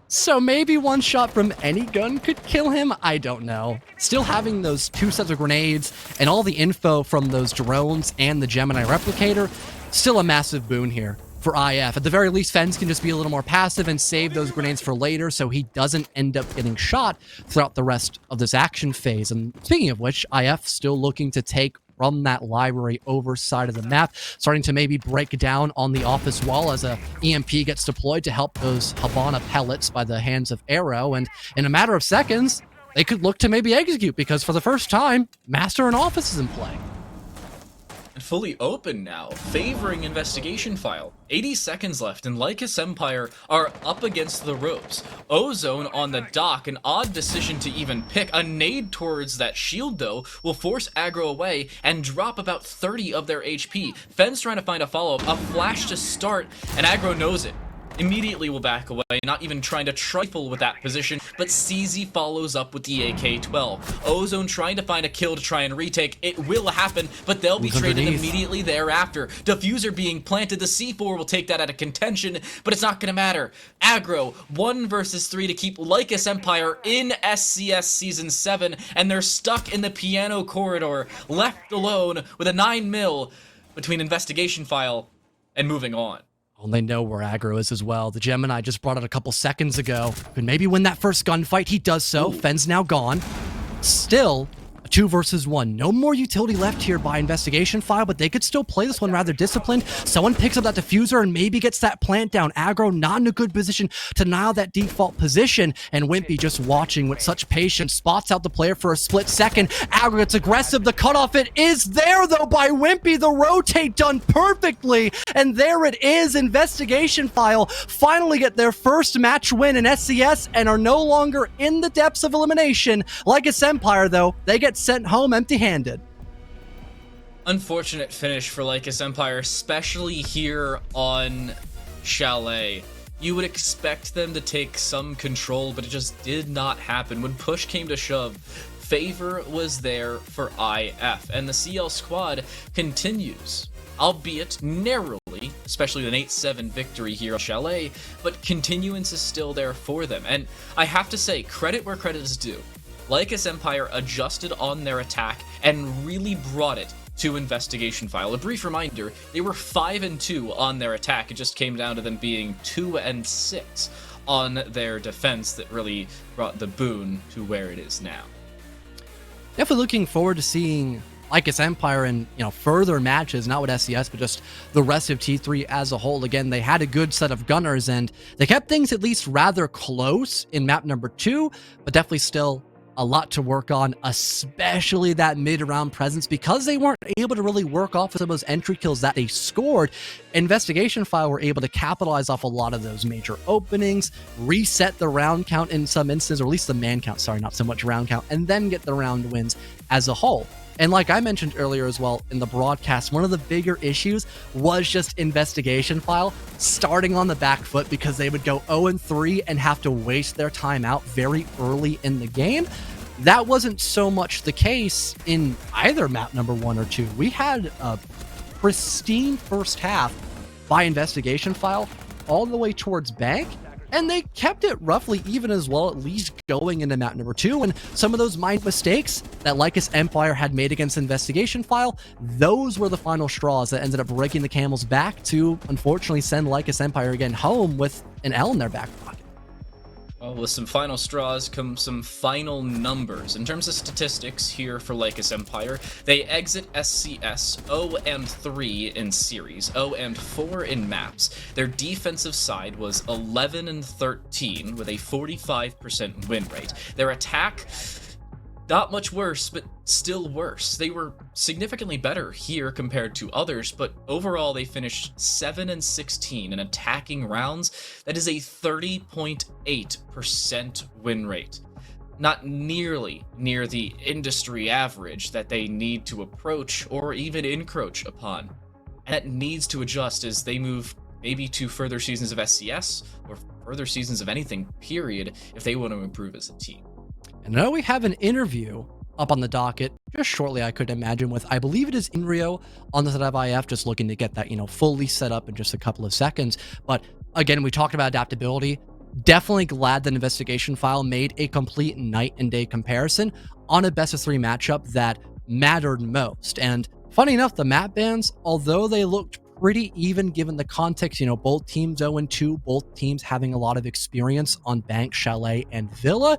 So maybe one shot from any gun could kill him? I don't know. Still having those 2 sets of grenades and all the info from those drones and the Gemini replicator, still a massive boon here for IF. At the very least, Fens can just be a little more passive and save those grenades for later so he doesn't end up getting shot throughout the rest of this action phase. And speaking of which, IF still looking to take from that library overside of the map, starting to maybe break down on the office wall as a EMP gets deployed to help those Habana pellets by the hands of Arrow, and in a matter of seconds, they could look to maybe execute, because for the first time, Master and Office is in play. And fully open now, favoring Investigation File. 80 seconds left, and Lycus Empire are up against the ropes. Ozone on the dock, an odd decision to even pick. A nade towards that shield, though, will force aggro away and drop about 30 of their HP. Fen's trying to find a follow-up, a flash to start, and aggro knows it. Immediately will back away, not even trying to trifle with that position, but CZ follows up with the AK-12. Ozone trying to find a kill to try and retake. It will happen, but they'll be traded immediately thereafter. Diffuser being planted, the C4 will take that out of contention, but it's not gonna matter. Aggro, 1 versus 3 to keep Lycus Empire in SCS Season 7, and they're stuck in the piano corridor, left alone with a 9mm between Investigation File and moving on. Well, they know where aggro is as well. The Gemini just brought it a couple seconds ago. Could maybe win that first gunfight. He does so. Fen's now gone. Still, a 2 versus 1. No more utility left here by Investigation File, but they could still play this one rather disciplined. Someone picks up that diffuser and maybe gets that plant down. Aggro not in a good position to nail that default position, and Wimpy just watching with such patience. Spots out the player for a split second. Aggro gets aggressive. The cutoff, it is there though by Wimpy. The rotate done perfectly, and there it is. Investigation File finally get their first match win in SCS and are no longer in the depths of elimination. Lycus Empire though, they get sent home empty-handed. Unfortunate finish for Lycus Empire, especially here on Chalet. You would expect them to take some control, but it just did not happen. When push came to shove, favor was there for IF, and the CL squad continues, albeit narrowly, especially with an 8-7 victory here on Chalet, but continuance is still there for them. And I have to say, credit where credit is due. Lycus Empire adjusted on their attack and really brought it to Investigation File. A brief reminder, they were 5-2 on their attack. It just came down to them being 2-6 on their defense that really brought the boon to where it is now. Definitely looking forward to seeing Lycus Empire in, further matches, not with SCS, but just the rest of T3 as a whole. Again, they had a good set of gunners, and they kept things at least rather close in map number 2, but definitely still a lot to work on, especially that mid-round presence, because they weren't able to really work off of some of those entry kills that they scored. Investigation File were able to capitalize off a lot of those major openings, reset the round count in some instances, or at least the man count, sorry, not so much round count, and then get the round wins as a whole. And like I mentioned earlier as well in the broadcast, one of the bigger issues was just Investigation File starting on the back foot, because they would go 0-3 and have to waste their time out very early in the game. That wasn't so much the case in either map number 1 or 2. We had a pristine first half by Investigation File all the way towards Bank, and they kept it roughly even as well, at least going into map number 2. And some of those minor mistakes that Lycus Empire had made against Investigation File, those were the final straws that ended up breaking the camel's back to, unfortunately, send Lycus Empire again home with an L in their back pocket. Well, with some final straws come some final numbers. In terms of statistics here for Lycus Empire, they exit SCS 0-3 in series, 0-4 in maps. Their defensive side was 11-13 with a 45% win rate. Their attack, not much worse, but still worse. They were significantly better here compared to others, but overall they finished 7-16 in attacking rounds. That is a 30.8% win rate. Not nearly near the industry average that they need to approach or even encroach upon. And that needs to adjust as they move maybe to further seasons of SCS or further seasons of anything, period, if they want to improve as a team. And I know we have an interview up on the docket just shortly, I could imagine, with, I believe it is Inrio on the side of IF, just looking to get that, fully set up in just a couple of seconds. But again, we talked about adaptability. Definitely glad that Investigation File made a complete night and day comparison on a best of 3 matchup that mattered most. And funny enough, the map bans, although they looked pretty even given the context, both teams 0-2, both teams having a lot of experience on Bank, Chalet, and Villa,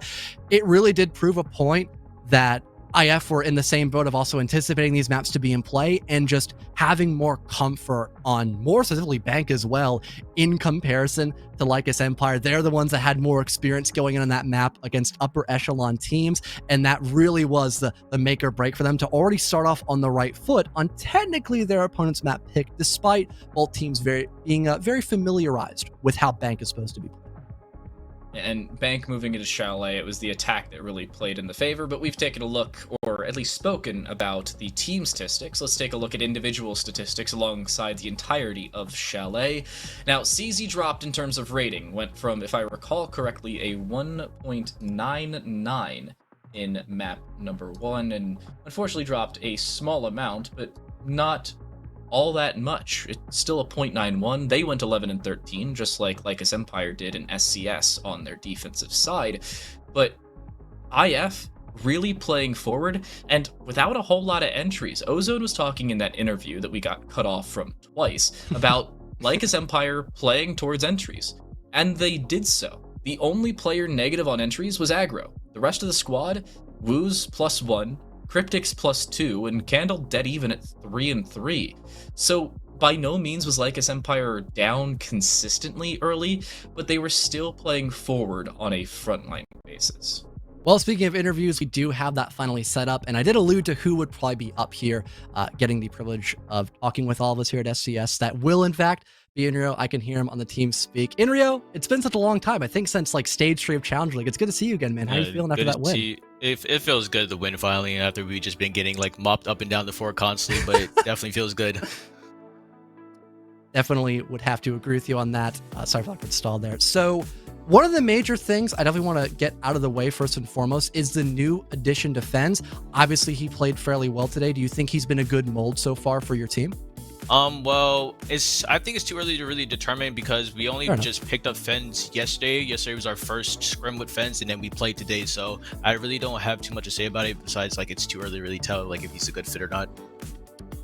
it really did prove a point that IF were in the same boat of also anticipating these maps to be in play and just having more comfort on, more specifically, Bank as well, in comparison to Lycus Empire. They're the ones that had more experience going in on that map against upper echelon teams, and that really was the make or break for them to already start off on the right foot on technically their opponent's map pick, despite both teams being very familiarized with how Bank is supposed to be played. And Bank moving into Chalet, it was the attack that really played in the favor, but we've taken a look, or at least spoken about, the team statistics. Let's take a look at individual statistics alongside the entirety of Chalet. Now, CZ dropped in terms of rating, went from, if I recall correctly, a 1.99 in map number 1, and unfortunately dropped a small amount, but not all that much. It's still a 0.91. They went 11-13, just like Lycus Empire did in SCS on their defensive side. But IF really playing forward and without a whole lot of entries. Ozone was talking in that interview that we got cut off from twice about Lycus Empire playing towards entries, and they did so. The only player negative on entries was Aggro. The rest of the squad, Woos +1, Cryptics +2, and Candle dead even at 3-3. So by no means was Lycus Empire down consistently early, but they were still playing forward on a frontline basis. Well, speaking of interviews, we do have that finally set up, and I did allude to who would probably be up here, getting the privilege of talking with all of us here at SCS. That will, in fact, be Inrio. I can hear him on the team speak. Inrio, it's been such a long time. I think since like stage 3 of Challenge League. It's good to see you again, man. How are you feeling after that win? It feels good to win finally after we just been getting like mopped up and down the floor constantly, but it definitely feels good. Definitely would have to agree with you on that. Sorry for getting stalled there. So one of the major things I definitely want to get out of the way first and foremost is the new addition to Fens. Obviously, he played fairly well today. Do you think he's been a good mold so far for your team? Well, I think it's too early to really determine because we only just picked up Fens yesterday. Yesterday was our first scrim with Fens, and then we played today. So I really don't have too much to say about it. Besides, like, it's too early to really tell like if he's a good fit or not.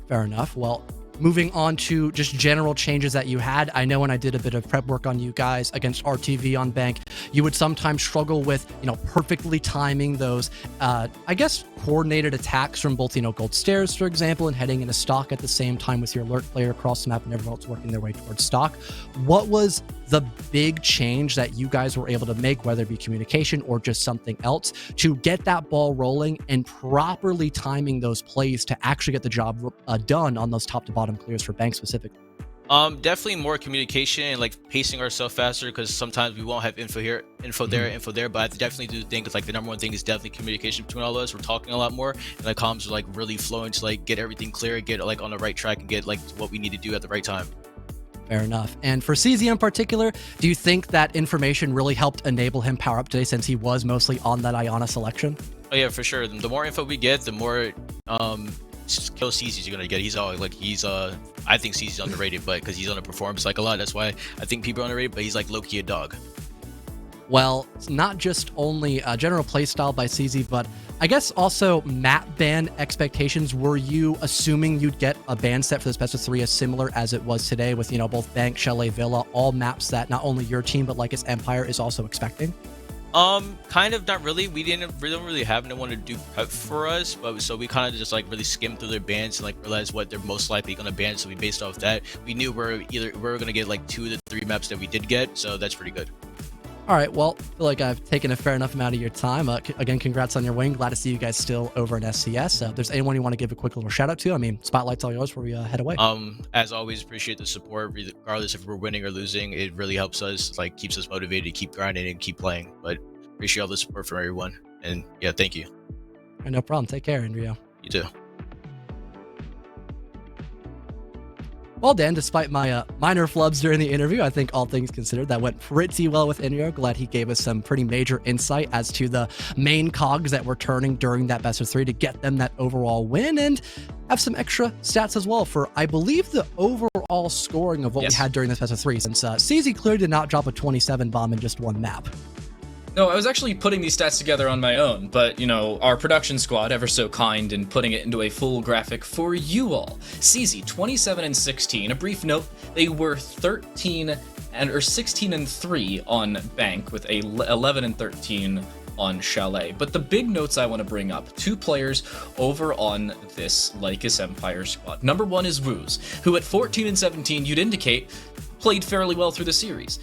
Fair enough. Well, moving on to just general changes that you had. I know when I did a bit of prep work on you guys against RTV on Bank, you would sometimes struggle with, perfectly timing those, I guess, coordinated attacks from both, Gold Stairs, for example, and heading into stock at the same time with your alert player across the map and everyone else working their way towards stock. What was the big change that you guys were able to make, whether it be communication or just something else, to get that ball rolling and properly timing those plays to actually get the job done on those top to bottom clears for Bank specifically? Definitely more communication and like pacing ourselves faster, because sometimes we won't have info here, info there. But I definitely do think it's like the number one thing is definitely communication between all of us. We're talking a lot more, and the comms are like really flowing to like get everything clear, get like on the right track, and get like what we need to do at the right time. Fair enough. And for CZ in particular, do you think that information really helped enable him power up today since he was mostly on that Iana selection? Oh yeah, for sure. The more info we get, the more kill CZ's you're gonna get. I think CZ's underrated, but because he's underperforms like a lot, that's why I think people are underrated. But he's like low-key a dog. Well, it's not just only a general playstyle by CZ, but I guess also map ban expectations. Were you assuming you'd get a ban set for this best of 3 as similar as it was today with, both Bank, Chalet, Villa, all maps that not only your team, but Lycus Empire is also expecting? Kind of, not really. We don't really have anyone to do prep for us, but so we kind of just like really skimmed through their bans and like realized what they're most likely gonna ban. So we based off that, we knew we're gonna get like 2 to 3 maps that we did get, so that's pretty good. All right, well, I feel like I've taken a fair enough amount of your time. Again, congrats on your win. Glad to see you guys still over in SCS. If there's anyone you want to give a quick little shout out to, I mean, spotlight's all yours before we head away. As always, appreciate the support, regardless if we're winning or losing. It really helps us, like keeps us motivated to keep grinding and keep playing. But appreciate all the support from everyone. And yeah, thank you. No problem. Take care, Andrea. You too. Well, Dan, despite my minor flubs during the interview, I think all things considered, that went pretty well with Andrea. Glad he gave us some pretty major insight as to the main cogs that were turning during that best of 3 to get them that overall win, and have some extra stats as well for, I believe, the overall scoring of what we had during this best of 3, since CZ clearly did not drop a 27 bomb in just one map. No, I was actually putting these stats together on my own, but, our production squad, ever so kind in putting it into a full graphic for you all. CZ, 27 and 16. A brief note, they were 16 and 3 on Bank, with 11 and 13 on Chalet. But the big notes I want to bring up, 2 players over on this Lycus Empire squad. Number 1 is Woos, who at 14 and 17, you'd indicate, played fairly well through the series.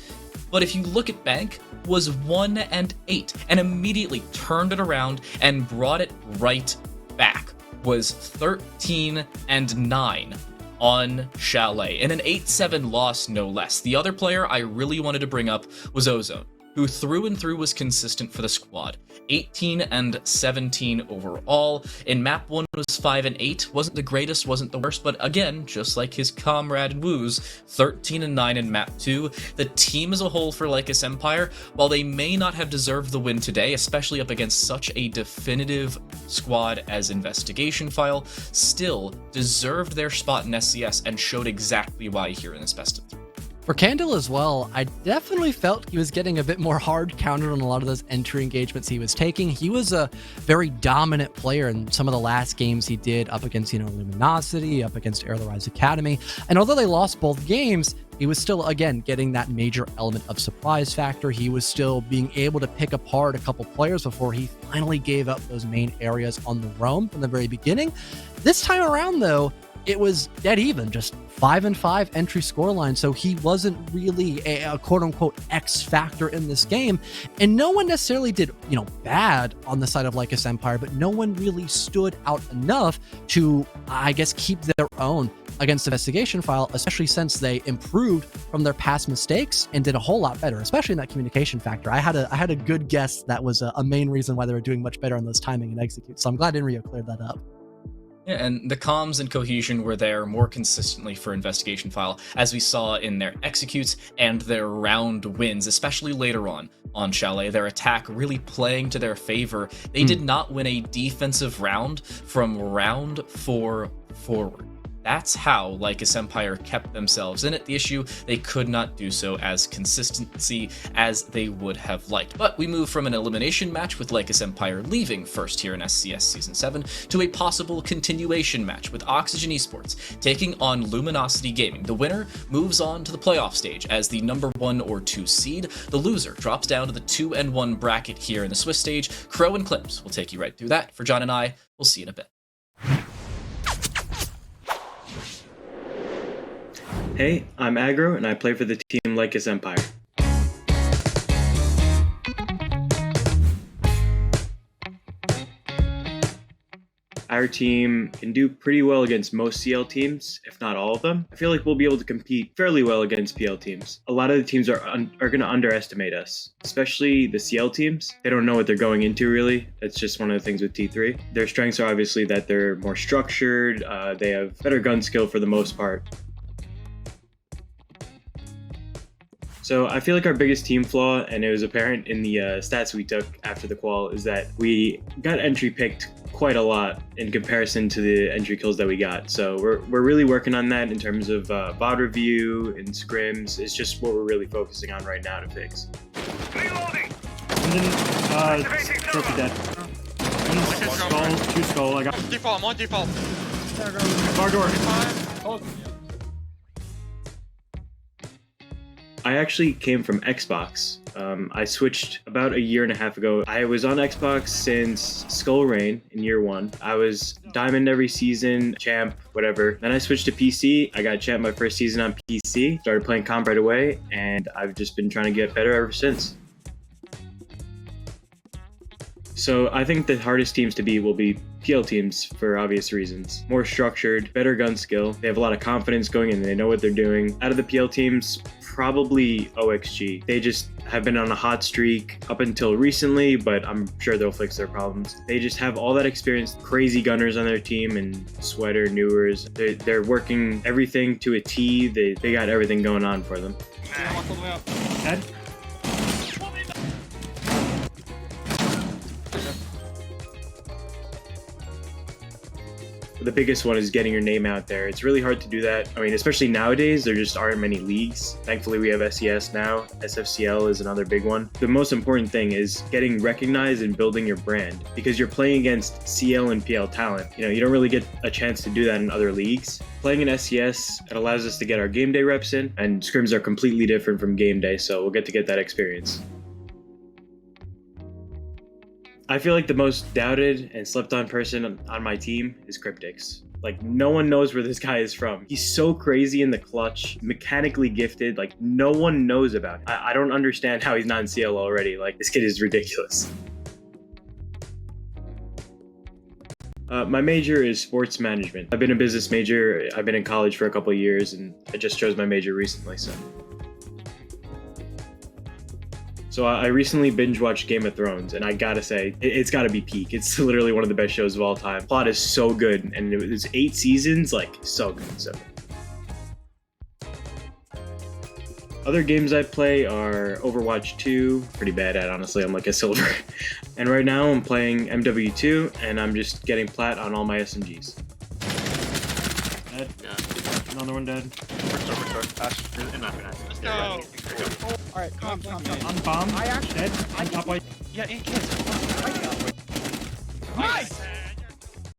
But if you look at Bank, was 1 and 8 and immediately turned it around and brought it right back. Was 13 and 9 on Chalet in an 8-7 loss, no less. The other player I really wanted to bring up was Ozone, who through and through was consistent for the squad. 18 and 17 overall. In map 1 was 5 and 8. Wasn't the greatest, wasn't the worst, but again, just like his comrade Woos, 13 and 9 in map 2. The team as a whole for Lycus Empire, while they may not have deserved the win today, especially up against such a definitive squad as Investigation File, still deserved their spot in SCS and showed exactly why here in this best of 3. For Candle as well, I definitely felt he was getting a bit more hard counted on a lot of those entry engagements he was taking. He was a very dominant player in some of the last games he did up against, Luminosity, up against Air the Rise Academy. And although they lost both games, he was still, again, getting that major element of surprise factor. He was still being able to pick apart a couple players before he finally gave up those main areas on the roam from the very beginning. This time around, though, it was dead even, just 5-5 entry scoreline. So he wasn't really a quote unquote X factor in this game. And no one necessarily did, bad on the side of Lycus Empire, but no one really stood out enough to, I guess, keep their own against Investigation File, especially since they improved from their past mistakes and did a whole lot better, especially in that communication factor. I had a good guess that was a main reason why they were doing much better on those timing and execute. So I'm glad Inrio cleared that up. Yeah, and the comms and cohesion were there more consistently for Investigation File, as we saw in their executes and their round wins, especially later on Chalet, their attack really playing to their favor. They did not win a defensive round from round 4 forward. That's how Lycus Empire kept themselves in it. The issue, they could not do so as consistency as they would have liked. But we move from an elimination match with Lycus Empire leaving first here in SCS Season 7 to a possible continuation match with Oxygen Esports taking on Luminosity Gaming. The winner moves on to the playoff stage as the number 1 or 2 seed. The loser drops down to the 2-1 bracket here in the Swiss stage. Crow and Clips will take you right through that. For John and I, we'll see you in a bit. Hey, I'm Aggro, and I play for the team Lycus Empire. Our team can do pretty well against most CL teams, if not all of them. I feel like we'll be able to compete fairly well against PL teams. A lot of the teams are going to underestimate us, especially the CL teams. They don't know what they're going into, really. That's just one of the things with T3. Their strengths are obviously that they're more structured, they have better gun skill for the most part. So I feel like our biggest team flaw, and it was apparent in the stats we took after the qual, is that we got entry picked quite a lot in comparison to the entry kills that we got. So we're really working on that in terms of VOD review and scrims. It's just what we're really focusing on right now to fix. Reloading! And then, trophy dead. Skull, 2 skull, I got... Default, I'm on default. Bar door. I actually came from Xbox. I switched about a year and a half ago. I was on Xbox since Skull Rain in year 1. I was Diamond every season, Champ, whatever. Then I switched to PC. I got Champ my first season on PC. Started playing Comp right away, and I've just been trying to get better ever since. So I think the hardest teams to beat will be PL teams for obvious reasons. More structured, better gun skill. They have a lot of confidence going in. They know what they're doing. Out of the PL teams, probably OXG. They just have been on a hot streak up until recently, but I'm sure they'll fix their problems. They just have all that experience, crazy gunners on their team, and Sweater, Newers. They're working everything to a T. They got everything going on for them. Dead. The biggest one is getting your name out there. It's really hard to do that. I mean, especially nowadays, there just aren't many leagues. Thankfully, we have SCS now. SFCL is another big one. The most important thing is getting recognized and building your brand, because you're playing against CL and PL talent. You don't really get a chance to do that in other leagues. Playing in SCS, it allows us to get our game day reps in, and scrims are completely different from game day, so we'll get to get that experience. I feel like the most doubted and slept on person on my team is Cryptix. Like, no one knows where this guy is from. He's so crazy in the clutch, mechanically gifted, like no one knows about him. I don't understand how he's not in CL already. Like, this kid is ridiculous. My major is sports management. I've been a business major. I've been in college for a couple of years, and I just chose my major recently, So I recently binge-watched Game of Thrones, and I gotta say, it's gotta be peak. It's literally one of the best shows of all time. Plot is so good, and it was 8 seasons, like, so good, so good. Other games I play are Overwatch 2, pretty bad at, honestly, I'm like a silver. And right now I'm playing MW2, and I'm just getting plat on all my SMGs. Dead. Yeah. Another one dead. Let's go. Alright, calm. On bomb. Dead. On top white. Yeah, 8 kills. Nice!